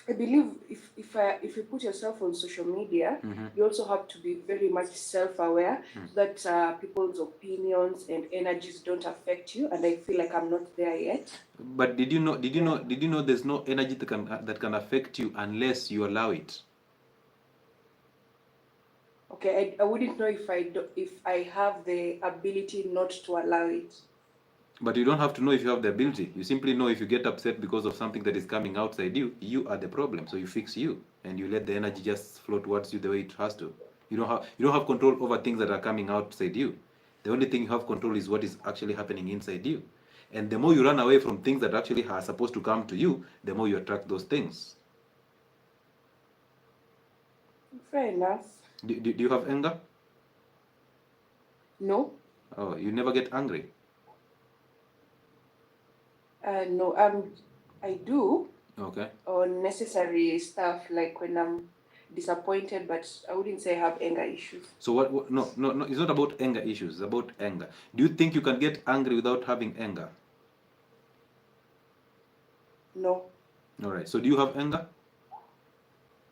I believe if you put yourself on social media, you also have to be very much self-aware so that people's opinions and energies don't affect you. And I feel like I'm not there yet. But did you know there's no energy that can affect you unless you allow it? Okay, I wouldn't know if I have the ability not to allow it. But you don't have to know if you have the ability. You simply know if you get upset because of something that is coming outside you, you are the problem. So you fix you and you let the energy just flow towards you the way it has to. You don't have control over things that are coming outside you. The only thing you have control is what is actually happening inside you. And the more you run away from things that actually are supposed to come to you, the more you attract those things. Fair enough. Do you have anger? No. Oh, you never get angry? No, I do. Okay. On necessary stuff, like when I'm disappointed, but I wouldn't say I have anger issues. So what no, it's not about anger issues, it's about anger. Do you think you can get angry without having anger? No. All right. So do you have anger?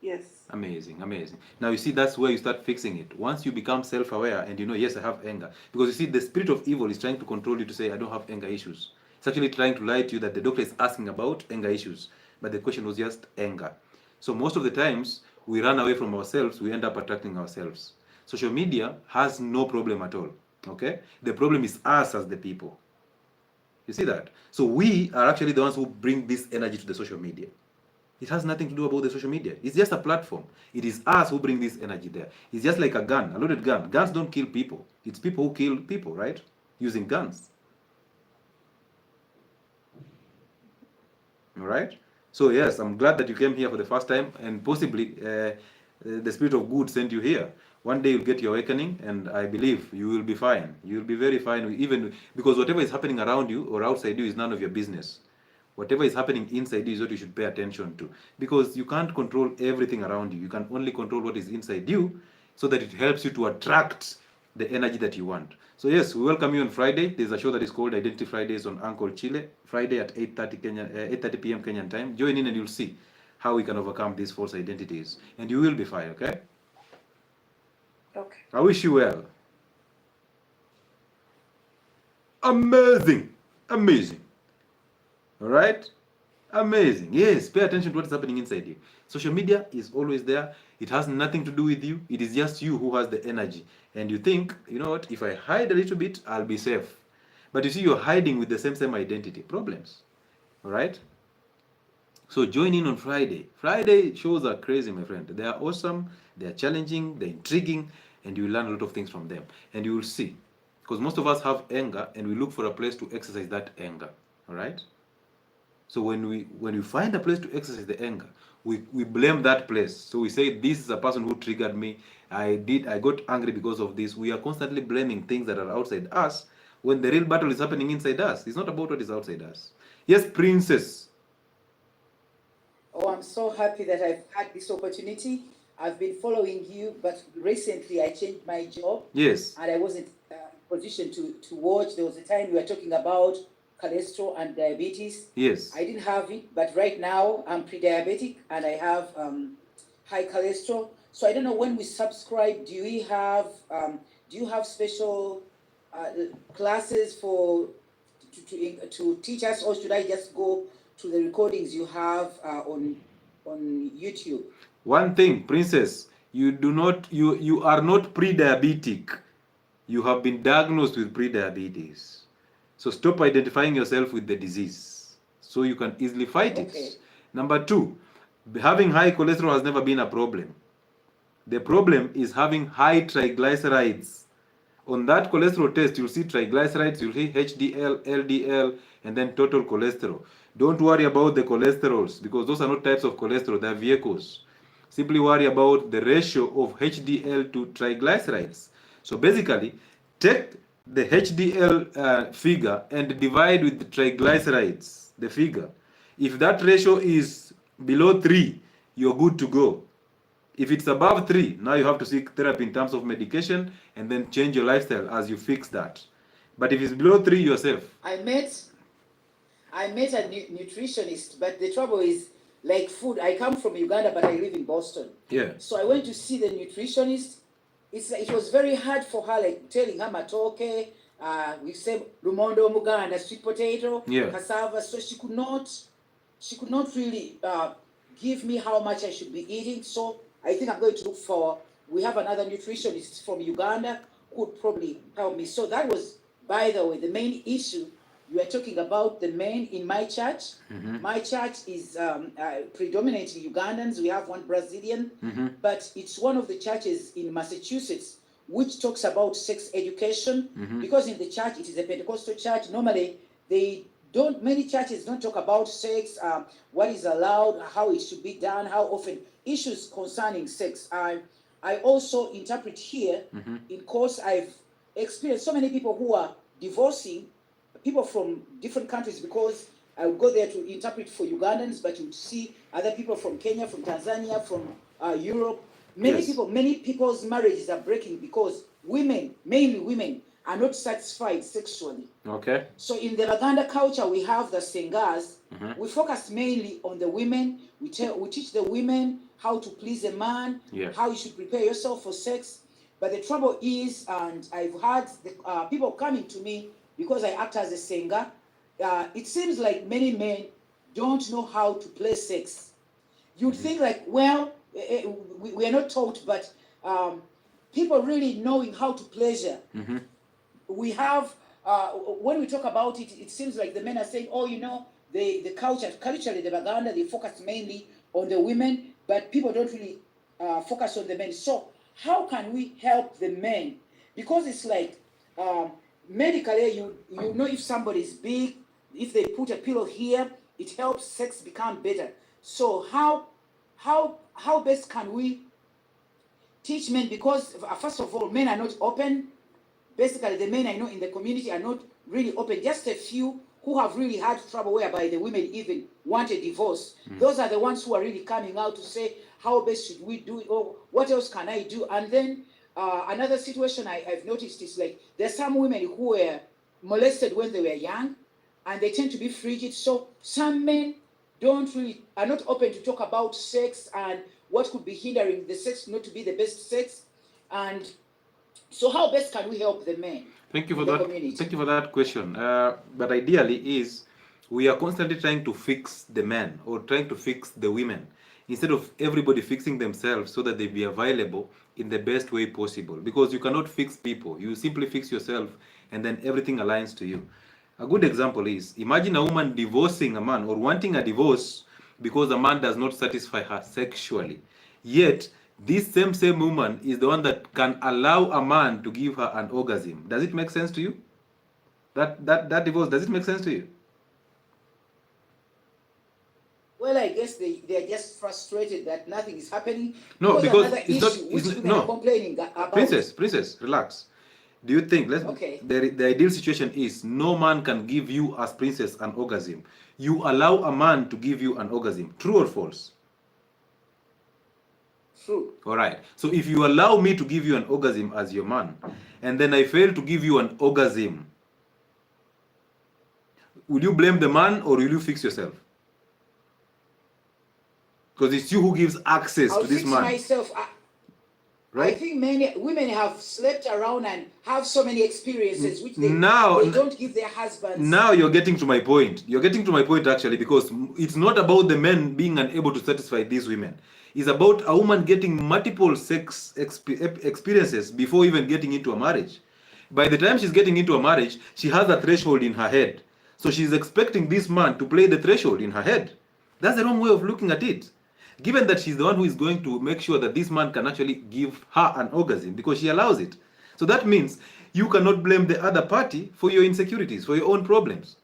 Yes. Amazing, amazing. Now you see that's where you start fixing it. Once you become self-aware and you know, yes, I have anger. Because you see the spirit of evil is trying to control you to say, I don't have anger issues. It's actually trying to lie to you that the doctor is asking about anger issues. But the question was just anger. So most of the times we run away from ourselves, we end up attracting ourselves. Social media has no problem at all. Okay? The problem is us as the people. You see that? So we are actually the ones who bring this energy to the social media. It has nothing to do about the social media. It's just a platform. It is us who bring this energy there. It's just like a gun, a loaded gun. Guns don't kill people. It's people who kill people, right? Using guns. All right? So yes, I'm glad that you came here for the first time, and possibly the Spirit of Good sent you here. One day you'll get your awakening, and I believe you will be fine. You'll be very fine, even because whatever is happening around you or outside you is none of your business. Whatever is happening inside you is what you should pay attention to, because you can't control everything around you. You can only control what is inside you, so that it helps you to attract the energy that you want. So yes, we welcome you on Friday. There's a show that is called Identity Fridays on Uncle Chile, Friday at 8:30 p.m. Kenyan time. Join in and you'll see how we can overcome these false identities, and you will be fine. Okay? Okay. I wish you well. Amazing, amazing. All right? Amazing. Yes, pay attention to what is happening inside you. Social media is always there. It has nothing to do with you. It is just you who has the energy. And you think, you know what, if I hide a little bit, I'll be safe. But you see, you're hiding with the same identity. Problems. All right? So join in on Friday. Friday shows are crazy, my friend. They are awesome. They are challenging. They're intriguing. And you will learn a lot of things from them. And you will see. Because most of us have anger, and we look for a place to exercise that anger. All right? So when we find a place to exercise the anger, we blame that place. So we say, this is a person who triggered me. I got angry because of this. We are constantly blaming things that are outside us when the real battle is happening inside us. It's not about what is outside us. Yes, Princess. Oh, I'm so happy that I've had this opportunity. I've been following you, but recently I changed my job. Yes. And I wasn't in position to watch. There was a time we were talking about cholesterol and diabetes. Yes. I didn't have it, but right now I'm pre-diabetic and I have high cholesterol. So I don't know, when we subscribe, do you have special classes to teach us, or should I just go to the recordings you have on YouTube? One thing, princess, you are not pre-diabetic. You have been diagnosed with pre-diabetes. So stop identifying yourself with the disease so you can easily fight it. Number two, having high cholesterol has never been a problem. The problem is having high triglycerides. On that cholesterol test, you'll see triglycerides, you'll see HDL, LDL, and then total cholesterol. Don't worry about the cholesterols because those are not types of cholesterol, they're vehicles. Simply worry about the ratio of HDL to triglycerides. So basically, take the HDL figure and divide with the triglycerides, the figure. If that ratio is below 3, you're good to go. If it's above 3, now you have to seek therapy in terms of medication and then change your lifestyle as you fix that. But if it's below 3, you're safe. I met a nutritionist, but the trouble is, like food, I come from Uganda, but I live in Boston. Yeah. So I went to see the nutritionist. It was very hard for her, like telling her matoke, we say lumondo muganda, sweet potato, cassava. So she could not really give me how much I should be eating. So I think I'm going to look for, we have another nutritionist from Uganda who could probably help me. So that was, by the way, the main issue. You are talking about the men in my church. My church is predominantly Ugandans. We have one Brazilian, but it's one of the churches in Massachusetts which talks about sex education. Because in the church, it is a Pentecostal church. Normally, many churches don't talk about sex, what is allowed, how it should be done, how often, issues concerning sex. I also interpret here, in course, I've experienced so many people who are divorcing, people from different countries, because I would go there to interpret for Ugandans, but you would see other people from Kenya, from Tanzania, from Europe. Many people's marriages are breaking because women, mainly women, are not satisfied sexually. Okay. So in the Laganda culture, we have the Sengas. We focus mainly on the women. We teach the women how to please a man, how you should prepare yourself for sex. But the trouble is, and I've had people coming to me because I act as a singer, it seems like many men don't know how to play sex. You'd think like, well, we are not taught, but people really knowing how to pleasure. We have, when we talk about it, it seems like the men are saying, oh, you know, the culturally, the Baganda, they focus mainly on the women, but people don't really focus on the men. So how can we help the men? Because it's like, medically, you know if somebody is big, if they put a pillow here, it helps sex become better. So how best can we teach men? Because first of all, men are not open. Basically, the men I know in the community are not really open. Just a few who have really had trouble whereby the women even want a divorce. Those are the ones who are really coming out to say, how best should we do it, or what else can I do? And then another situation I've noticed is like there's some women who were molested when they were young, and they tend to be frigid. So some men are not open to talk about sex and what could be hindering the sex not to be the best sex. And so how best can we help the men? Thank you for that. Thank you for that question. But ideally is we are constantly trying to fix the men or trying to fix the women instead of everybody fixing themselves so that they be available in the best way possible. Because you cannot fix people. You simply fix yourself and then everything aligns to you. A good example is, imagine a woman divorcing a man or wanting a divorce because a man does not satisfy her sexually. Yet, this same woman is the one that can allow a man to give her an orgasm. Does it make sense to you? That divorce, does it make sense to you? Well, I guess they are just frustrated that nothing is happening. No, because it's not complaining about. Princess, relax. Do you think the ideal situation is no man can give you as princess an orgasm? You allow a man to give you an orgasm. True or false? True. All right. So if you allow me to give you an orgasm as your man, and then I fail to give you an orgasm, will you blame the man or will you fix yourself? Because it's you who gives access to this man. Myself. Right? I think many women have slept around and have so many experiences which they don't give their husbands. Now you're getting to my point. You're getting to my point actually, because it's not about the men being unable to satisfy these women. is about a woman getting multiple sex experiences before even getting into a marriage. By the time she's getting into a marriage, she has a threshold in her head. So she's expecting this man to play the threshold in her head. That's the wrong way of looking at it. Given that she's the one who is going to make sure that this man can actually give her an orgasm because she allows it. So that means you cannot blame the other party for your insecurities, for your own problems.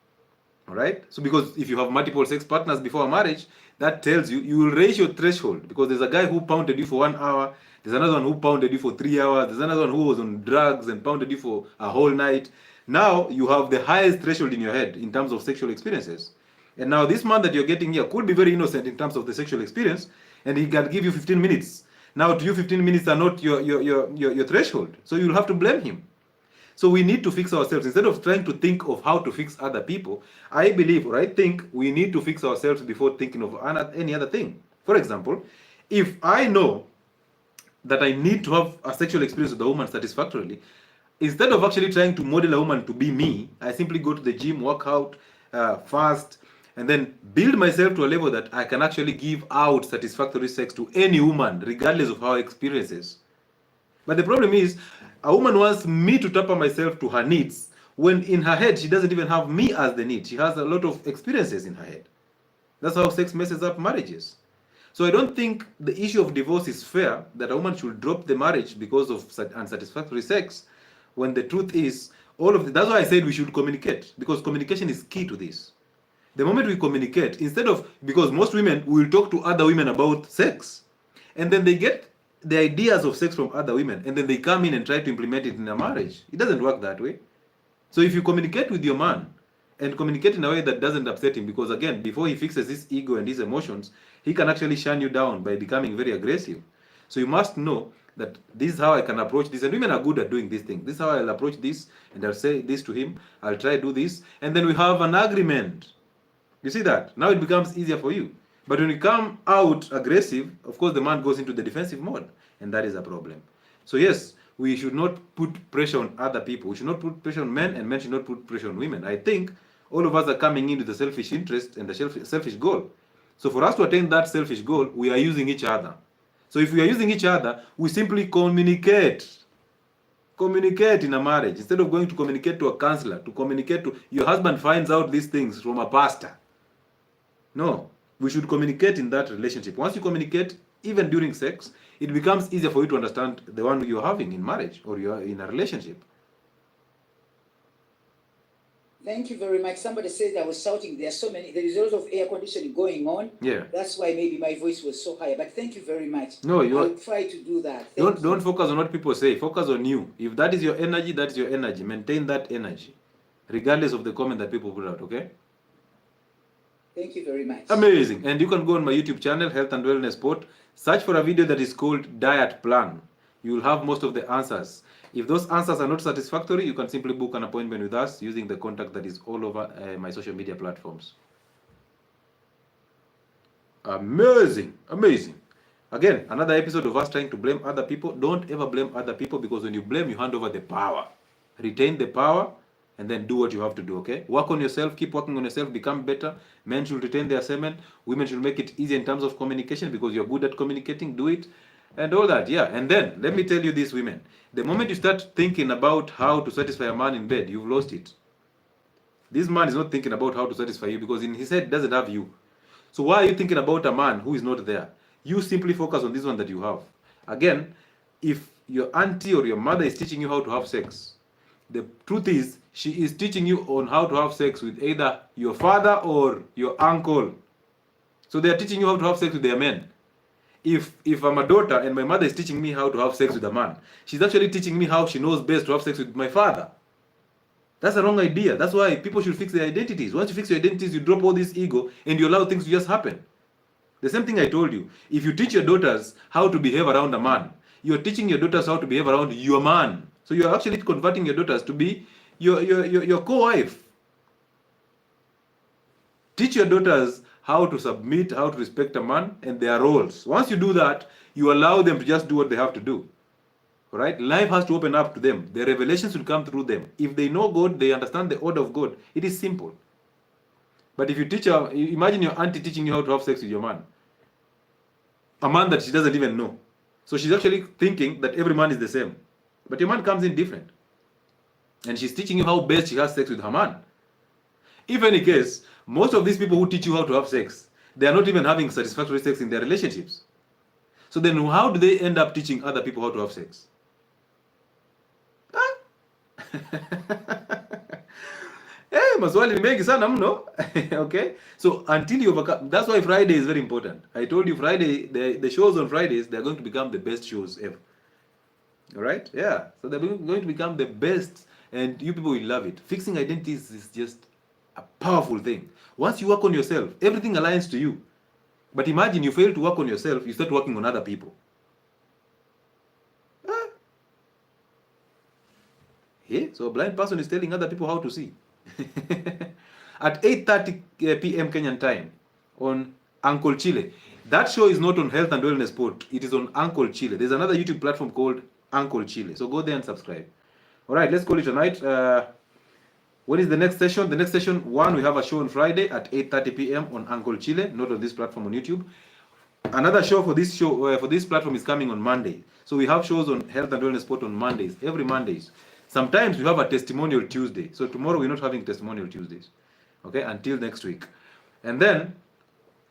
All right? So because if you have multiple sex partners before a marriage, that tells you, you will raise your threshold because there's a guy who pounded you for 1 hour, there's another one who pounded you for 3 hours, there's another one who was on drugs and pounded you for a whole night. Now you have the highest threshold in your head in terms of sexual experiences. And now this man that you're getting here could be very innocent in terms of the sexual experience, and he can give you 15 minutes. Now to you, 15 minutes are not your threshold. So you'll have to blame him. So we need to fix ourselves. Instead of trying to think of how to fix other people, I believe, or I think we need to fix ourselves before thinking of any other thing. For example, if I know that I need to have a sexual experience with a woman satisfactorily, instead of actually trying to model a woman to be me, I simply go to the gym, work out, fast, and then build myself to a level that I can actually give out satisfactory sex to any woman, regardless of her experiences. But the problem is, a woman wants me to taper myself to her needs, when in her head, she doesn't even have me as the need. She has a lot of experiences in her head. That's how sex messes up marriages. So I don't think the issue of divorce is fair, that a woman should drop the marriage because of unsatisfactory sex, when the truth is, that's why I said we should communicate, because communication is key to this. The moment we communicate, instead of, because most women will talk to other women about sex, and then they get the ideas of sex from other women, and then they come in and try to implement it in a marriage. It doesn't work that way. So if you communicate with your man, and communicate in a way that doesn't upset him, because again, before he fixes his ego and his emotions, he can actually shun you down by becoming very aggressive. So you must know that this is how I can approach this, and women are good at doing these things. This is how I'll approach this, and I'll say this to him, I'll try to do this, and then we have an agreement. You see that? Now it becomes easier for you. But when you come out aggressive, of course the man goes into the defensive mode, and that is a problem. So yes, we should not put pressure on other people. We should not put pressure on men, and men should not put pressure on women. I think all of us are coming in with a selfish interest and a selfish goal. So for us to attain that selfish goal, we are using each other. So if we are using each other, we simply communicate. Communicate in a marriage. Instead of going to communicate to a counselor, to communicate to your husband finds out these things from a pastor. No, we should communicate in that relationship. Once you communicate, even during sex, it becomes easier for you to understand the one you're having in marriage or you're in a relationship. Thank you very much. Somebody said I was shouting. There is a lot of air conditioning going on. Yeah. That's why maybe my voice was so high. But thank you very much. No, I'll try to do that. Don't focus on what people say. Focus on you. If that is your energy, that's your energy. Maintain that energy, regardless of the comment that people put out. Okay. Thank you very much. Amazing. And you can go on my YouTube channel, Health and Wellness Sport. Search for a video that is called Diet Plan. You will have most of the answers. If those answers are not satisfactory, you can simply book an appointment with us using the contact that is all over my social media platforms. Amazing. Amazing. Again, another episode of us trying to blame other people. Don't ever blame other people, because when you blame, you hand over the power. Retain the power and then do what you have to do, okay? Work on yourself. Keep working on yourself. Become better. Men should retain their semen. Women should make it easy in terms of communication, because you're good at communicating. Do it. And all that, yeah. And then, let me tell you this, women. The moment you start thinking about how to satisfy a man in bed, you've lost it. This man is not thinking about how to satisfy you, because in his head doesn't have you. So why are you thinking about a man who is not there? You simply focus on this one that you have. Again, if your auntie or your mother is teaching you how to have sex, the truth is, she is teaching you on how to have sex with either your father or your uncle. So they are teaching you how to have sex with their men. If I'm a daughter and my mother is teaching me how to have sex with a man, she's actually teaching me how she knows best to have sex with my father. That's a wrong idea. That's why people should fix their identities. Once you fix your identities, you drop all this ego and you allow things to just happen. The same thing I told you. If you teach your daughters how to behave around a man, you're teaching your daughters how to behave around your man. So you're actually converting your daughters to be your co-wife. Teach your daughters how to submit, how to respect a man and their roles. Once you do that, you allow them to just do what they have to do. All right? Life has to open up to them. The revelations will come through them. If they know God, they understand the order of God. It is simple. But if you teach imagine your auntie teaching you how to have sex with your man. a man that she doesn't even know. So she's actually thinking that every man is the same. But your man comes in different. And she's teaching you how best she has sex with her man. If any case, most of these people who teach you how to have sex, they are not even having satisfactory sex in their relationships. So then how do they end up teaching other people how to have sex? Huh? Hey, maswali ni mengi sana mno. Okay? So until you overcome, that's why Friday is very important. I told you Friday, the shows on Fridays, they're going to become the best shows ever. All right? Yeah. So they're going to become the best, and you people will love it. Fixing identities is just a powerful thing. Once you work on yourself, everything aligns to you. But imagine you fail to work on yourself, you start working on other people. Huh? Yeah? So a blind person is telling other people how to see. At 8:30 p.m. Kenyan time on 𝗕𝗘𝗧𝗘𝗡. That show is not on Health and Wellness Sport. It is on 𝗕𝗘𝗧𝗘𝗡. There's another YouTube platform called 𝗕𝗘𝗧𝗘𝗡. So go there and subscribe. All right, let's call it a night. What is the next session? The next session, we have a show on Friday at 8:30 p.m. on 𝗕𝗘𝗧𝗘𝗡, not on this platform on YouTube. Another show for this platform is coming on Monday. So we have shows on Health and Wellness Sport on Mondays, every Mondays. Sometimes we have a testimonial Tuesday. So tomorrow we're not having testimonial Tuesdays. Okay, until next week. And then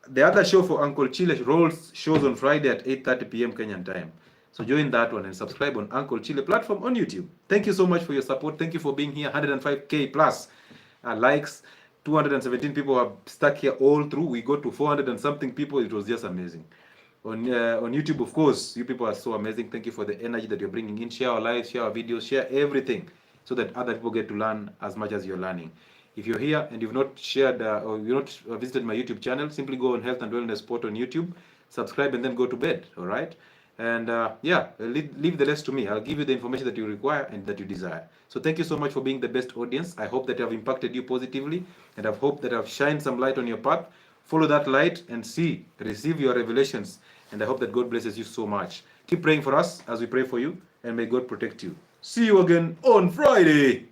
the other show for 𝗕𝗘𝗧𝗘𝗡 shows on Friday at 8:30 p.m. Kenyan time. So join that one and subscribe on 𝗕𝗘𝗧𝗘𝗡 platform on YouTube. Thank you so much for your support. Thank you for being here. 105K plus likes. 217 people have stuck here all through. We got to 400 and something people. It was just amazing. On YouTube, of course, you people are so amazing. Thank you for the energy that you're bringing in. Share our lives, share our videos, share everything so that other people get to learn as much as you're learning. If you're here and you've not shared or you've not visited my YouTube channel, simply go on Health and Wellness Sport on YouTube, subscribe, and then go to bed. All right? And yeah, leave the rest to me. I'll give you the information that you require and that you desire. So thank you so much for being the best audience. I hope that I've impacted you positively, and I hope that I've shined some light on your path. Follow that light and receive your revelations. And I hope that God blesses you so much. Keep praying for us as we pray for you, and may God protect you. See you again on Friday.